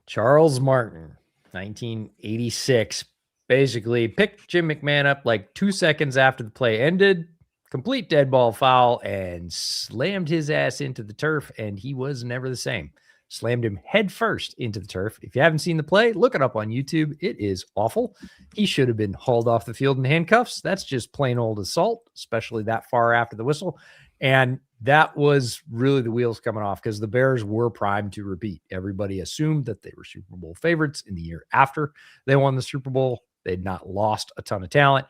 Charles Martin, 1986, basically picked Jim McMahon up like 2 seconds after the play ended, complete dead ball foul, and slammed his ass into the turf, and he was never the same. Slammed him head first into the turf. If you haven't seen the play, look it up on YouTube. It is awful. He should have been hauled off the field in handcuffs. That's just plain old assault, especially that far after the whistle. And that was really the wheels coming off because the Bears were primed to repeat. Everybody assumed that they were Super Bowl favorites in the year after they won the Super Bowl. They'd not lost a ton of talent.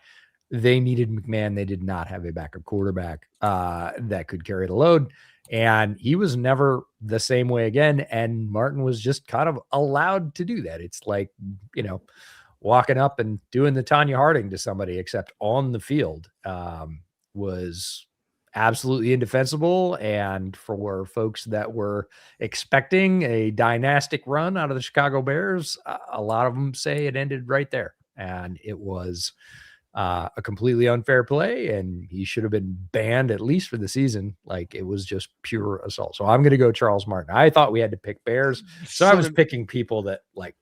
They needed McMahon. They did not have a backup quarterback that could carry the load. And he was never the same way again. And Martin was just kind of allowed to do that. It's like, walking up and doing the Tanya Harding to somebody, except on the field, was absolutely indefensible. And for folks that were expecting a dynastic run out of the Chicago Bears, a lot of them say it ended right there. And it was a completely unfair play, and he should have been banned at least for the season. Like, it was just pure assault. So I'm going to go Charles Martin. I thought we had to pick Bears, so I was picking people that like,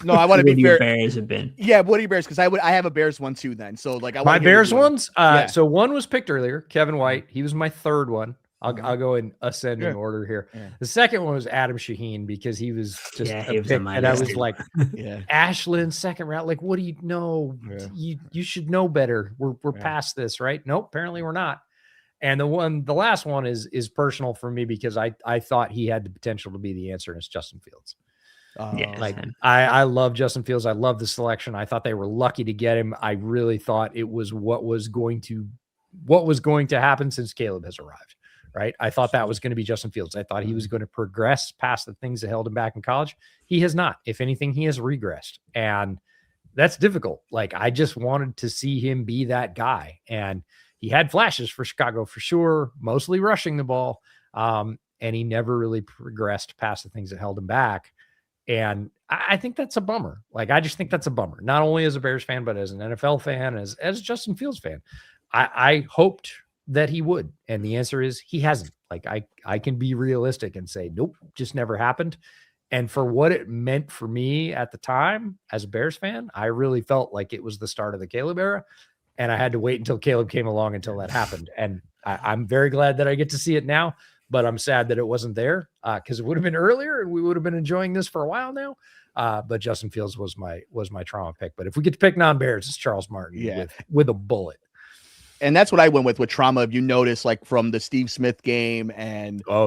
No, I want to What be your fair. Bears have been. Yeah, what are your Bears? Because I have a Bears one too. Then, so like My Bears ones. Yeah. So one was picked earlier, Kevin White. He was my third one. Uh-huh. I'll go in ascending order here. Yeah. The second one was Adam Shaheen because he was just Yeah, a he was pick, on my and I list was too. like, Yeah. Ashland second round. Like, what do you know? Yeah. You should know better. We're past this, right? Nope, apparently we're not. And the last one is personal for me because I thought he had the potential to be the answer, and it's Justin Fields. Like I love Justin Fields. I love the selection. I thought they were lucky to get him. I really thought it was what was going to happen since Caleb has arrived. Right. I thought that was going to be Justin Fields. I thought he was going to progress past the things that held him back in college. He has not. If anything, he has regressed. And that's difficult. Like, I just wanted to see him be that guy. And he had flashes for Chicago for sure, mostly rushing the ball. And he never really progressed past the things that held him back. And I think that's a bummer. Like, I just think that's a bummer, not only as a Bears fan, but as an NFL fan, as a Justin Fields fan. I hoped that he would. And the answer is he hasn't. Like, I can be realistic and say, nope, just never happened. And for what it meant for me at the time as a Bears fan, I really felt like it was the start of the Caleb era. And I had to wait until Caleb came along until that happened. And I'm very glad that I get to see it now. But I'm sad that it wasn't there because it would have been earlier and we would have been enjoying this for a while now. But Justin Fields was my trauma pick. But if we get to pick non-Bears, it's Charles Martin with a bullet. And that's what I went with trauma. If you notice, like from the Steve Smith game and I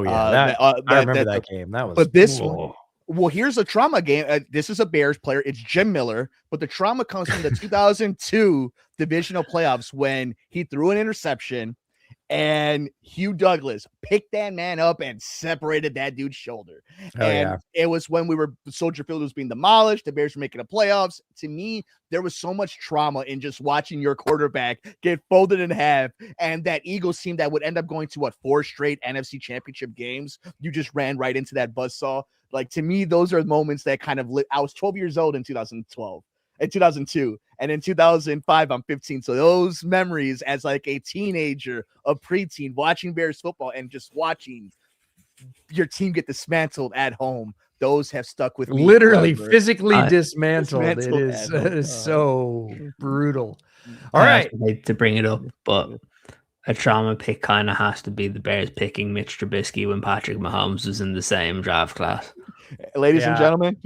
remember that game. That was. But this one, well, here's a trauma game. This is a Bears player. It's Jim Miller, but the trauma comes from the 2002 divisional playoffs when he threw an interception. And Hugh Douglas picked that man up and separated that dude's shoulder. It was when Soldier Field was being demolished. The Bears were making the playoffs. To me, there was so much trauma in just watching your quarterback get folded in half. And that Eagles team that would end up going to 4 straight NFC championship games. You just ran right into that buzzsaw. Like, to me, those are moments that kind of I was 12 years old in 2012. In 2002, and in 2005, I'm 15. So those memories as like a teenager, a preteen, watching Bears football and just watching your team get dismantled at home, those have stuck with me. Literally, physically dismantled. It is so brutal. All right, I hate to bring it up, but a trauma pick kind of has to be the Bears picking Mitch Trubisky when Patrick Mahomes was in the same draft class. Ladies and gentlemen,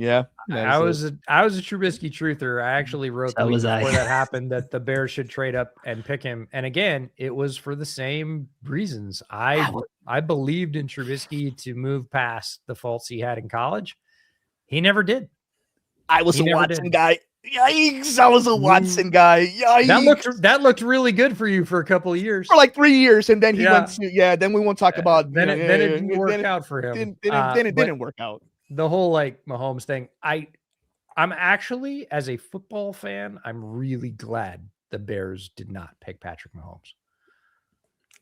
I was a Trubisky truther. I actually wrote the week before that happened that the Bears should trade up and pick him. And again, it was for the same reasons. I believed in Trubisky to move past the faults he had in college. He never did. I was a Watson guy. Yikes! I was a Watson guy. Yikes! That looked really good for you for a couple of years, for like 3 years, and then he went to Then we won't talk about. Then it didn't work out for him. Then it didn't work out. The whole like Mahomes thing. I'm actually, as a football fan, I'm really glad the Bears did not pick Patrick Mahomes.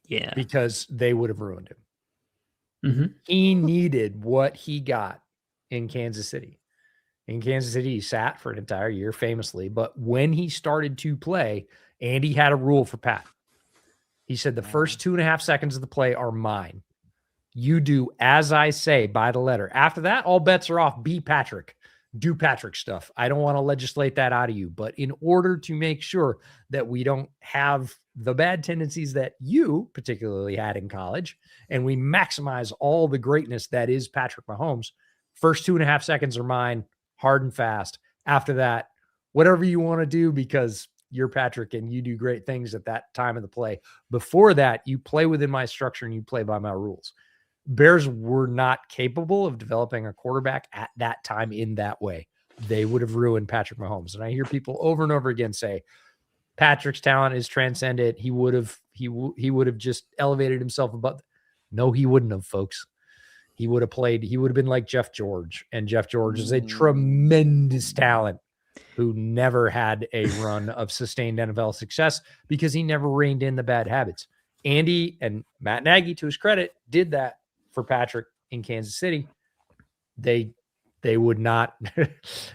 Yeah, because they would have ruined him. Mm-hmm. He needed what he got in Kansas City. In Kansas City, he sat for an entire year, famously. But when he started to play, Andy had a rule for Pat. He said, the first 2.5 seconds of the play are mine. You do as I say by the letter. After that, all bets are off. Be Patrick. Do Patrick stuff. I don't want to legislate that out of you. But in order to make sure that we don't have the bad tendencies that you particularly had in college, and we maximize all the greatness that is Patrick Mahomes, first 2.5 seconds are mine, hard and fast. After that, whatever you want to do, because you're Patrick and you do great things at that time of the play. Before that, you play within my structure and you play by my rules. Bears were not capable of developing a quarterback at that time in that way. They would have ruined Patrick Mahomes. And I hear people over and over again say, Patrick's talent is transcendent. He would have just elevated himself above. No, he wouldn't have, folks. He would have played. He would have been like Jeff George. And Jeff George is a tremendous talent who never had a run of sustained NFL success because he never reined in the bad habits. Andy and Matt Nagy, to his credit, did that for Patrick in Kansas City. They would not,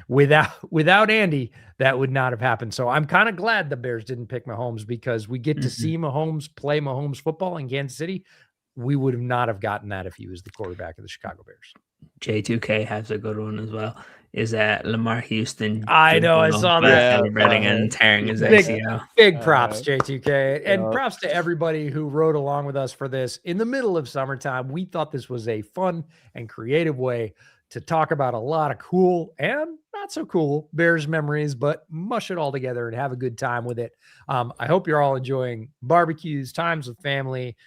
without Andy, that would not have happened. So I'm kind of glad the Bears didn't pick Mahomes because we get to see Mahomes play Mahomes football in Kansas City. We would have not have gotten that if he was the quarterback of the Chicago Bears. J2K has a good one as well. Is Lamar Houston? I know, I jumping saw up and that. celebrating and tearing his Big- ACL. Big props, J2K. And yeah. props to everybody who rode along with us for this. In the middle of summertime, we thought this was a fun and creative way to talk about a lot of cool and not so cool Bears memories, but mush it all together and have a good time with it. I hope you're all enjoying barbecues, times with family.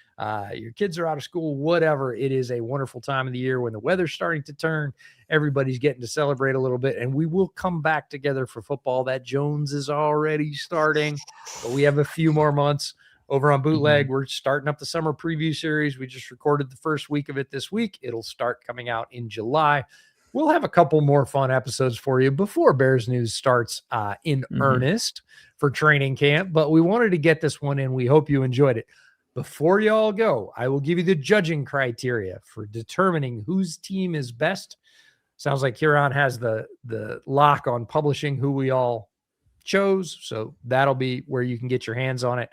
Your kids are out of school, whatever. It is a wonderful time of the year when the weather's starting to turn. Everybody's getting to celebrate a little bit, and we will come back together for football. That Jones is already starting, but we have a few more months. Over on Bootleg, we're starting up the summer preview series. We just recorded the first week of it this week. It'll start coming out in July. We'll have a couple more fun episodes for you before Bears News starts in earnest for training camp, but we wanted to get this one in. We hope you enjoyed it. Before y'all go, I will give you the judging criteria for determining whose team is best. Sounds like Ciaran has the lock on publishing who we all chose, so that'll be where you can get your hands on it.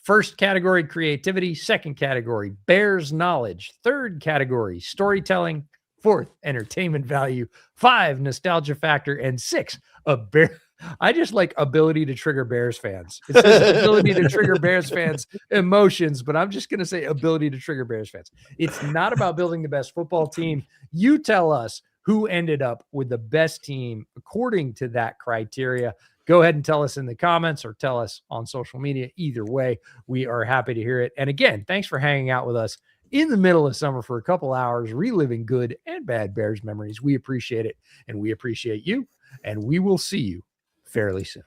First category, creativity. Second category, Bears knowledge. Third category, storytelling. Fourth, entertainment value. 5, nostalgia factor. And 6, I just like ability to trigger Bears fans. It says ability to trigger Bears fans emotions, but I'm just going to say ability to trigger Bears fans. It's not about building the best football team. You tell us who ended up with the best team according to that criteria. Go ahead and tell us in the comments or tell us on social media. Either way, we are happy to hear it. And again, thanks for hanging out with us in the middle of summer for a couple hours, reliving good and bad Bears memories. We appreciate it, and we appreciate you, and we will see you fairly soon.